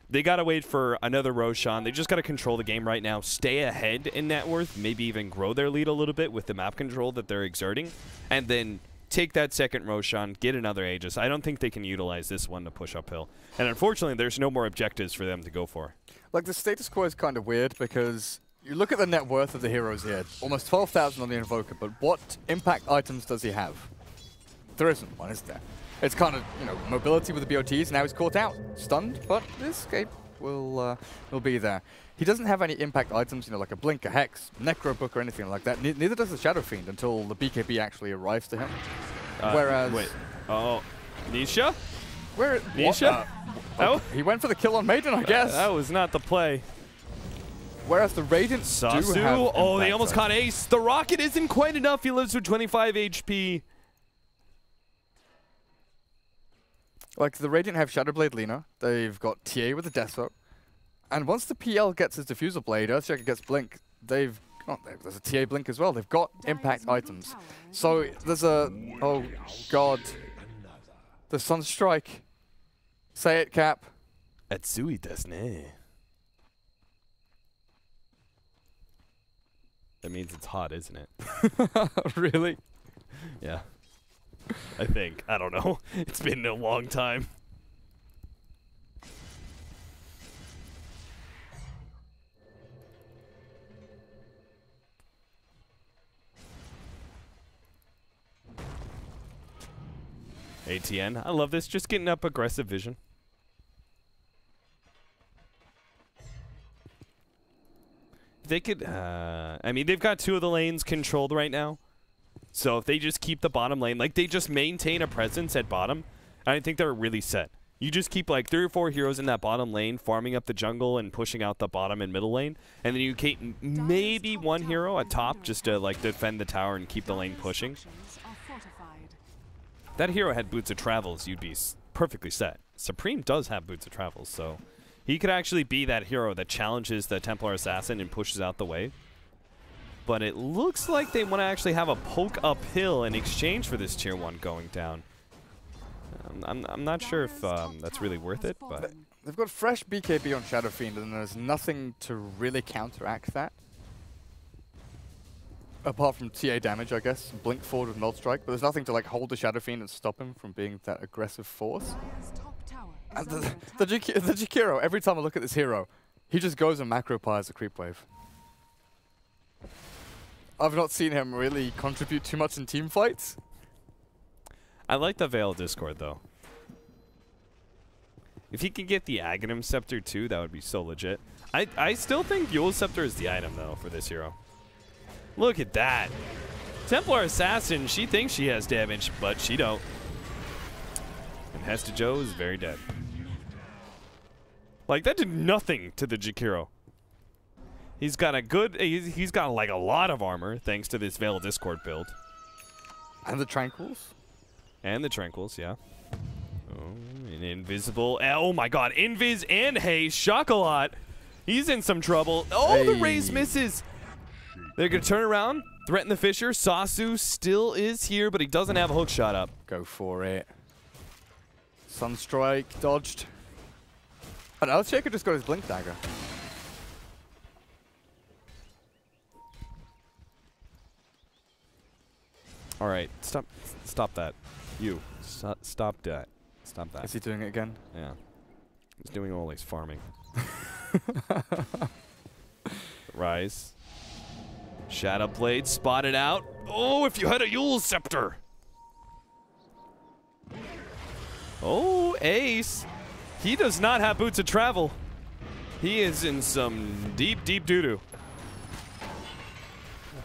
They got to wait for another Roshan. They just got to control the game right now, stay ahead in net worth, maybe even grow their lead a little bit with the map control that they're exerting, and then take that second Roshan, get another Aegis. I don't think they can utilize this one to push uphill. And unfortunately, there's no more objectives for them to go for. Like, the status quo is kind of weird because you look at the net worth of the heroes here. Almost 12,000 on the Invoker, but what impact items does he have? There isn't one, is there? It's kind of, you know, mobility with the BOTs. Now he's caught out, stunned, but the escape will be there. He doesn't have any impact items, you know, like a Blink, a Hex, Necro Book, or anything like that. Neither does the Shadow Fiend until the BKB actually arrives to him. Whereas... Wait. Oh. Nisha? Where... Nisha? He went for the kill on Maiden, I guess. That was not the play. Whereas the Radiants do have Sasu, oh, they impact almost caught Ace. The rocket isn't quite enough. He lives with 25 HP. Like, the Radiant have Shadowblade Lina. They've got TA with the Death Throat. And once the PL gets his Diffusal Blade, Earthshaker gets Blink, they've got, there's a TA Blink as well. They've got impact items. So there's a, oh god, the Sunstrike. Say it, Cap. Atsui desu ne. That means it's hot, isn't it? Really? Yeah. I think. I don't know. It's been a long time. ATN. I love this. Just getting up aggressive vision. They could, I mean, they've got 2 of the lanes controlled right now. So if they just keep the bottom lane, like they just maintain a presence at bottom, I think they're really set. You just keep like 3 or 4 heroes in that bottom lane, farming up the jungle and pushing out the bottom and middle lane. And then you keep maybe 1 hero at top just to like defend the tower and keep the lane pushing. If that hero had Boots of Travels, you'd be perfectly set. Supreme does have Boots of Travels, so he could actually be that hero that challenges the Templar Assassin and pushes out the wave. But it looks like they want to actually have a poke uphill in exchange for this tier 1 going down. I'm not sure if that's really worth it, but They've got fresh BKB on Shadow Fiend, and there's nothing to really counteract that. Apart from TA damage, I guess. Blink forward with Melt Strike, but there's nothing to like hold the Shadow Fiend and stop him from being that aggressive force. And the Jakiro, every time I look at this hero, he just goes and macro pyres the creep wave. I've not seen him really contribute too much in team fights. I like the Veil Discord, though. If he could get the Aghanim Scepter, too, that would be so legit. I still think Eul's Scepter is the item, though, for this hero. Look at that. Templar Assassin, she thinks she has damage, but she don't. And Hesta Joe is very dead. Like, that did nothing to the Jakiro. He's got a good, he's got like a lot of armor thanks to this Veil Discord build. And the Tranquils. And the Tranquils, yeah. Oh, an invisible, oh my god, Invis and Haze, Chocolat. He's in some trouble. Oh, hey. The raise misses. They're gonna turn around, threaten the Fisher. Sasu still is here, but he doesn't have a hook shot up. Go for it. Sunstrike dodged. And Earthshaker just got his Blink Dagger. All right, stop that. You, stop that. Stop that. Is he doing it again? Yeah. He's doing all his farming. Rise. Shadow Blade spotted out. Oh, if you had a Eul's Scepter. Oh, Ace. He does not have Boots of Travel. He is in some deep, deep doo-doo.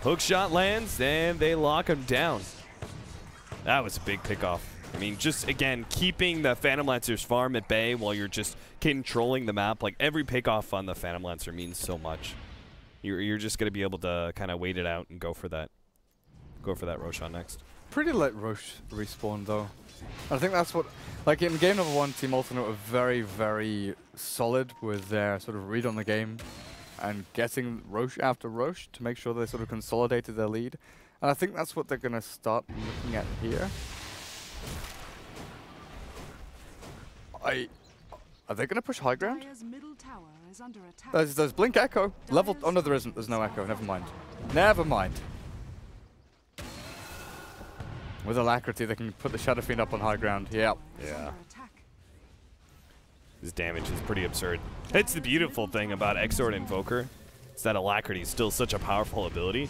Hook shot lands, and they lock him down. That was a big pickoff. I mean, just, again, keeping the Phantom Lancer's farm at bay while you're just controlling the map. Like, every pickoff on the Phantom Lancer means so much. You're just going to be able to kind of wait it out and go for that. Go for that Roshan next. Pretty let Roche respawn, though. I think that's what, like in game number 1, Team Alternate were very, very solid with their sort of read on the game and getting Roche after Roche to make sure they sort of consolidated their lead. And I think that's what they're going to start looking at here. Are they going to push high ground? There's Blink Echo. Level, oh no, there isn't. There's no Echo. Never mind. Never mind. With Alacrity, they can put the Shadow Fiend up on high ground. Yep. Yeah. His damage is pretty absurd. That's the beautiful thing about Exort Invoker. It's that Alacrity is still such a powerful ability.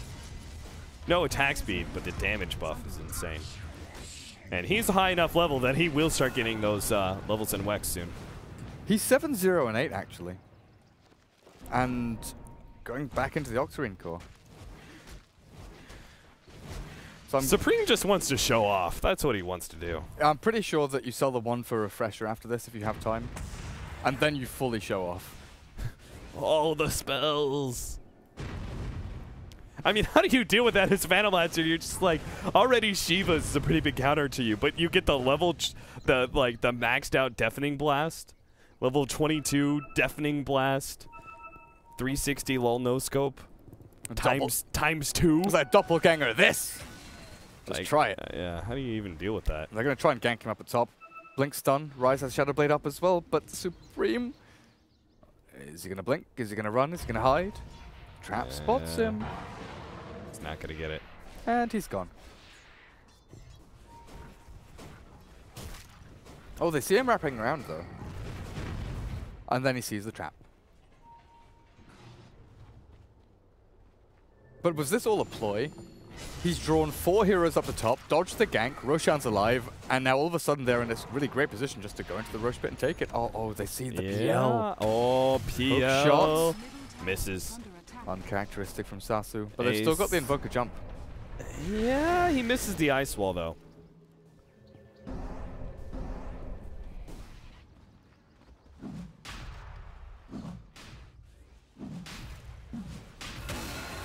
No attack speed, but the damage buff is insane. And he's a high enough level that he will start getting those levels in Wex soon. He's 7-0 and 8 actually. And going back into the Octarine core. So Supreme just wants to show off. That's what he wants to do. I'm pretty sure that you sell the 1 for Refresher after this if you have time. And then you fully show off. All the spells. I mean, how do you deal with that as Phantom Lancer? You're just like, already Shiva's is a pretty big counter to you, but you get the level, the maxed out Deafening Blast. Level 22 Deafening Blast. 360 lull no scope. Times 2. It's like doppelganger this. Just like, try it. Yeah, how do you even deal with that? They're going to try and gank him up at top. Blink stun. Rise has Shadow Blade up as well, but Supreme. Is he going to blink? Is he going to run? Is he going to hide? Trap spots him. He's not going to get it. And he's gone. Oh, they see him wrapping around, though. And then he sees the trap. But was this all a ploy? He's drawn 4 heroes up the top, dodged the gank, Roshan's alive, and now all of a sudden they're in this really great position just to go into the Rosh pit and take it. Oh, they see the PL. Oh, PL. Hook shot. Misses. Uncharacteristic from Sasu. But they've still got the Invoker jump. Yeah, he misses the ice wall, though.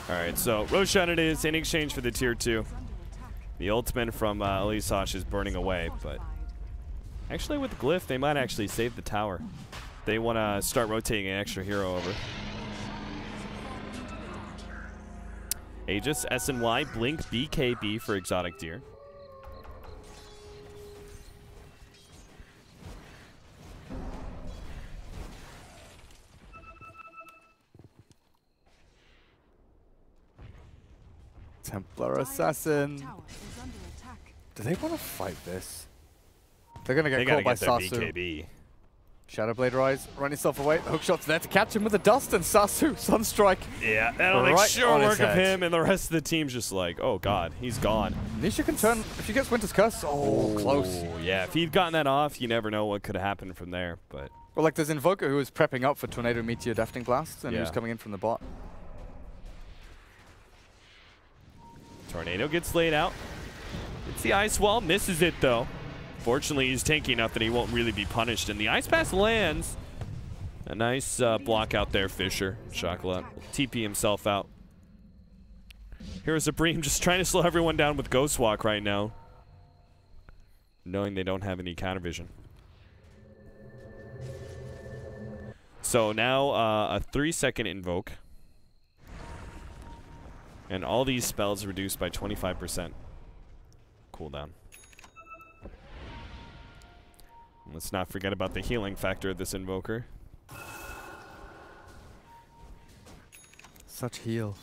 Alright, so Roshan it is in exchange for the tier 2. The ultimate from Elisash is burning away, but actually with Glyph, they might actually save the tower. They want to start rotating an extra hero over. Aegis, SNY, Blink, BKB for Exotic Deer. Templar Assassin. Do they want to fight this? They're going to get caught by Sasu. BKB. Shadowblade Rise, run yourself away. Hookshot's there to catch him with the dust, and Sasu, Sunstrike. Yeah, that'll make sure work of him, and the rest of the team's just like, oh god, he's gone. Nisha can turn, if he gets Winter's Curse, close. Yeah, if he'd gotten that off, you never know what could have happened from there, but... Well, like there's Invoker who was prepping up for Tornado, Meteor, Deafening Blast, and he was coming in from the bot. Tornado gets laid out. It's the ice wall, misses it though. Fortunately, he's tanky enough that he won't really be punished, and the ice pass lands. A nice block out there, Fisher. Chocolat will TP himself out. Here's Supreme just trying to slow everyone down with Ghost Walk right now, knowing they don't have any counter vision. So now a 3-second invoke. And all these spells reduced by 25% cooldown. Let's not forget about the healing factor of this invoker. Such heal.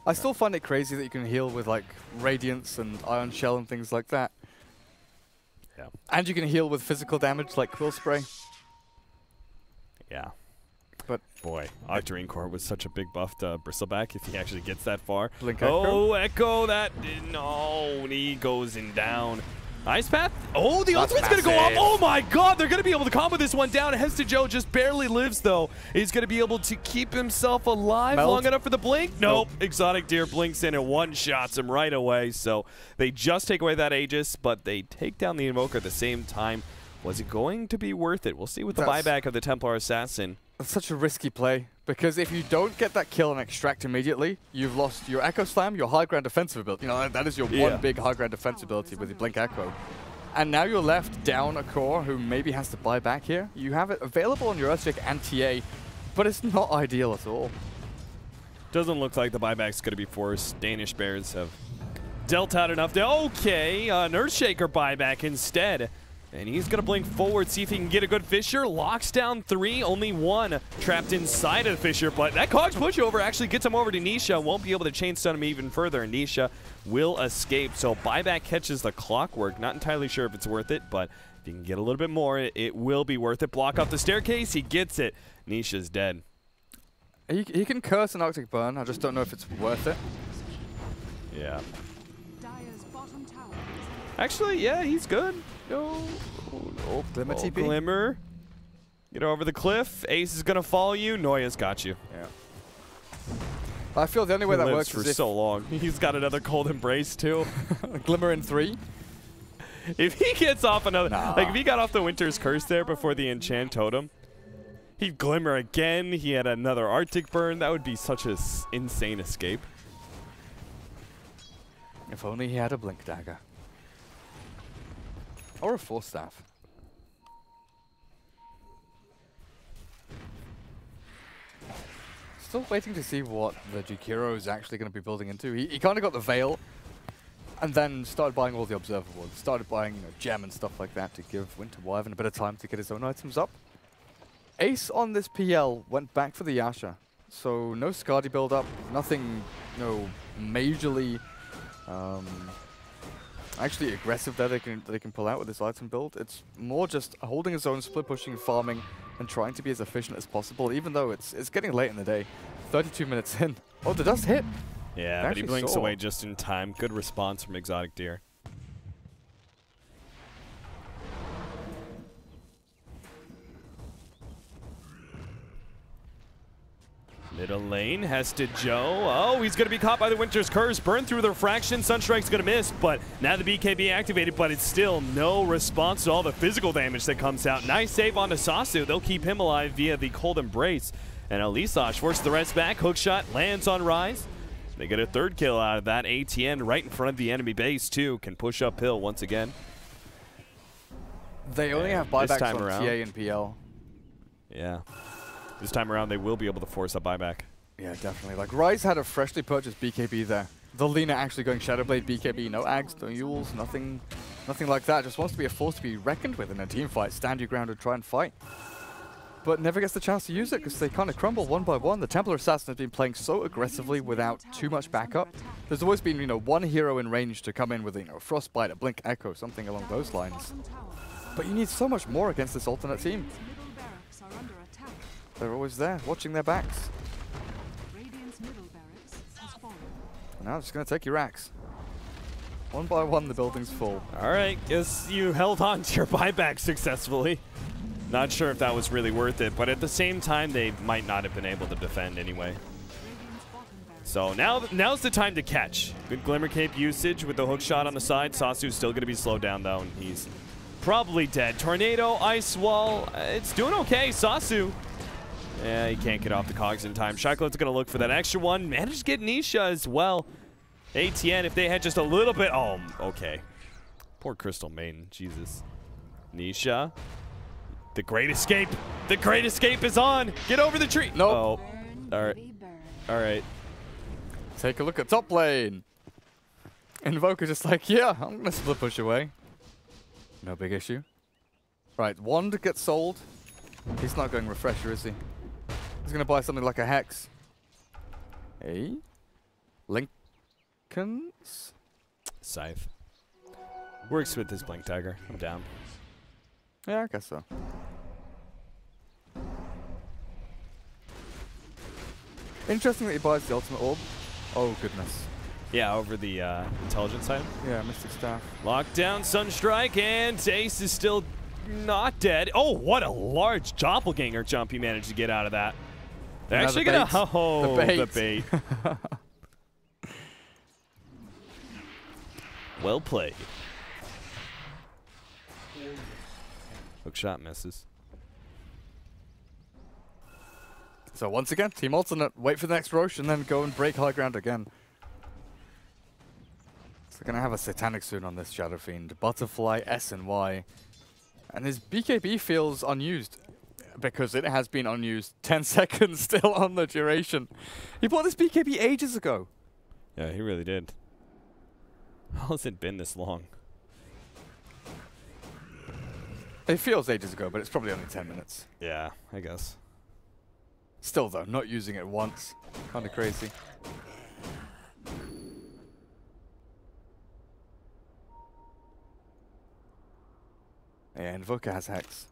I still find it crazy that you can heal with like Radiance and Ion Shell and things like that. Yeah. And you can heal with physical damage like Quill Spray. Yeah. But boy, Octarine Core was such a big buff to Bristleback if he actually gets that far. Blink Echo. Echo, that no, he goes in down. Ice Path. Oh, the ultimate's going to go off. Oh my god, they're going to be able to combo this one down. Hesta Joe just barely lives though. He's going to be able to keep himself alive long enough for the blink. Nope. Exotic Deer blinks in and one-shots him right away. So they just take away that Aegis, but they take down the Invoker at the same time. Was it going to be worth it? We'll see with the buyback of the Templar Assassin. That's such a risky play, because if you don't get that kill and extract immediately, you've lost your Echo Slam, your high ground defensive ability. You know, that is your one big high ground defense ability with your Blink Echo. And now you're left down a core who maybe has to buy back here. You have it available on your Earthshake and TA, but it's not ideal at all. Doesn't look like the buyback's going to be forced. Danish Bears have dealt out enough to... Okay, an Earthshaker buyback instead. And he's going to blink forward, see if he can get a good Fissure. Locks down 3, only 1 trapped inside of the Fissure. But that Cogs pushover actually gets him over to Nisha. Won't be able to chain stun him even further. And Nisha will escape. So buyback catches the Clockwork. Not entirely sure if it's worth it, but if you can get a little bit more, it will be worth it. Block off the staircase. He gets it. Nisha's dead. He can curse an Arctic Burn. I just don't know if it's worth it. Yeah. Actually, yeah, he's good. No. Glimmer TP. Glimmer. Get over the cliff. Ace is going to follow you. Noya's got you. Yeah. I feel the only way that works for is so long. He's got another Cold Embrace, too. Glimmer in 3. If he gets off another... Like, if he got off the Winter's Curse there before the Enchant Totem, he'd Glimmer again. He had another Arctic Burn. That would be such an insane escape. If only he had a Blink Dagger. Or a Force Staff. Still waiting to see what the Jukiro is actually going to be building into. He kind of got the Veil, and then started buying all the Observables. Started buying Gem and stuff like that to give Winter Wyvern a bit of time to get his own items up. Ace on this PL went back for the Yasha. So no Skadi build up, nothing, majorly actually aggressive that they can pull out with this item build. It's more just holding his own, split pushing, farming, and trying to be as efficient as possible, even though it's getting late in the day. 32 minutes in. Oh, the dust hit. Yeah, but he blinks away just in time. Good response from Exotic Deer. Middle lane, Hesta Joe. Oh, he's going to be caught by the Winter's Curse. Burn through the refraction. Sunstrike's going to miss, but now the BKB activated, but it's still no response to all the physical damage that comes out. Nice save onto Sasu. They'll keep him alive via the Cold Embrace. And Elisash forces the rest back. Hookshot lands on Rise. They get a third kill out of that. ATN right in front of the enemy base, too. Can push uphill once again. They only have buybacks on TA and PL. Yeah. This time around, they will be able to force a buyback. Yeah, definitely. Like, Rise had a freshly purchased BKB there. The Lina actually going Shadowblade BKB. No Ags, no Yules, nothing like that. Just wants to be a force to be reckoned with in a team fight. Stand your ground and try and fight. But never gets the chance to use it because they kind of crumble one by one. The Templar Assassin has been playing so aggressively without too much backup. There's always been, one hero in range to come in with, a Frostbite, a Blink Echo, something along those lines. But you need so much more against this alternate team. They're always there, watching their backs. Now it's going to take your axe. One by one, the building's full. All right, guess you held on to your buyback successfully. Not sure if that was really worth it, but at the same time, they might not have been able to defend anyway. So now's the time to catch. Good Glimmer Cape usage with the hook shot on the side. Sasu's still going to be slowed down, though, and he's probably dead. Tornado, Ice Wall, it's doing okay. Sasu. Yeah, he can't get off the cogs in time. Shackleton's going to look for that extra one. Managed to get Nisha as well. ATN, if they had just a little bit... Oh, okay. Poor Crystal Maiden. Jesus. Nisha. The Great Escape. The Great Escape is on. Get over the tree. Nope. Oh. All right. All right. Take a look at top lane. Invoker just like, yeah, I'm going to split push away. No big issue. Right, Wand gets sold. He's not going Refresher, is he? He's going to buy something like a Hex. Hey? Lincoln's? Scythe. Works with this Blink Dagger. I'm down. Yeah, I guess so. Interesting that he buys the Ultimate Orb. Oh, goodness. Yeah, over the intelligence side. Yeah, Mystic Staff. Lockdown, Sunstrike, and Ace is still not dead. Oh, what a large doppelganger jump he managed to get out of that. They're actually going to... Oh, the bait. Well played. Hook shot misses. So once again, Team Alternate, wait for the next Roche and then go and break high ground again. So they're going to have a Satanic soon on this Shadow Fiend. Butterfly, S and Y. And his BKB feels unused because it has been unused. 10 seconds still on the duration. He bought this BKB ages ago. Yeah, he really did. How has it been this long? It feels ages ago, but it's probably only 10 minutes. Yeah, I guess. Still, though, not using it once. Kind of crazy. Yeah, Invoker has Hex.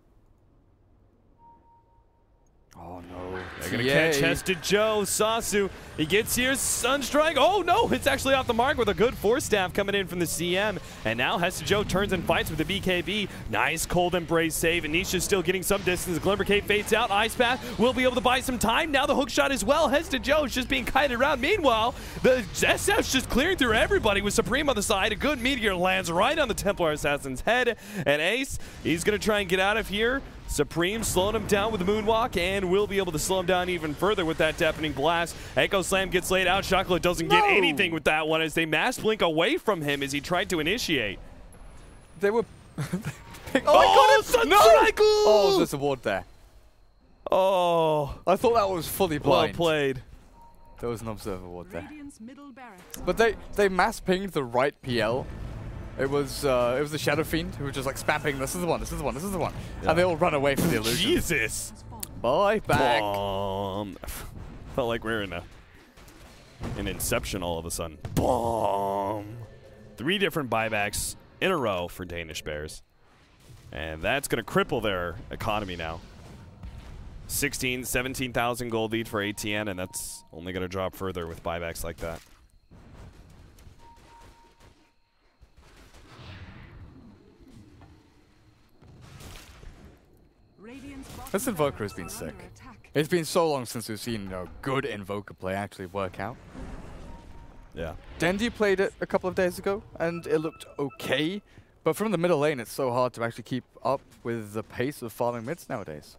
Oh, no. They're going to catch Hesta Joe. Sasu, he gets here. Sunstrike. Oh, no. It's actually off the mark with a good Force Staff coming in from the CM. And now Hesta Joe turns and fights with the BKB. Nice Cold Embrace save. And Nisha's still getting some distance. Glimmer Cape fades out. Ice Path will be able to buy some time. Now the hook shot as well. Hesta Joe's just being kited around. Meanwhile, the SF's just clearing through everybody with Supreme on the side. A good meteor lands right on the Templar Assassin's head. And Ace, he's going to try and get out of here. Supreme slowing him down with the Moonwalk and will be able to slow him down even further with that Deafening Blast. Echo Slam gets laid out. Chocolate doesn't get anything with that one as they mass blink away from him as he tried to initiate. They were... oh, Sunstrike! Oh, there's a ward there. Oh. I thought that was fully blind. Well played. There was an Observer ward there. Middle barracks. But they mass pinged the right PL. It was the Shadow Fiend who was just like spamming. This is the one. This is the one. This is the one. Yeah. And they all run away from the illusion. Jesus. Bye back. Felt like we were in an Inception all of a sudden. Boom! 3 different buybacks in a row for Danish Bears. And that's going to cripple their economy now. 17,000 gold lead for ATN, and that's only going to drop further with buybacks like that. This Invoker has been sick. It's been so long since we've seen good Invoker play actually work out. Yeah. Dendi played it a couple of days ago, and it looked okay. But from the middle lane, it's so hard to actually keep up with the pace of farming mids nowadays.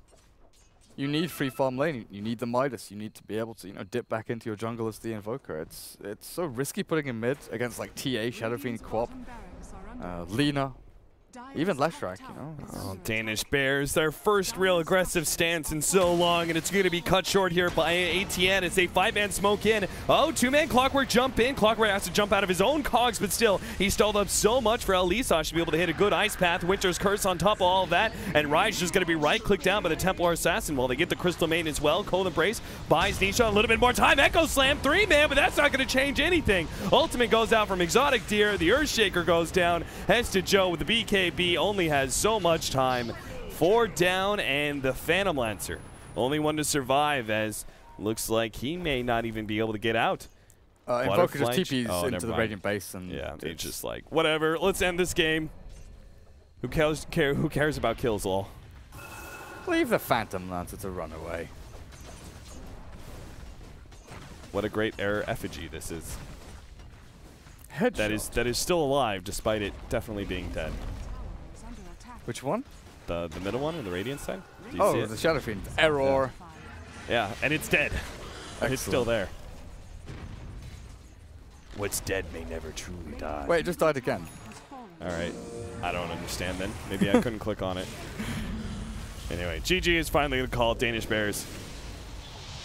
You need free farm lane. You need the Midas. You need to be able to, dip back into your jungle as the Invoker. It's so risky putting him mid against like TA, Shadowfiend, Quap, Lina, even Leshrac, Oh, Danish Bears, their first real aggressive stance in so long, and it's going to be cut short here by ATN as they 5-man smoke in. Oh, 2-man Clockwork jump in. Clockwork has to jump out of his own cogs, but still, he stalled up so much for Elisa to be able to hit a good Ice Path. Winter's Curse on top of all of that, and Rai's just going to be right-clicked down by the Templar Assassin while they get the Crystal Main as well. Cold Embrace buys Nisha a little bit more time. Echo Slam, 3-man, but that's not going to change anything. Ultimate goes out from Exotic Deer. The Earthshaker goes down. Heads to Joe with the BKB. Only has so much time. 4 down, and the Phantom Lancer, only one to survive, as looks like he may not even be able to get out. Invoker just TPs into the Radiant base, and yeah, it's just like, whatever, let's end this game. Who cares about kills, lol? Leave the Phantom Lancer to run away. What a great error effigy this is. Headshot. That is still alive, despite it definitely being dead. Which one? The middle one on the Radiant side? Do you see Oh, it? the Shadowfiend. Error. Yeah, and it's dead. It's still there. What's dead may never truly die. Wait, it just died again. All right. I don't understand then. Maybe I couldn't click on it. Anyway, GG is finally going to call Danish Bears.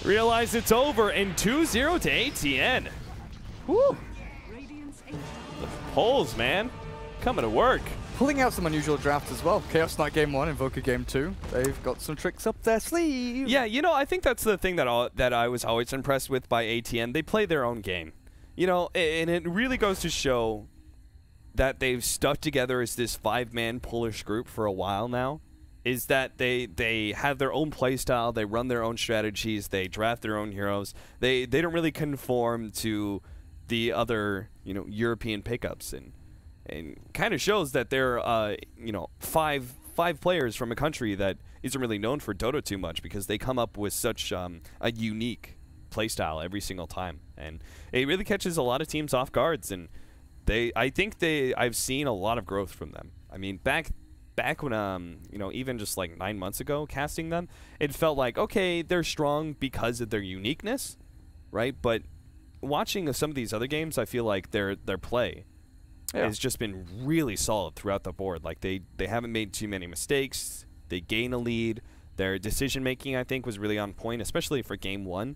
Realize it's over, and 2-0 to ATN. Woo! The polls, man. Coming to work. Pulling out some unusual drafts as well. Chaos Knight game 1, Invoker game 2. They've got some tricks up their sleeve. Yeah, I think that's the thing that I was always impressed with by ATN. They play their own game. And it really goes to show that they've stuck together as this 5-man Polish group for a while now. Is that they have their own play style, they run their own strategies, they draft their own heroes. They don't really conform to the other, European pickups, and kind of shows that they're, five players from a country that isn't really known for Dota too much, because they come up with such a unique playstyle every single time, and it really catches a lot of teams off guards. And I've seen a lot of growth from them. I mean, back when even just like 9 months ago, casting them, it felt like, okay, they're strong because of their uniqueness, right? But watching some of these other games, I feel like their play has just been really solid throughout the board. Like they haven't made too many mistakes. They gain a lead. Their decision making, I think, was really on point, especially for game 1.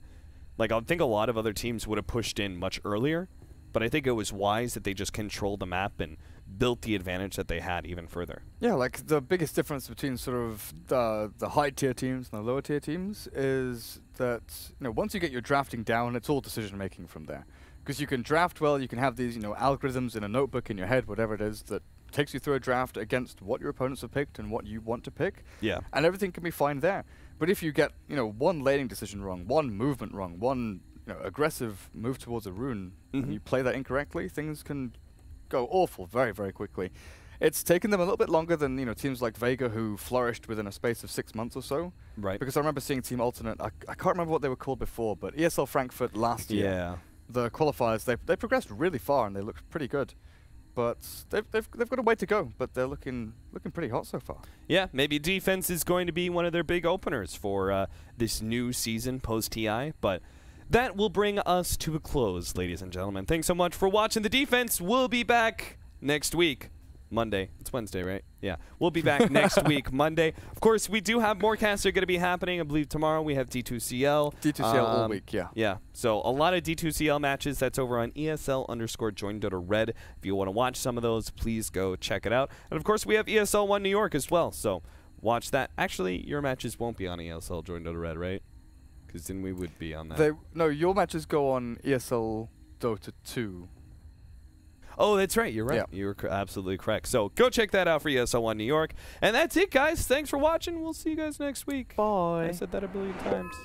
Like, I think a lot of other teams would have pushed in much earlier, but I think it was wise that they just controlled the map and built the advantage that they had even further. Yeah, like the biggest difference between sort of the high tier teams and the lower tier teams is that once you get your drafting down, it's all decision making from there. Because you can draft well, you can have these algorithms in a notebook in your head, whatever it is, that takes you through a draft against what your opponents have picked and what you want to pick. Yeah. And everything can be fine there. But if you get one laning decision wrong, one movement wrong, one aggressive move towards a rune, and you play that incorrectly, things can go awful very, very quickly. It's taken them a little bit longer than teams like Vega, who flourished within a space of 6 months or so. Right. Because I remember seeing Team Alternate. I can't remember what they were called before, but ESL Frankfurt last year. Yeah. The qualifiers, they progressed really far and they looked pretty good. But they've got a way to go, but they're looking pretty hot so far. Yeah, maybe defense is going to be one of their big openers for this new season post-TI, but that will bring us to a close, ladies and gentlemen. Thanks so much for watching The Defense. We'll be back next week. Monday. It's Wednesday, right? Yeah. We'll be back next week, Monday. Of course, we do have more casts that are going to be happening. I believe tomorrow we have D2CL. D2CL all week, yeah. Yeah. So a lot of D2CL matches. That's over on ESL_Join Dota Red. If you want to watch some of those, please go check it out. And of course, we have ESL 1 New York as well. So watch that. Actually, your matches won't be on ESL Join Dota Red, right? Because then we would be on that. No, your matches go on ESL Dota 2. Oh, that's right. You're right. Yeah. You were absolutely correct. So go check that out for ESL 1 New York. And that's it, guys. Thanks for watching. We'll see you guys next week. Bye. I said that a billion times.